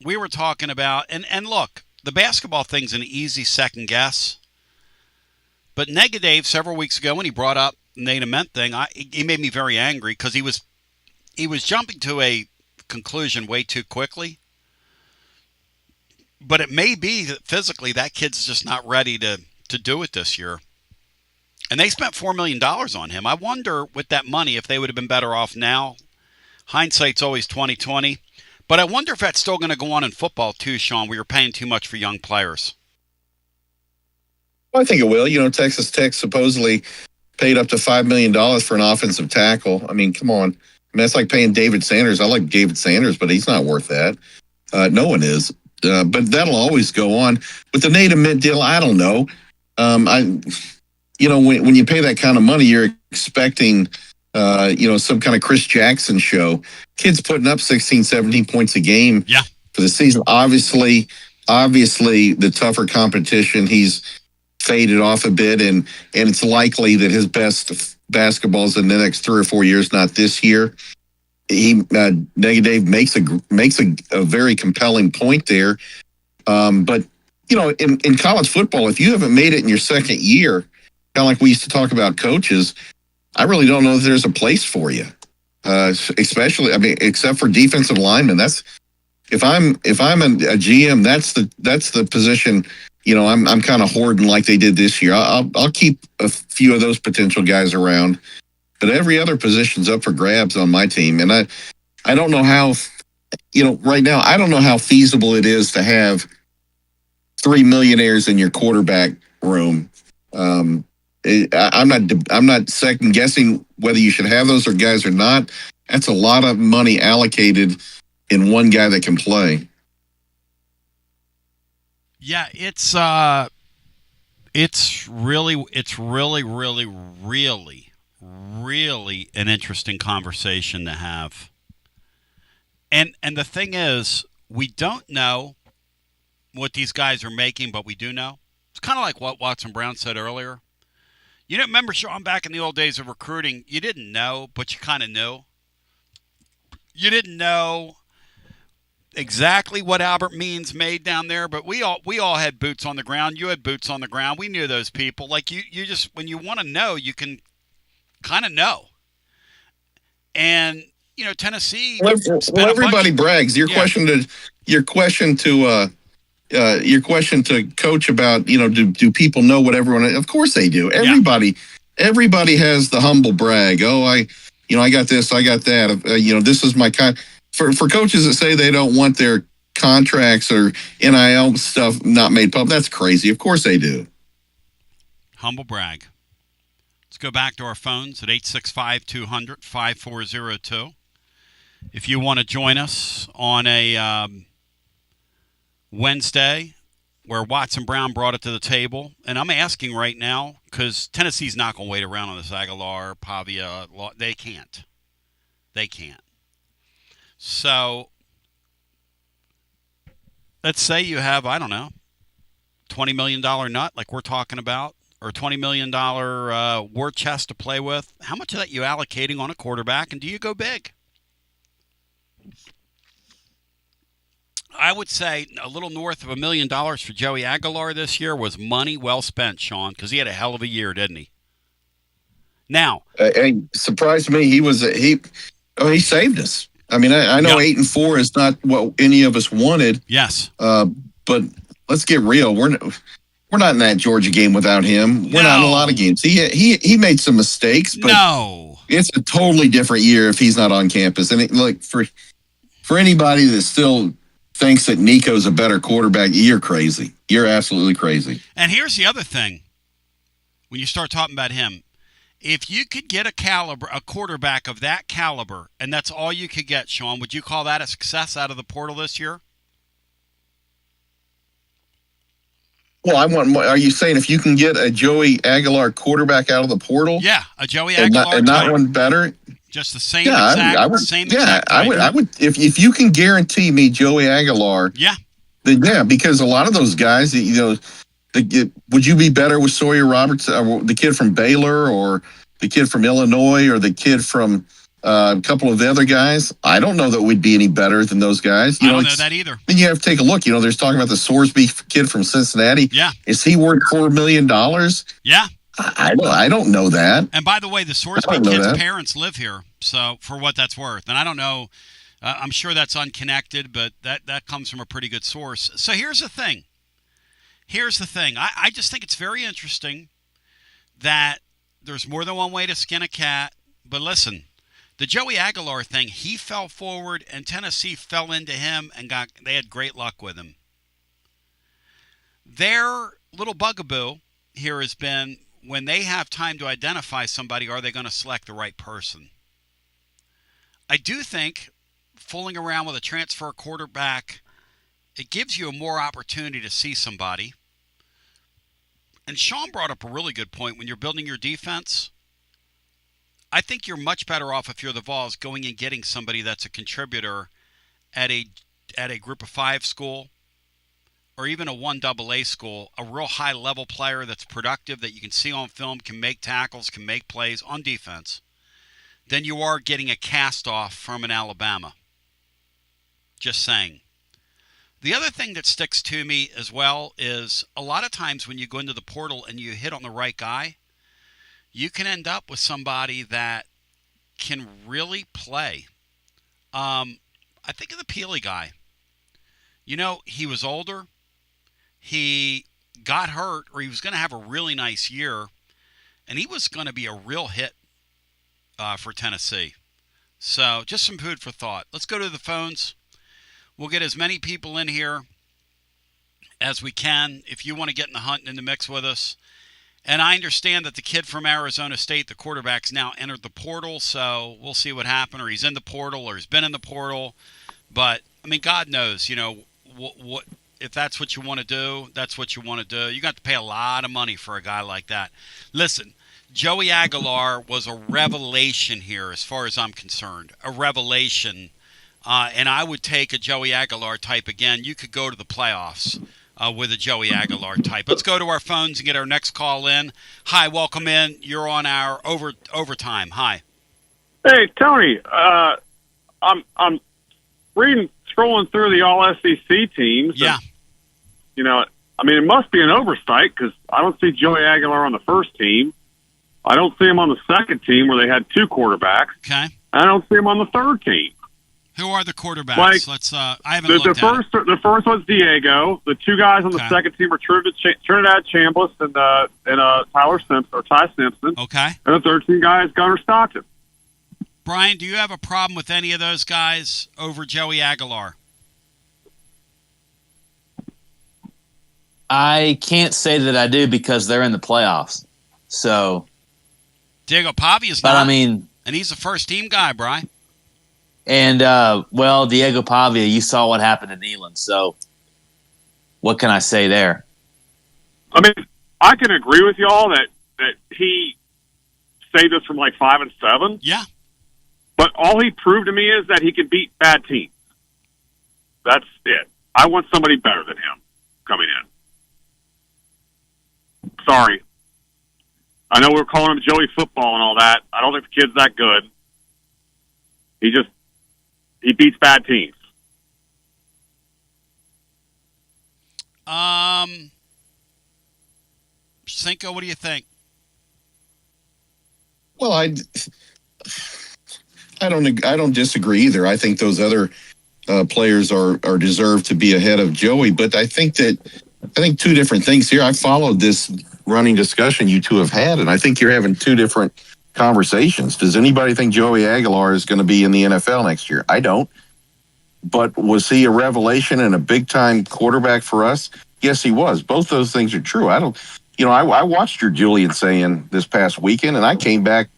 we were talking about, and look, the basketball thing's an easy second guess. But Negative, several weeks ago, when he brought up the Nate Ament thing, he made me very angry because he was jumping to a conclusion way too quickly. But it may be that physically that kid's just not ready to do it this year. And they spent $4 million on him. I wonder with that money if they would have been better off now. Hindsight's always 20/20. But I wonder if that's still going to go on in football too, Sean, where you're paying too much for young players. Well, I think it will. Texas Tech supposedly paid up to $5 million for an offensive tackle. I mean, come on. That's like paying David Sanders. I like David Sanders, but he's not worth that. No one is. But that'll always go on. With the Nate Ament deal, I don't know. When you pay that kind of money, you're expecting, some kind of Chris Jackson show. Kids putting up 16, 17 points a game for the season. Obviously, the tougher competition, he's faded off a bit, and it's likely that his best basketballs in the next 3 or 4 years, not this year. He Negative makes a very compelling point there. But in college football, if you haven't made it in your second year, kind of like we used to talk about coaches, I really don't know if there's a place for you. Especially, except for defensive linemen. That's if I'm a GM, that's the position. I'm kind of hoarding like they did this year. I'll keep a few of those potential guys around, but every other position's up for grabs on my team. And I don't know how, right now, I don't know how feasible it is to have 3 millionaires in your quarterback room. I'm not second guessing whether you should have those guys or not. That's a lot of money allocated in one guy that can play. Yeah, it's really, really an interesting conversation to have. And the thing is, we don't know what these guys are making, but we do know. It's kind of like what Watson Brown said earlier. You don't remember, Sean, back in the old days of recruiting, you didn't know, but you kind of knew. You didn't know exactly what Albert Means made down there, but we all had boots on the ground. You had boots on the ground. We knew those people. Like you just, when you want to know, you can kind of know. And Tennessee. Well, everybody brags. Your question to Coach about do people know what everyone? Of course they do. Everybody has the humble brag. Oh, I got this, I got that. This is my kind. For coaches that say they don't want their contracts or NIL stuff not made public, that's crazy. Of course they do. Humble brag. Let's go back to our phones at 865-200-5402. If you want to join us on a Wednesday where Watson Brown brought it to the table, and I'm asking right now because Tennessee's not going to wait around on this Aguilar, Pavia. They can't. So let's say you have, I don't know, $20 million nut like we're talking about, or $20 million war chest to play with. How much of that you allocating on a quarterback, and do you go big? I would say a little north of $1 million for Joey Aguilar this year was money well spent, Sean, because he had a hell of a year, didn't he? Now, and surprised me, he saved us. I mean, I know 8-4 is not what any of us wanted. Yes, but let's get real. We're not in that Georgia game without him. We're not in a lot of games. He made some mistakes, but it's a totally different year if he's not on campus. And for anybody that still thinks that Nico's a better quarterback, you're crazy. You're absolutely crazy. And here's the other thing. When you start talking about him, if you could get a quarterback of that caliber, and that's all you could get, Sean, would you call that a success out of the portal this year? Well, I want. Are you saying if you can get a Joey Aguilar quarterback out of the portal? Yeah, a Joey Aguilar, and not one better. Just the same exact. I would. I would. If you can guarantee me Joey Aguilar. Yeah. Then because a lot of those guys, would you be better with Sawyer Roberts, the kid from Baylor, or the kid from Illinois, or the kid from a couple of the other guys? I don't know that we'd be any better than those guys. I don't know that either. Then you have to take a look. There's talking about the Sorsby kid from Cincinnati. Yeah. Is he worth $4 million? Yeah. I don't know that. And by the way, the Sorsby kid's parents live here, so for what that's worth. And I don't know. I'm sure that's unconnected, but that comes from a pretty good source. So here's the thing. I just think it's very interesting that there's more than one way to skin a cat. But listen, the Joey Aguilar thing, he fell forward and Tennessee fell into him and they had great luck with him. Their little bugaboo here has been when they have time to identify somebody, are they going to select the right person? I do think fooling around with a transfer quarterback, it gives you a more opportunity to see somebody. And Sean brought up a really good point. When you're building your defense, I think you're much better off if you're the Vols going and getting somebody that's a contributor at a group of 5 school or even a 1AA school, a real high-level player that's productive, that you can see on film, can make tackles, can make plays on defense, than you are getting a cast-off from an Alabama. Just saying. The other thing that sticks to me as well is a lot of times when you go into the portal and you hit on the right guy, you can end up with somebody that can really play. I think of the Peely guy. He was older. He got hurt, or he was going to have a really nice year, and he was going to be a real hit for Tennessee. So just some food for thought. Let's go to the phones. We'll get as many people in here as we can if you want to get in the hunt and in the mix with us. And I understand that the kid from Arizona State, the quarterback's now entered the portal, so we'll see what happens, or he's in the portal, or he's been in the portal. But, I mean, God knows, what if that's what you want to do, that's what you want to do. You got to pay a lot of money for a guy like that. Listen, Joey Aguilar was a revelation here as far as I'm concerned, a revelation. And I would take a Joey Aguilar type again. You could go to the playoffs with a Joey Aguilar type. Let's go to our phones and get our next call in. Hi, welcome in. You're on our overtime. Hi. Hey, Tony. I'm scrolling through the All SEC teams. Yeah. And, it must be an oversight because I don't see Joey Aguilar on the first team. I don't see him on the second team where they had 2 quarterbacks. Okay. I don't see him on the third team. Who are the quarterbacks? Let's. I haven't looked at it. The first one's Diego. The 2 guys on the second team are Trinidad Chambliss and Tyler Simpson or Ty Simpson. Okay. And the third team guy is Gunnar Stockton. Brian, do you have a problem with any of those guys over Joey Aguilar? I can't say that I do because they're in the playoffs. So Diego Pavia's not. And he's a first team guy, Brian. And Diego Pavia, you saw what happened in Neyland. So what can I say there? I can agree with y'all that he saved us from like 5 and 7. Yeah. But all he proved to me is that he can beat bad teams. That's it. I want somebody better than him coming in. Sorry. I know we're calling him Joey Football and all that. I don't think the kid's that good. He beats bad teams. Cinco, what do you think? Well, I don't disagree either. I think those other players are deserved to be ahead of Joey, but I think 2 different things here. I followed this running discussion you two have had, and I think you're having 2 different conversations. Does anybody think Joey Aguilar is going to be in the NFL next year? I don't. But was he a revelation and a big-time quarterback for us? Yes, he was. Both those things are true. I watched your Julian saying this past weekend, and I came back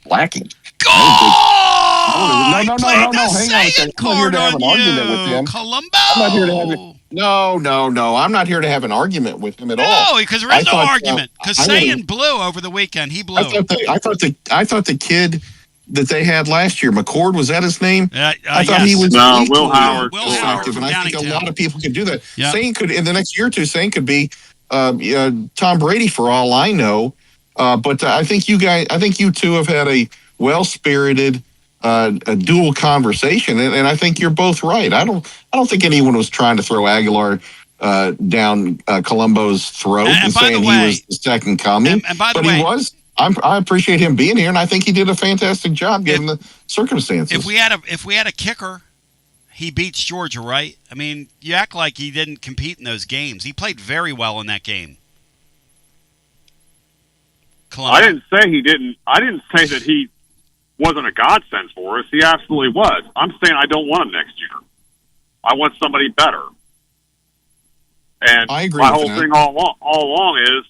lacking. No. Hang on a second. I'm not here to have an argument with him. Columbo. I'm not here to have it. No. I'm not here to have an argument with him at all. No, because there is no argument. Because Sagan blew over the weekend. He blew. I thought the kid that they had last year, McCord, was that his name? I thought he was Will Howard. And I think a lot of people could do that. Yep. Sagan could, in the next year or two, Sagan could be Tom Brady for all I know. But I think you two have had a well-spirited a dual conversation, and I think you're both right. I don't think anyone was trying to throw Aguilar down Colombo's throat and saying he was the second coming. And by the way, he was. I appreciate him being here, and I think he did a fantastic job given the circumstances. If we had a kicker, he beats Georgia, right? I mean, you act like he didn't compete in those games. He played very well in that game. I didn't say he didn't. I didn't say that he wasn't a godsend for us. He absolutely was. I'm saying I don't want him next year. I want somebody better. And I agree my with whole that. thing all along is,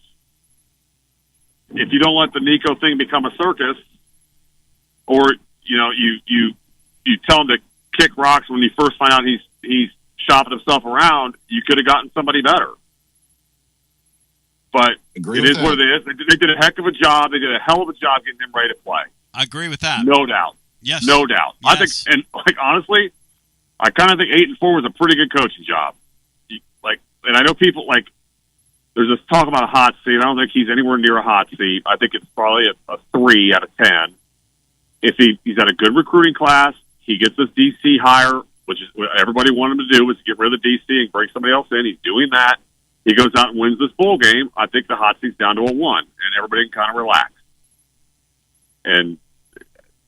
if you don't let the Nico thing become a circus, or you tell him to kick rocks when you first find out he's shopping himself around, you could have gotten somebody better. But it is what it is. They did a heck of a job. They did a hell of a job getting him ready to play. I agree with that. No doubt. Yes. No doubt. Yes. I think, and honestly, I kind of think 8-4 was a pretty good coaching job. And I know people there's this talk about a hot seat. I don't think he's anywhere near a hot seat. I think it's probably a 3 out of 10. If he's got a good recruiting class, he gets this DC hire, which is what everybody wanted him to do, was get rid of the DC and bring somebody else in. He's doing that. He goes out and wins this bowl game. I think the hot seat's down to a 1, and everybody can kind of relax. And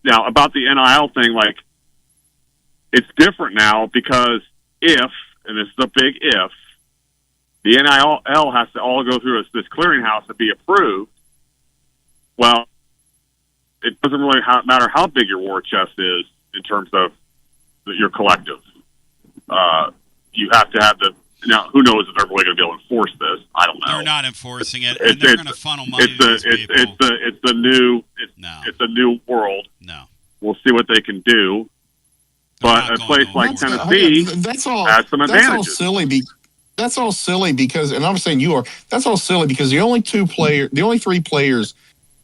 now about the NIL thing, it's different now because if, and this is a big if, the NIL has to all go through this clearinghouse to be approved. Well, it doesn't really matter how big your war chest is in terms of your collective. You have to have now, who knows if they're really going to be able to enforce this? I don't know. They're not enforcing it, and they're going to funnel money to these people. It's the new world. No. We'll see what they can do. But a place like Tennessee has some advantages. That's all silly because, and I'm saying that's all silly because the only 3 players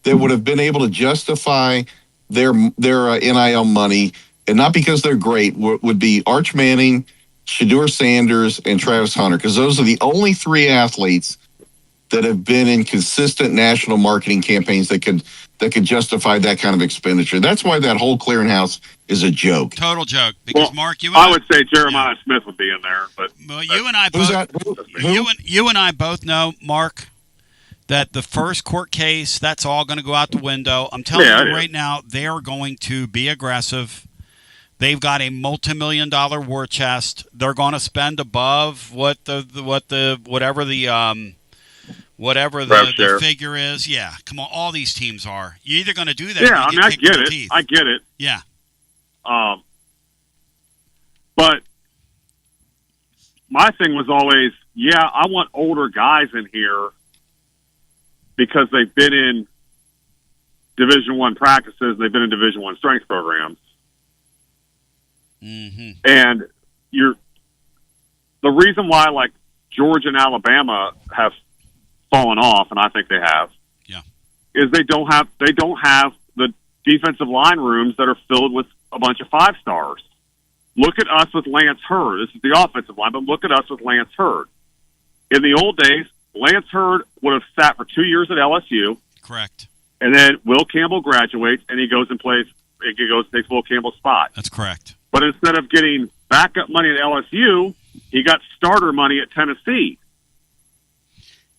that would have been able to justify their NIL money, and not because they're great, would be Arch Manning, Shedeur Sanders, and Travis Hunter, because those are the only 3 athletes that have been in consistent national marketing campaigns that could justify that kind of expenditure. That's why that whole clearinghouse is a joke. Total joke. Because Mark, I would say Jeremiah Smith would be in there, but you and I both. You and I both know, Mark, that the first court case, that's all going to go out the window. I'm telling you right now, they are going to be aggressive. They've got a multi-million-dollar war chest. They're going to spend above whatever the figure is. Yeah, come on, all these teams are. You're either going to do that. Yeah, or you I get it. Teeth. I get it. Yeah. But my thing was always, I want older guys in here because they've been in Division I practices, they've been in Division I strength programs. Mm-hmm. And the reason why, like, Georgia and Alabama have fallen off, and I think they have, is they don't have the defensive line rooms that are filled with a bunch of 5-stars. Look at us with Lance Hurd. This is the offensive line, but look at us with Lance Hurd. In the old days, Lance Hurd would have sat for 2 years at LSU. Correct. And then Will Campbell graduates, and he goes and takes Will Campbell's spot. That's correct. But instead of getting backup money at LSU, he got starter money at Tennessee.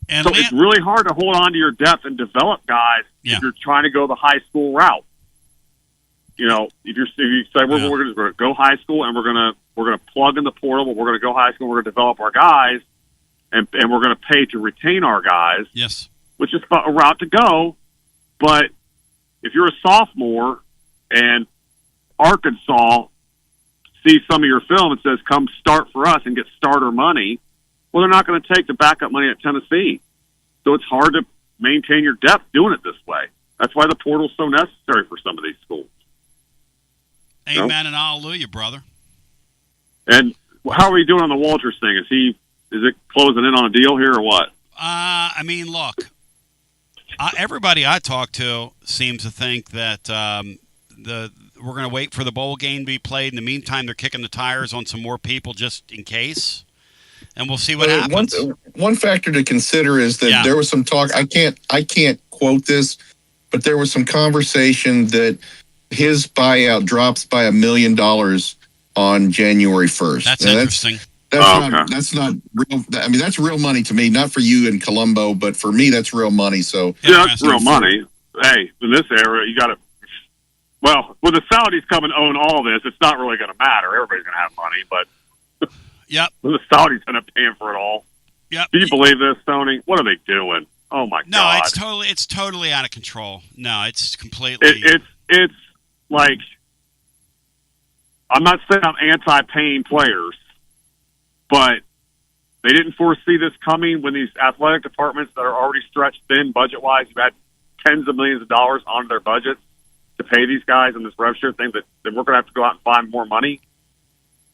And so it's really hard to hold on to your depth and develop guys if you're trying to go the high school route. You know, if you say we're going to go high school and we're going to plug in the portal, but we're going to go high school, we're going to develop our guys, and we're going to pay to retain our guys. Yes, which is a route to go. But if you're a sophomore and Arkansas sees some of your film and says, "Come start for us and get starter money," well, they're not going to take the backup money at Tennessee. So it's hard to maintain your depth doing it this way. That's why the portal's so necessary for some of these schools. Amen and hallelujah, brother. And how are we doing on the Walters thing? Is it closing in on a deal here or what? I mean, look, everybody I talk to seems to think that we're going to wait for the bowl game to be played. In the meantime, they're kicking the tires on some more people just in case, and we'll see what happens. One factor to consider is that there was some talk. I can't quote this, but there was some conversation that his buyout drops by $1 million on January 1st. That's interesting. That's not real. I mean, that's real money to me. Not for you in Colombo, but for me, that's real money. So that's real money. Hey, in this era, you got to. Well, with the Saudis come and own all this, it's not really going to matter. Everybody's going to have money, but the Saudis end up paying for it all. Yep. Do you believe this, Tony? What are they doing? Oh my God! No, it's totally out of control. No, it's completely. It's like, I'm not saying I'm anti-paying players, but they didn't foresee this coming when these athletic departments that are already stretched thin budget-wise, you've had tens of millions of dollars on their budgets to pay these guys in this rev share thing that we're going to have to go out and find more money.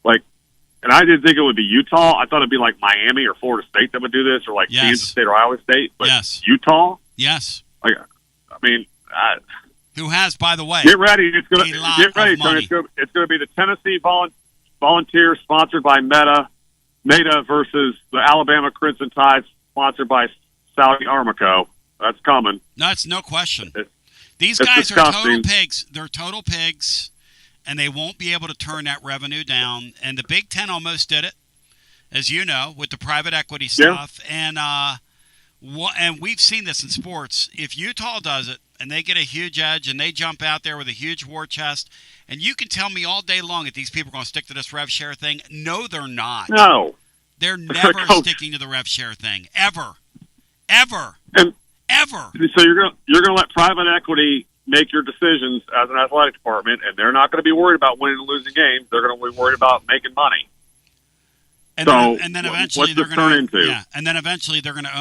Like, and I didn't think it would be Utah. I thought it'd be like Miami or Florida State that would do this, or like Kansas State or Iowa State. But Utah? Yes. Like, I mean, who has, by the way, get ready. It's going to get ready, Tony. It's going to be the Tennessee Volunteers sponsored by Meta versus the Alabama Crimson Tide sponsored by Saudi Aramco. That's coming. No, it's no question. These it's guys disgusting. are total pigs. They're total pigs, and they won't be able to turn that revenue down. And the Big Ten almost did it, as you know, with the private equity stuff. Yeah. And we've seen this in sports. If Utah does it, and they get a huge edge, and they jump out there with a huge war chest, and you can tell me all day long that these people are going to stick to this rev share thing. No, they're not. No. They're never sticking to the rev share thing. Ever. Ever. Ever. So you're going to let private equity make your decisions as an athletic department, and they're not going to be worried about winning and losing games. They're going to be worried about making money. And then eventually what's this turn into? Yeah, and then eventually they're going to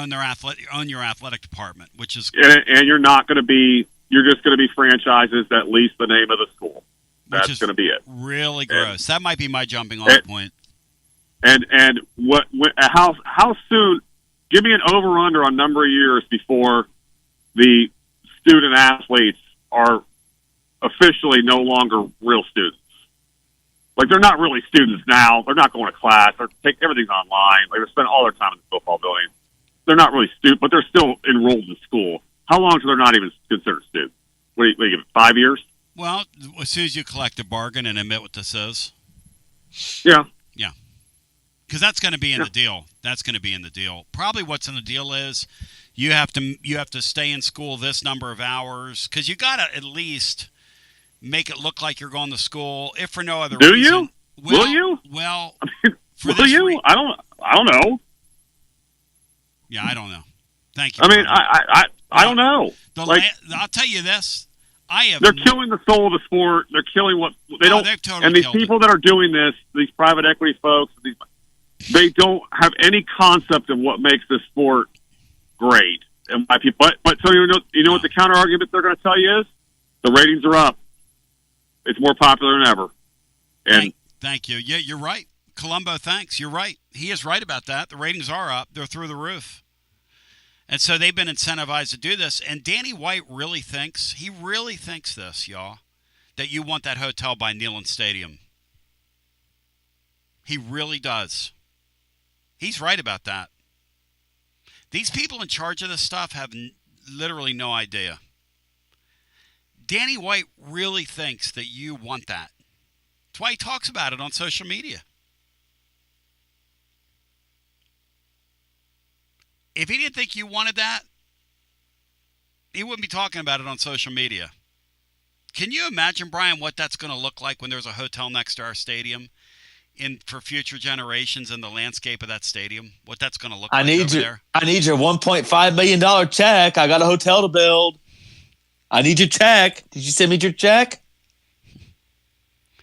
own your athletic department, which is and you're not going to be. You're just going to be franchises that lease the name of the school. That's going to be it. Really gross. That might be my jumping off point. And how soon? Give me an over/under on number of years before the student athletes are officially no longer real students. Like, they're not really students now. They're not going to class. Everything's online. Like, they spend all their time in the football building. They're not really students, but they're still enrolled in school. How long till they're not even considered students? What do you give it, 5 years? Well, as soon as you collect a bargain and admit what this is. Yeah. Yeah. Because that's going to be in the deal. That's going to be in the deal. Probably what's in the deal is you have to stay in school this number of hours, because you got to at least make it look like you're going to school, if for no other reason. Do you? Will you? Well, will you? I don't know. Yeah, I don't know. Thank you. I mean, I don't know. I'll tell you this. They're killing the soul of the sport. They're killing what they don't. They've totally and these killed people that are doing this, these private equity folks, they don't have any concept of what makes this sport great. And why people, but so you know what the counter argument they're going to tell you is? The ratings are up. It's more popular than ever. And thank you. Yeah, you're right. Columbo, thanks. You're right. He is right about that. The ratings are up. They're through the roof. And so they've been incentivized to do this. And Danny White really thinks this, y'all, that you want that hotel by Neyland Stadium. He really does. He's right about that. These people in charge of this stuff have literally no idea. Danny White really thinks that you want that. That's why he talks about it on social media. If he didn't think you wanted that, he wouldn't be talking about it on social media. Can you imagine, Brian, what that's going to look like when there's a hotel next to our stadium for future generations in the landscape of that stadium? What that's going to look like over there? I need your $1.5 million check. I got a hotel to build. I need your check. Did you send me your check?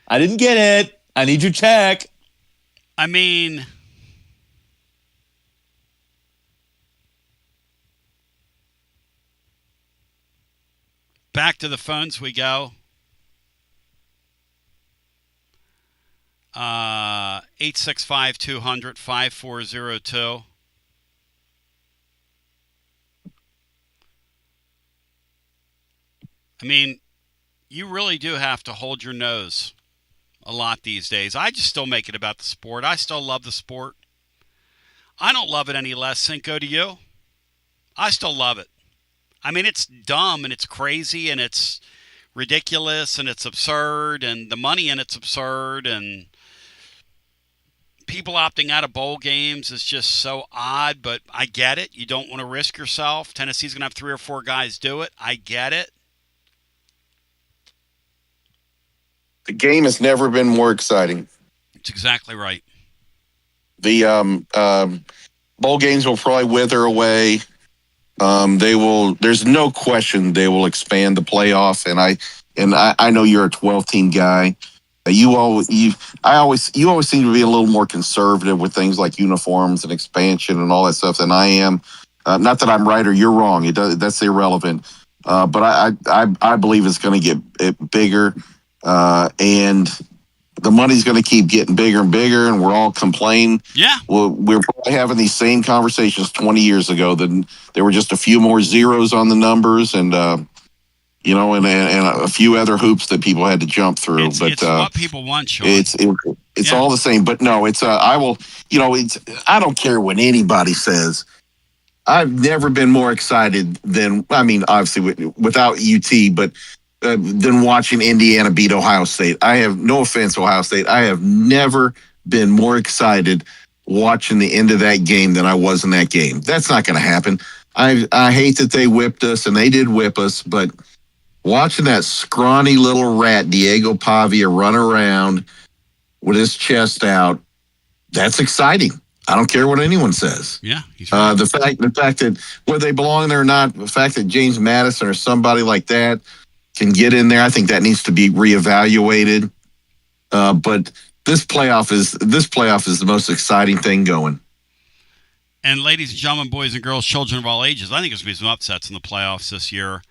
I didn't get it. I need your check. I mean, back to the phones we go. 865-200-5402. I mean, you really do have to hold your nose a lot these days. I just still make it about the sport. I still love the sport. I don't love it any less, Cinco, do you? I still love it. I mean, it's dumb and it's crazy and it's ridiculous and it's absurd and the money in it's absurd and people opting out of bowl games is just so odd, but I get it. You don't want to risk yourself. Tennessee's going to have 3 or 4 guys do it. I get it. The game has never been more exciting. That's exactly right. The bowl games will probably wither away. They will. There's no question they will expand the playoff. And I know you're a 12-team guy. You always seem to be a little more conservative with things like uniforms and expansion and all that stuff than I am. Not that I'm right or you're wrong. That's irrelevant. But I believe it's going to get bigger. And the money's going to keep getting bigger and bigger, and we're all complaining. Yeah. Well, we're probably having these same conversations 20 years ago. Then there were just a few more zeros on the numbers, and and a few other hoops that people had to jump through. It's what people want, Sean. It's all the same. But no, it's I don't care what anybody says. I've never been more excited than, I mean, obviously without UT, but than watching Indiana beat Ohio State. I have no offense, Ohio State. I have never been more excited watching the end of that game than I was in that game. That's not going to happen. I hate that they whipped us, and they did whip us, but watching that scrawny little rat, Diego Pavia, run around with his chest out, that's exciting. I don't care what anyone says. Yeah, he's right. The fact that whether they belong there or not, the fact that James Madison or somebody like that can get in there, I think that needs to be reevaluated. But this playoff is the most exciting thing going. And ladies and gentlemen, boys and girls, children of all ages, I think there's going to be some upsets in the playoffs this year,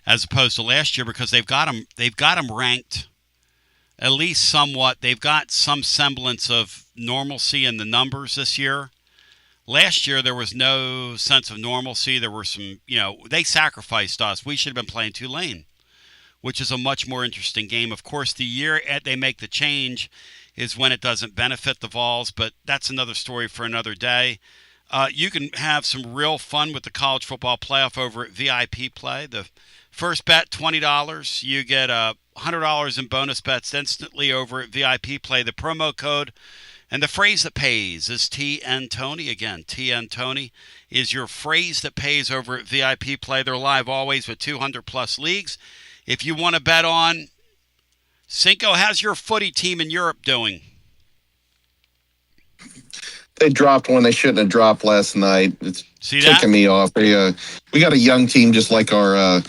as opposed to last year, because they've got them ranked at least somewhat. They've got some semblance of normalcy in the numbers this year. Last year, there was no sense of normalcy. There were some, they sacrificed us. We should have been playing Tulane. which is a much more interesting game. Of course, the year they make the change is when it doesn't benefit the Vols, but that's another story for another day. You can have some real fun with the college football playoff over at VIP Play. The first bet, $20. You get $100 in bonus bets instantly over at VIP Play. The promo code and the phrase that pays is TN Tony. Again, TN Tony is your phrase that pays over at VIP Play. They're live always with 200-plus leagues. If you want to bet on Cinco, how's your footy team in Europe doing? They dropped one they shouldn't have dropped last night. It's ticking me off. We got a young team just like our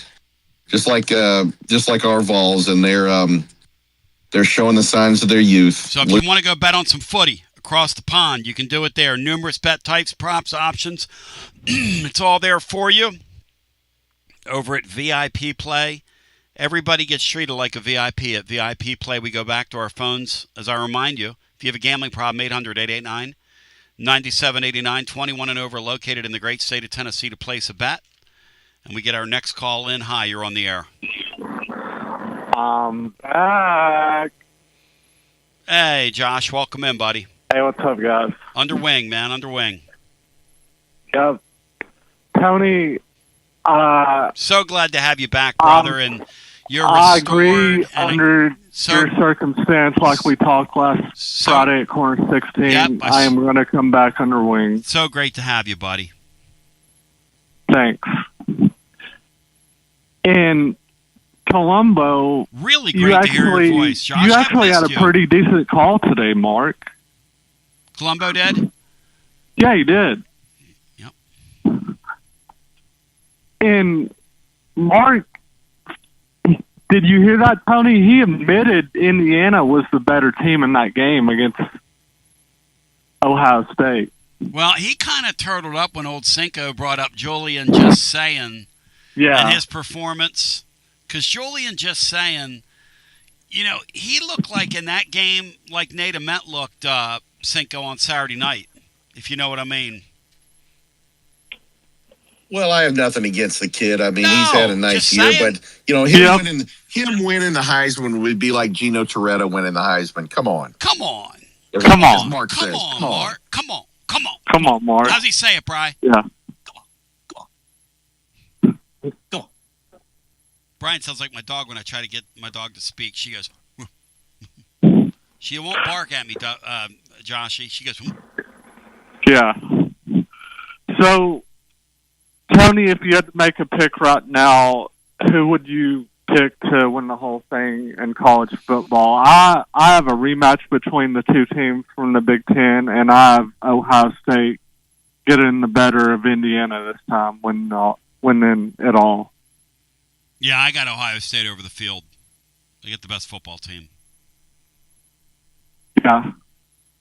Vols, and they're showing the signs of their youth. So if you want to go bet on some footy across the pond, you can do it there. Numerous bet types, props, options. It's all there for you over at VIP Play. Everybody gets treated like a VIP at VIP Play. We go back to our phones, as I remind you. If you have a gambling problem, 800-889-9789, 21 and over, located in the great state of Tennessee to place a bet. And we get our next call in. Hi, you're on the air. I'm back. Hey, Josh, welcome in, buddy. Hey, what's up, guys? Under wing, man, under wing. Yep. Tony, so glad to have you back, brother, and you're restored. I agree under your circumstance, like we talked last Friday at Corner 16. Yep, I am going to come back under wing. So great to have you, buddy. Thanks. In Colombo, really great to hear your voice, Josh. You actually had a pretty decent call today, Mark. Colombo did? Yeah, he did. Yep. And Mark, did you hear that, Tony? He admitted Indiana was the better team in that game against Ohio State. Well, he kind of turtled up when old Cinco brought up Julian Just Saying and his performance. Because Julian Just Saying, he looked like in that game like Nate Ament looked Cinco on Saturday night, if you know what I mean. Well, I have nothing against the kid. I mean, he's had a nice year, but him winning the Heisman would be like Gino Toretta winning the Heisman. Come on. Come on. Come on. Mark Come says. on, Mark. Come on. Come on. Come on, Mark. How's he say it, Bri? Yeah. Go on. Brian sounds like my dog when I try to get my dog to speak. She goes, she won't bark at me, Joshy. She goes, yeah. So, Tony, if you had to make a pick right now, who would you pick to win the whole thing in college football? I have a rematch between the two teams from the Big Ten, and I have Ohio State getting the better of Indiana this time, winning it all. Yeah, I got Ohio State over the field. They get the best football team. Yeah. How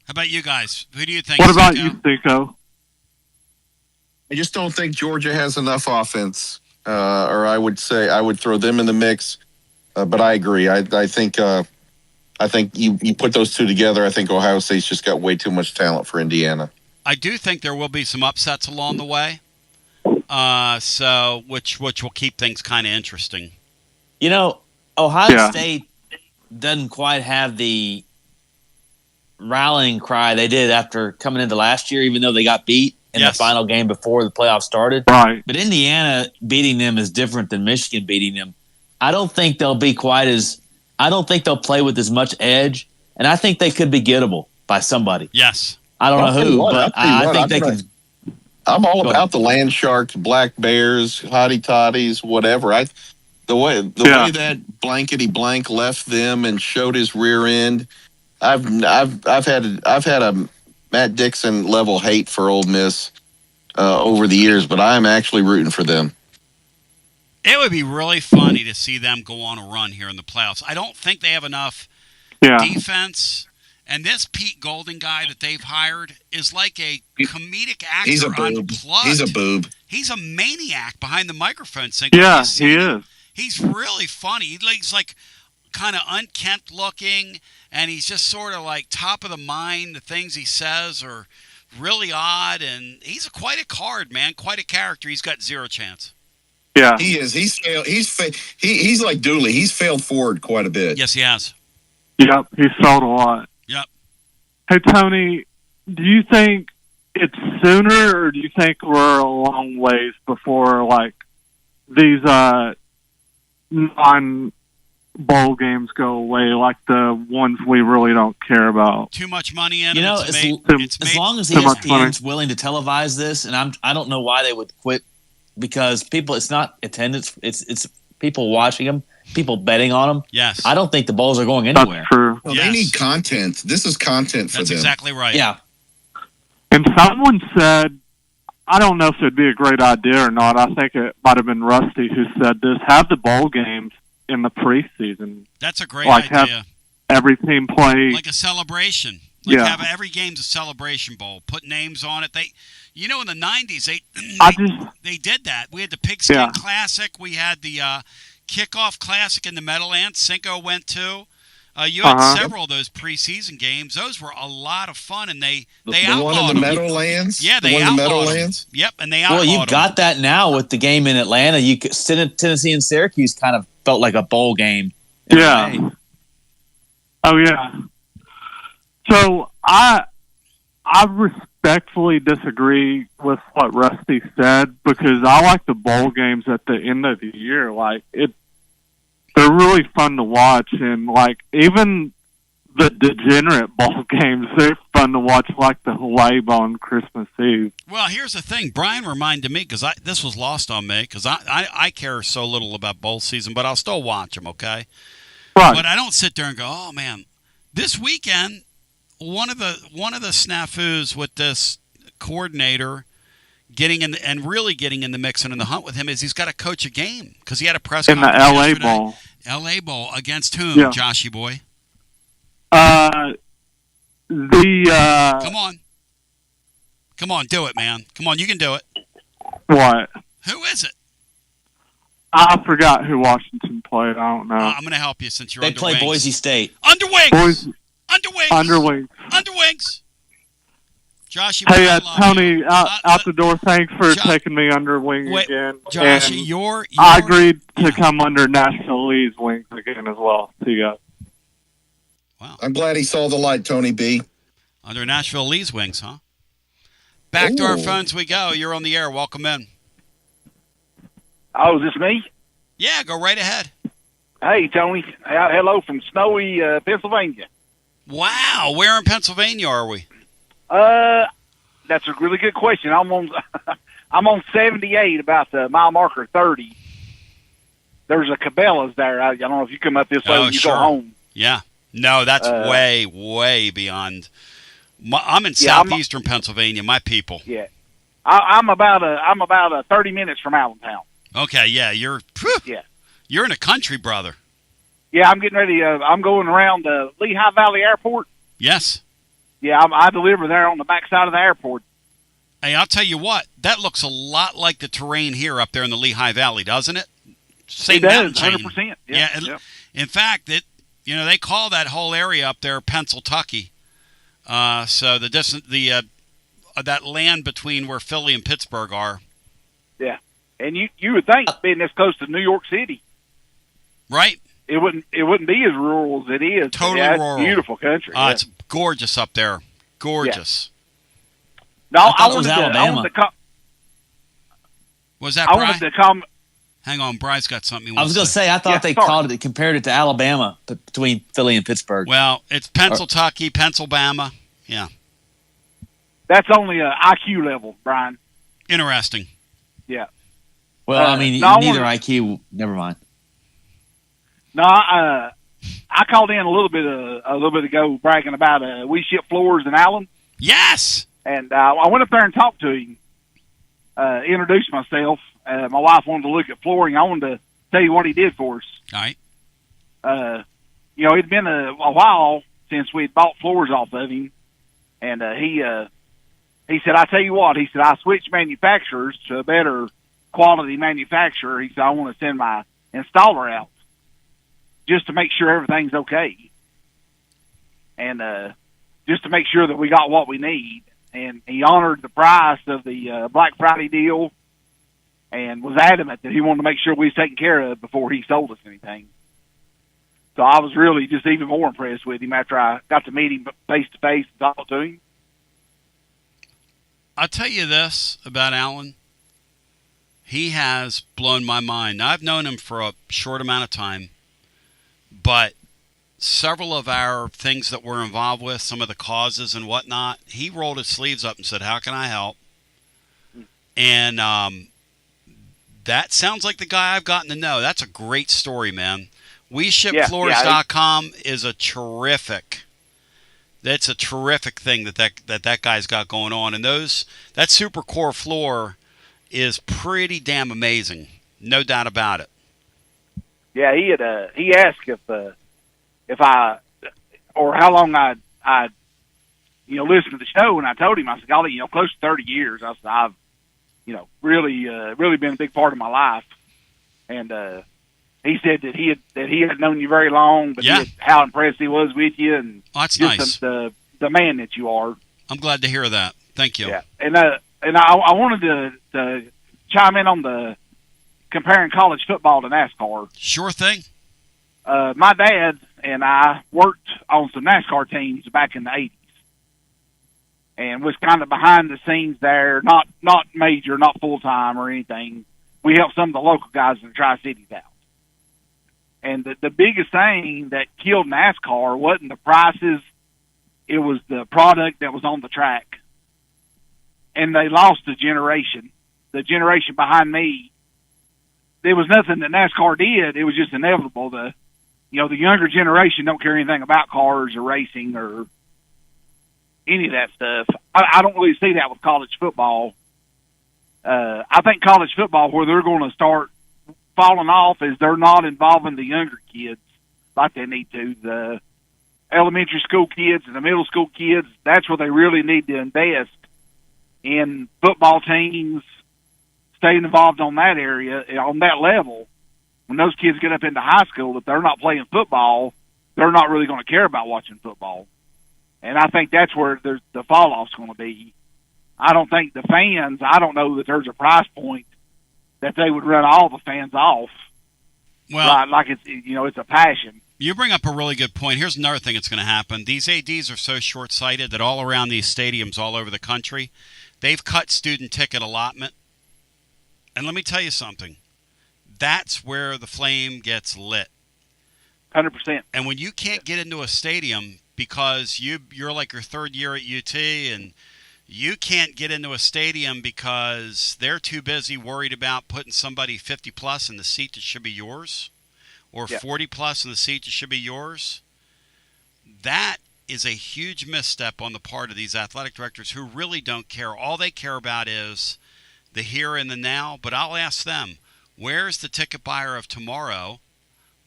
about you guys? Who do you think? What about you, Cinco? I just don't think Georgia has enough offense, or I would say I would throw them in the mix. But I agree. I think you put those two together. I think Ohio State's just got way too much talent for Indiana. I do think there will be some upsets along the way, so which will keep things kind of interesting. Ohio State doesn't quite have the rallying cry they did after coming into last year, even though they got beat in the final game before the playoffs started. Right. But Indiana beating them is different than Michigan beating them. I don't think they'll be I don't think they'll play with as much edge, and I think they could be gettable by somebody. Yes. I don't know who, but I think they can. I'm all about the land sharks, black bears, hottie toddies, whatever. The way that blankety blank left them and showed his rear end. I've had a Matt Dixon level hate for Ole Miss over the years, but I'm actually rooting for them. It would be really funny to see them go on a run here in the playoffs. I don't think they have enough defense. And this Pete Golden guy that they've hired is like a comedic actor. He's a boob. Unplugged. He's a boob. He's a maniac behind the microphone. Yeah, he is. He's really funny. He's like kind of unkempt looking, and he's just sort of like top of the mind. The things he says are really odd, and he's quite a card, man. Quite a character. He's got zero chance. Yeah, he is. He's failed. He's like Dooley. He's failed forward quite a bit. Yes, he has. Yep, he sold a lot. Yep. Hey, Tony, do you think it's sooner, or do you think we're a long ways before, like, these non-bowl games go away, like the ones we really don't care about? Too much money in You know, it. as long as ESPN's willing to televise this, and I don't know why they would quit, because it's not attendance, it's people watching them, people betting on them. Yes. I don't think the bowls are going anywhere. That's true. Well, they need content. This is content for That's them. exactly right. Yeah. And someone said, I don't know if it'd be a great idea or not. I think it might have been Rusty who said this. Have the bowl games in the preseason. That's a great idea. Have every team play like a celebration. Have every game's a celebration bowl. Put names on it. In the 90s, they did that. We had the Pigskin Classic. We had the Kickoff Classic in the Meadowlands. Cinco went to. You had several of those preseason games. Those were a lot of fun, and they outlawed one in the them. Meadowlands. Yeah, they outlawed them. Yep, and they outlawed Well, you've got that now with the game in Atlanta. Tennessee and Syracuse kind of felt like a bowl game. Yeah. Oh yeah. So I respectfully disagree with what Rusty said, because I like the bowl games at the end of the year. Like they're really fun to watch, and like even the degenerate bowl games, they're fun to watch, like the Hawaii on Christmas Eve. Well, here's the thing. Brian reminded me, because this was lost on me, because I care so little about bowl season, but I'll still watch them, okay? Right. But I don't sit there and go, oh, man, this weekend, one of the snafus with this coordinator getting in and really getting in the mix and in the hunt with him is he's got to coach a game, because he had a press in the conference LA yesterday. Bowl. LA Bowl against whom, Yeah. Joshy boy? Come on, do it, man. Come on, you can do it. What? Who is it? I forgot who Washington played. I don't know. I'm going to help you since you're They under play wings. Boise State. Under wings. Boise. Underwings. Underwings. Underwings. Josh, Hey, Tony, out the door. Thanks for taking me under wing again. Josh, And I agreed to come under Nashville Lee's wings again as well. See you guys. Wow. I'm glad he saw the light, Tony B. Under Nashville Lee's wings, huh? Back to our phones we go. You're on the air. Welcome in. Oh, is this me? Yeah, go right ahead. Hey, Tony. Hello from snowy Pennsylvania. Wow. Where in Pennsylvania are we? That's a really good question. I'm on 78, about the mile marker 30. There's a Cabela's there. I don't know if you come up this way when you go home. Yeah. No, that's way, way beyond. I'm in southeastern Pennsylvania. My people. Yeah, I'm about 30 minutes from Allentown. Okay. Yeah, you're in a country, brother. Yeah, I'm getting ready. I'm going around the Lehigh Valley Airport. Yes. Yeah, I deliver there on the backside of the airport. Hey, I'll tell you what. That looks a lot like the terrain here up there in the Lehigh Valley, doesn't it? Same it does, mountain chain. 100%. Yeah. In fact, they call that whole area up there Pennsyltucky. So the distance, that land between where Philly and Pittsburgh are. Yeah, and you would think being this close to New York City, right? It wouldn't be as rural as it is. Totally rural. It's beautiful country. It's gorgeous up there. Gorgeous. Yeah. No, I was Alabama. Was that? I wanted to come. Hang on, Bry's got something. I was going to say, I thought they compared it to Alabama between Philly and Pittsburgh. Well, it's Pennsyltucky, Pennsylvania. Yeah. That's only an IQ level, Brian. Interesting. Yeah. Well, I mean, neither IQ. Never mind. No, I called in a little bit ago bragging about we ship floors in Allen. Yes. And I went up there and talked to him, introduced myself. My wife wanted to look at flooring. I wanted to tell you what he did for us. All right. It'd been a while since we'd bought floors off of him, and he said, "I tell you what," he said, "I switched manufacturers to a better quality manufacturer." He said, "I want to send my installer out just to make sure everything's okay, and just to make sure that we got what we need." And he honored the price of the Black Friday deal. and was adamant that he wanted to make sure we was taken care of before he sold us anything. So I was really just even more impressed with him after I got to meet him face to face and talk to him. I'll tell you this about Alan. He has blown my mind. Now, I've known him for a short amount of time, but several of our things that we're involved with, some of the causes and whatnot, he rolled his sleeves up and said, how can I help? And that sounds like the guy I've gotten to know. That's a great story, man. WeShipFloors.com is a terrific. That's a terrific thing that guy's got going on, and that super core floor is pretty damn amazing, no doubt about it. Yeah, he asked if I or how long I listened to the show, and I told him, I said, golly, close to 30 years. I said, I've really been a big part of my life, and he said that he had known you very long, but how impressed he was with you, and that's just nice. The man that you are. I'm glad to hear that. Thank you. Yeah, and I wanted to chime in on the comparing college football to NASCAR. Sure thing. My dad and I worked on some NASCAR teams back in the 80s, and was kind of behind the scenes there, not major, not full time or anything. We helped some of the local guys in the Tri-Cities out. And the biggest thing that killed NASCAR wasn't the prices, it was the product that was on the track. And they lost a generation. The generation behind me, there was nothing that NASCAR did. It was just inevitable. The younger generation don't care anything about cars or racing or any of that stuff. I don't really see that with college football. I think college football, where they're going to start falling off, is they're not involving the younger kids like they need to. The elementary school kids and the middle school kids, that's where they really need to invest in football teams, staying involved on that area, on that level. When those kids get up into high school, if they're not playing football, they're not really going to care about watching football. And I think that's where the fall-off's going to be. I don't think the fans, I don't know that there's a price point that they would run all the fans off. Well, like it's a passion. You bring up a really good point. Here's another thing that's going to happen. These ADs are so short-sighted that all around these stadiums all over the country, they've cut student ticket allotment. And let me tell you something. That's where the flame gets lit. 100%. And when you can't get into a stadium because you're like your third year at UT and you can't get into a stadium because they're too busy worried about putting somebody 50-plus in the seat that should be yours or 40-plus in the seat that should be yours, that is a huge misstep on the part of these athletic directors who really don't care. All they care about is the here and the now. But I'll ask them, where's the ticket buyer of tomorrow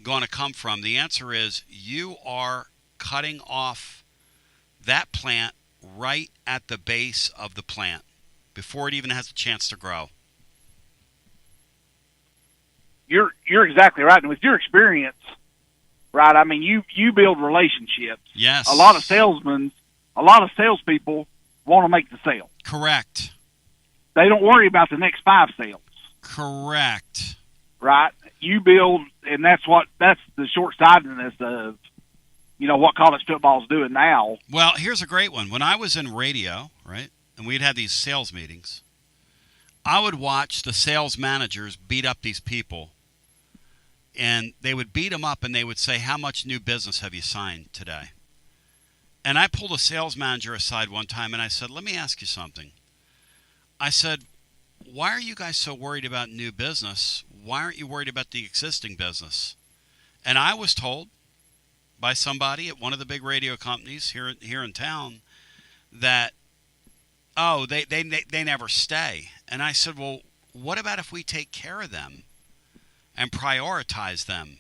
going to come from? The answer is you are cutting off that plant right at the base of the plant before it even has a chance to grow. You're exactly right. And with your experience, right, I mean, you build relationships. Yes. A lot of salespeople want to make the sale. Correct. They don't worry about the next 5 sales. Correct. Right? You build, and that's the short-sightedness of what college football is doing now. Well, here's a great one. When I was in radio, right, and we'd have these sales meetings, I would watch the sales managers beat up these people, and they would beat them up, and they would say, how much new business have you signed today? And I pulled a sales manager aside one time, and I said, let me ask you something. I said, why are you guys so worried about new business? Why aren't you worried about the existing business? And I was told by somebody at one of the big radio companies here in town that, they never stay. And I said, well, what about if we take care of them and prioritize them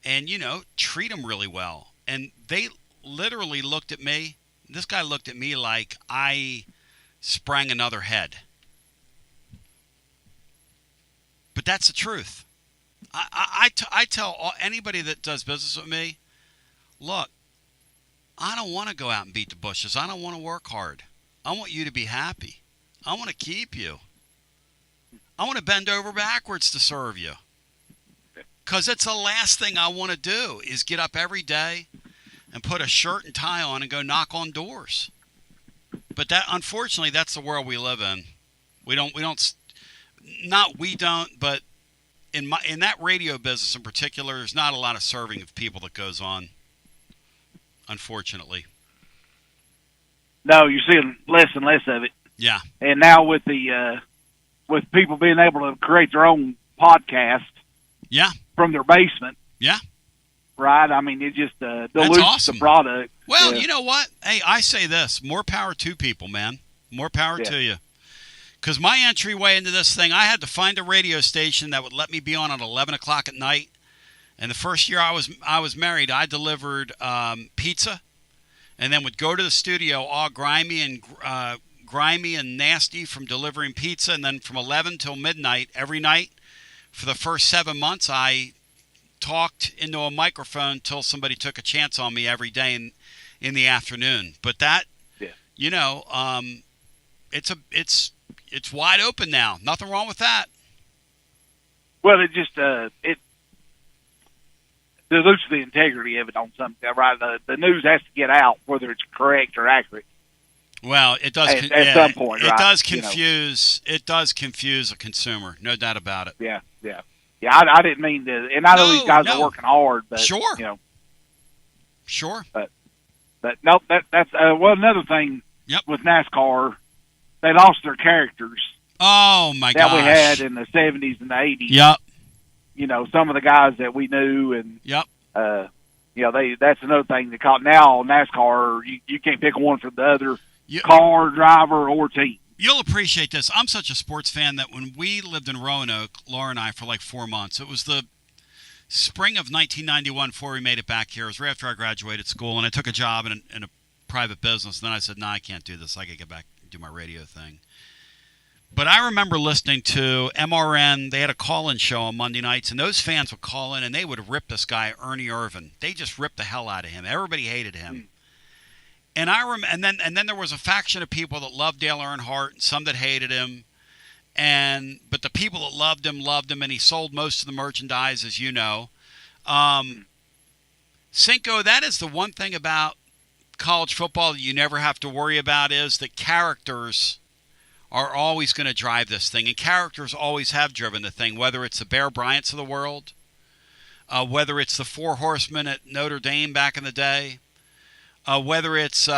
and, treat them really well? And they literally looked at me. This guy looked at me like I sprang another head. But that's the truth. I tell anybody that does business with me, look, I don't want to go out and beat the bushes. I don't want to work hard. I want you to be happy. I want to keep you. I want to bend over backwards to serve you. Because it's the last thing I want to do is get up every day and put a shirt and tie on and go knock on doors. But unfortunately, that's the world we live in. But in that radio business in particular, there's not a lot of serving of people that goes on, unfortunately. No, you're seeing less and less of it. Yeah. And now with with people being able to create their own podcast, from their basement, right? I mean, it just dilutes the product. Well, you know what? Hey, I say this: more power to people, man. More power to you. Because my entryway into this thing, I had to find a radio station that would let me be on at 11 o'clock at night. And the first year I was married, I delivered pizza, and then would go to the studio all grimy and nasty from delivering pizza. And then from 11 till midnight every night for the first 7 months, I talked into a microphone till somebody took a chance on me every day in the afternoon. But that, it's wide open now. Nothing wrong with that. Well, it just it dilutes the integrity of it on something, right? The news has to get out, whether it's correct or accurate. Well, it does at some point. It does confuse. It does confuse a consumer, no doubt about it. Yeah. I didn't mean to, and I know these guys are working hard, but sure. But nope. That's another thing. With NASCAR, they lost their characters. Oh my gosh! That we had in the 70s and the 80s. Yep. Some of the guys that we knew, and yep. That's another thing they call now NASCAR. You can't pick one from the other car, driver, or team. You'll appreciate this. I'm such a sports fan that when we lived in Roanoke, Laura and I, for like 4 months, it was the spring of 1991 before we made it back here. It was right after I graduated school, and I took a job in a private business. And then I said, no, I can't do this. I got to get back and do my radio thing. But I remember listening to MRN. They had a call-in show on Monday nights, and those fans would call in, and they would rip this guy, Ernie Irvin. They just ripped the hell out of him. Everybody hated him. And and then there was a faction of people that loved Dale Earnhardt and some that hated him. But the people that loved him, and he sold most of the merchandise, as you know. Cinco, that is the one thing about college football that you never have to worry about, is that characters are always going to drive this thing, and characters always have driven the thing, whether it's the Bear Bryants of the world, whether it's the Four Horsemen at Notre Dame back in the day, whether it's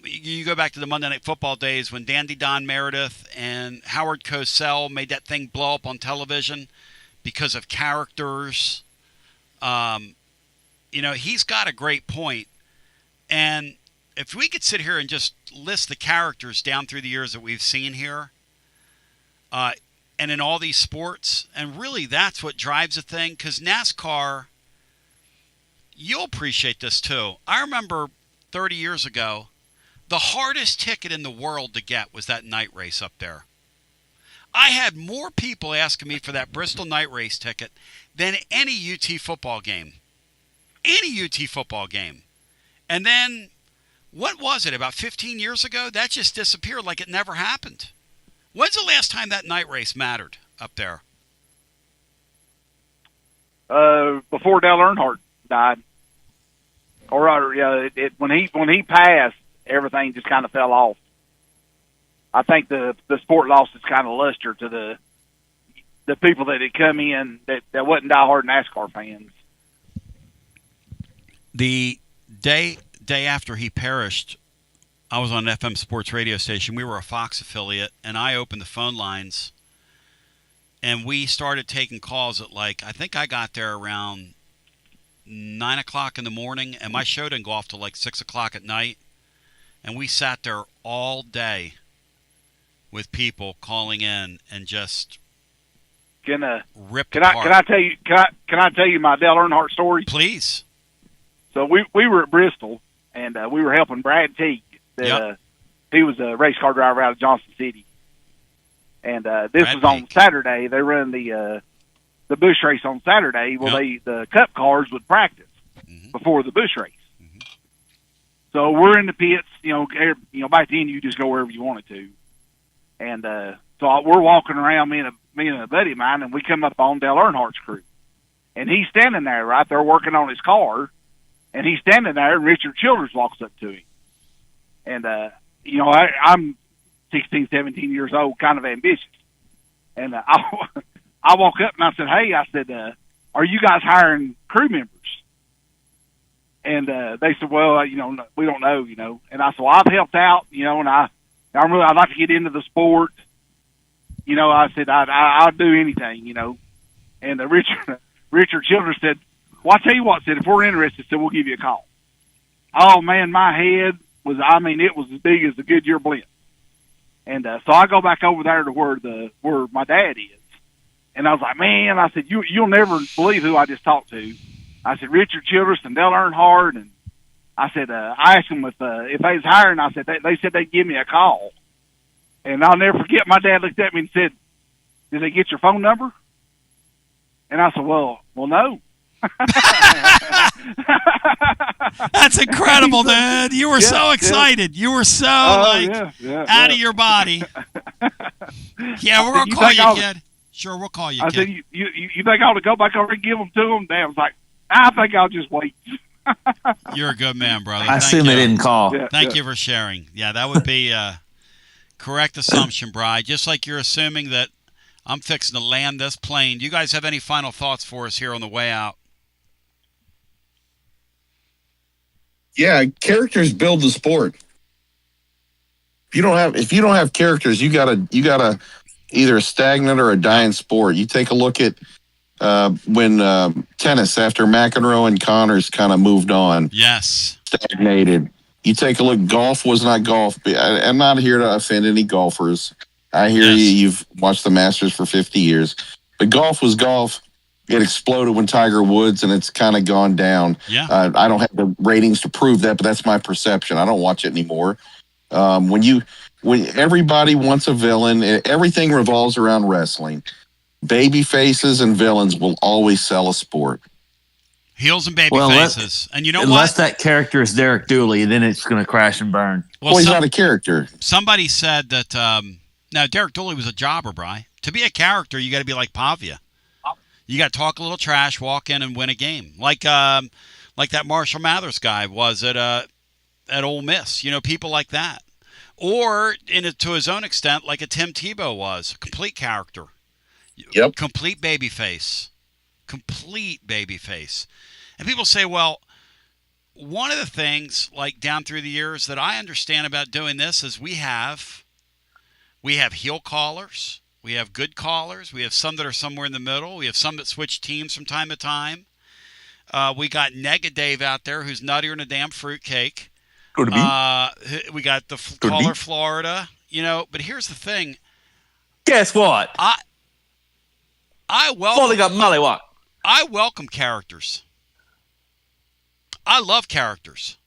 you go back to the Monday Night Football days when Dandy Don Meredith and Howard Cosell made that thing blow up on television because of characters. He's got a great point. And if we could sit here and just list the characters down through the years that we've seen here, and in all these sports, and really that's what drives the thing, because NASCAR, you'll appreciate this too. I remember 30 years ago, the hardest ticket in the world to get was that night race up there. I had more people asking me for that Bristol night race ticket than any UT football game. Any UT football game. And then, what was it, about 15 years ago? That just disappeared like it never happened. When's the last time that night race mattered up there? Before Dale Earnhardt died. When he passed, everything just kind of fell off. I think the sport lost its kind of luster to the people that had come in that wasn't diehard NASCAR fans. The day after he perished, I was on an FM sports radio station. We were a Fox affiliate, and I opened the phone lines, and we started taking calls at I think I got there around 9 o'clock in the morning, and my show didn't go off till 6 o'clock at night. And we sat there all day with people calling in and just ripped apart. Can I tell you my Dale Earnhardt story? Please. So we were at Bristol, and we were helping Brad Teague. He was a race car driver out of Johnson City. And this was on Saturday. They run the Busch race on Saturday. Well, the Cup cars would practice before the Busch race. So we're in the pits. By the end you just go wherever you wanted to. And So we're walking around, me and a buddy of mine, and we come up on Dale Earnhardt's crew. And he's standing there, right there, working on his car. And he's standing there, and Richard Childress walks up to him. And, I'm 16, 17 years old, kind of ambitious. And I walk up, and I said, hey, are you guys hiring crew members? And they said, well, we don't know, And I said, well, I've helped out, and I'd like to get into the sport. I said, I'll do anything, And Richard Childress said, well, I tell you what, said, if we're interested, said, we'll give you a call. Oh, man, my head was, it was as big as the Goodyear Blend. And so I go back over there to where my dad is. And I was like, man, I said, you'll never believe who I just talked to. I said, Richard Childress and Dale Earnhardt. And I said, I asked them if they was hiring. I said, they said they'd give me a call. And I'll never forget, my dad looked at me and said, did they get your phone number? And I said, well, no. That's incredible, dude. You were so excited. You were so out of your body. Yeah, we're gonna call you, kid. Sure, we'll call you. I said, you think I ought to go back over and give them to them? Dad was like, I think I'll just wait. You're a good man, brother. I assume they didn't call. Thank you for sharing. Yeah, that would be a correct assumption, Bri. Just like you're assuming that I'm fixing to land this plane. Do you guys have any final thoughts for us here on the way out? Yeah, characters build the sport. If you don't have characters, you gotta either a stagnant or a dying sport. You take a look at when tennis, after McEnroe and Connors kind of moved on. Yes. Stagnated. You take a look, golf was not golf. I'm not here to offend any golfers. I hear you've watched the Masters for 50 years. But golf was golf. It exploded when Tiger Woods, and it's kind of gone down. Yeah. I don't have the ratings to prove that, but that's my perception. I don't watch it anymore. When everybody wants a villain, everything revolves around wrestling. Baby faces and villains will always sell a sport. Heels and baby faces. And you know unless what? that character is Derek Dooley, then it's going to crash and burn. Well, he's not a character. Somebody said that, now Derek Dooley was a jobber, Bri. To be a character, you got to be like Pavia. You got to talk a little trash, walk in, and win a game, like that Marshall Mathers guy was at Ole Miss. People like that, or to his own extent, like a Tim Tebow was, a complete character. Yep. Complete baby face. And people say, well, one of the things like down through the years that I understand about doing this is we have heel callers. We have good callers. We have some that are somewhere in the middle. We have some that switch teams from time to time. We got Nega Dave out there who's nuttier than a damn fruitcake. Could be. We got the caller Florida. But here's the thing. Guess what? I welcome. Got Mollywop. I welcome characters. I love characters.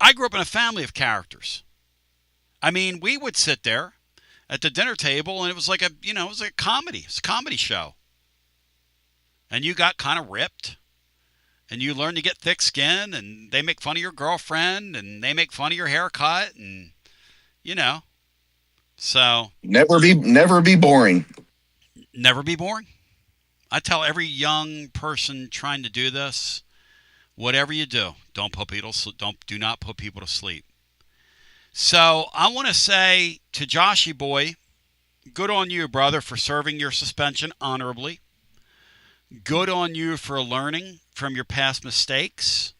I grew up in a family of characters. I mean, we would sit there at the dinner table, and it was like a comedy. It's a comedy show. And you got kind of ripped, and you learn to get thick skin, and they make fun of your girlfriend, and they make fun of your haircut, and so never be boring. Never be boring. I tell every young person trying to do this, whatever you do, do not put people to sleep. So I want to say to Joshy boy, good on you, brother, for serving your suspension honorably. Good on you for learning from your past mistakes.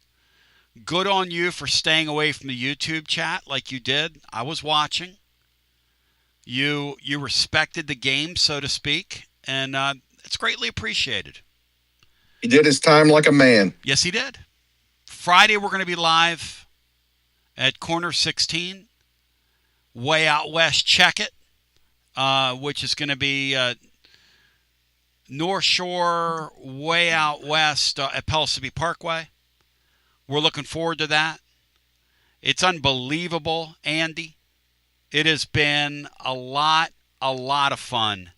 Good on you for staying away from the YouTube chat like you did. I was watching. You respected the game, so to speak, and it's greatly appreciated. He did his time like a man. Yes, he did. Friday, we're going to be live at Corner 16, way out west. Check it, which is going to be North Shore, way out west at Pellissippi Parkway. We're looking forward to that. It's unbelievable, Andy. It has been a lot of fun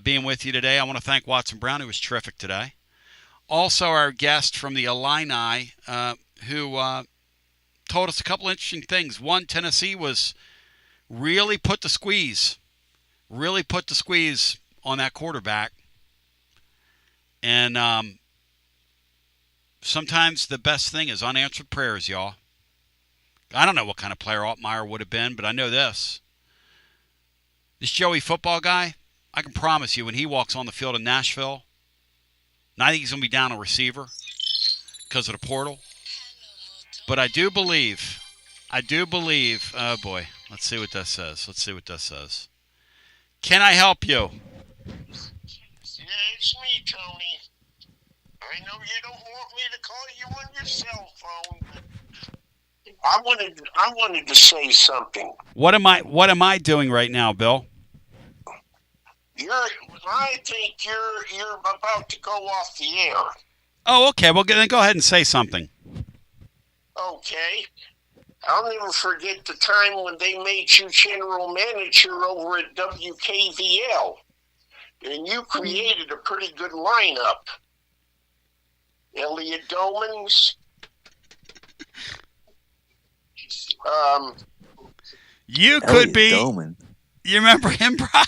being with you today. I want to thank Watson Brown, who was terrific today. Also, our guest from the Illini, who told us a couple interesting things. One, Tennessee was really put to squeeze really put the squeeze on that quarterback. And sometimes the best thing is unanswered prayers, y'all. I don't know what kind of player Altmaier would have been, but I know this. This Joey football guy, I can promise you when he walks on the field in Nashville, I think he's going to be down a receiver because of the portal. But I do believe, oh boy, let's see what that says. Can I help you? Yeah, it's me, Tony. I know you don't want me to call you on your cell phone, but I wanted to say something. What am I doing right now, Bill? I think you're about to go off the air. Oh, okay. Well, then go ahead and say something. Okay. I'll never forget the time when they made you general manager over at WKVL, and you created a pretty good lineup. Elliot Domans. You could be. Doman. You remember him, Brian?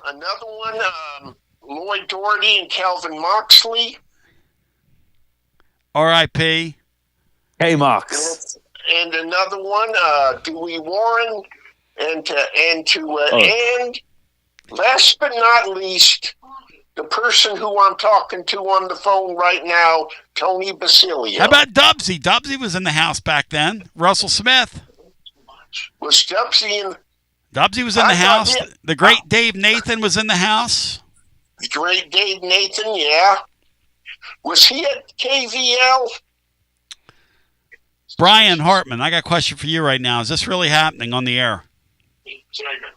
Another one, Lloyd Doherty and Calvin Moxley. R.I.P. Hey, Mox. And another one, Dewey Warren. And last but not least, the person who I'm talking to on the phone right now, Tony Basilio. How about Dubsy? Dubsy was in the house back then. Russell Smith. Was Dubsy in? Dubsy was in the house. The great Dave Nathan was in the house. The great Dave Nathan, yeah. Was he at KVL? Brian Hartman, I got a question for you right now. Is this really happening on the air?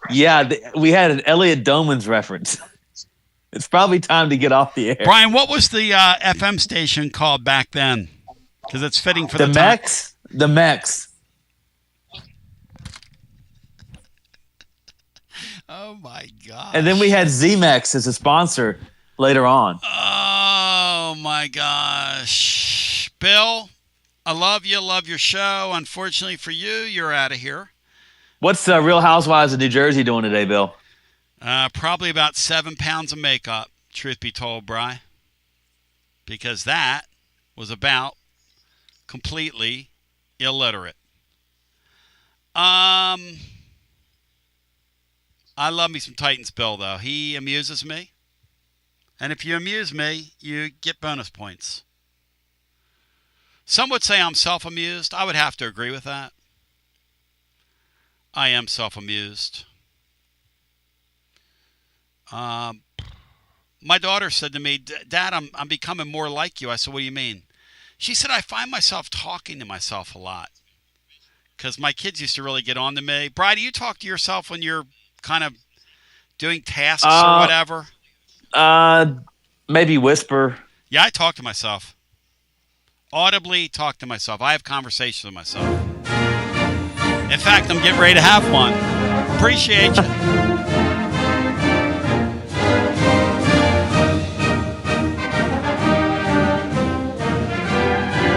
Yeah, we had an Elliot Domans reference. It's probably time to get off the air. Brian, what was the FM station called back then? Because it's fitting for the Mex. The Mex. Oh, my God. And then we had Z-Mex as a sponsor later on. Oh, my gosh. Bill, I love you. Love your show. Unfortunately for you, you're out of here. What's Real Housewives of New Jersey doing today, Bill? Probably about 7 pounds of makeup, truth be told, Bri. Because that was about completely illiterate. I love me some Titans Bill, though. He amuses me. And if you amuse me, you get bonus points. Some would say I'm self-amused. I would have to agree with that. I am self-amused. My daughter said to me, Dad, I'm becoming more like you. I said, what do you mean? She said, I find myself talking to myself a lot. Because my kids used to really get on to me. Bri, do you talk to yourself when you're kind of doing tasks or whatever? Maybe whisper. Yeah, I talk to myself. Audibly talk to myself. I have conversations with myself. In fact, I'm getting ready to have one. Appreciate you.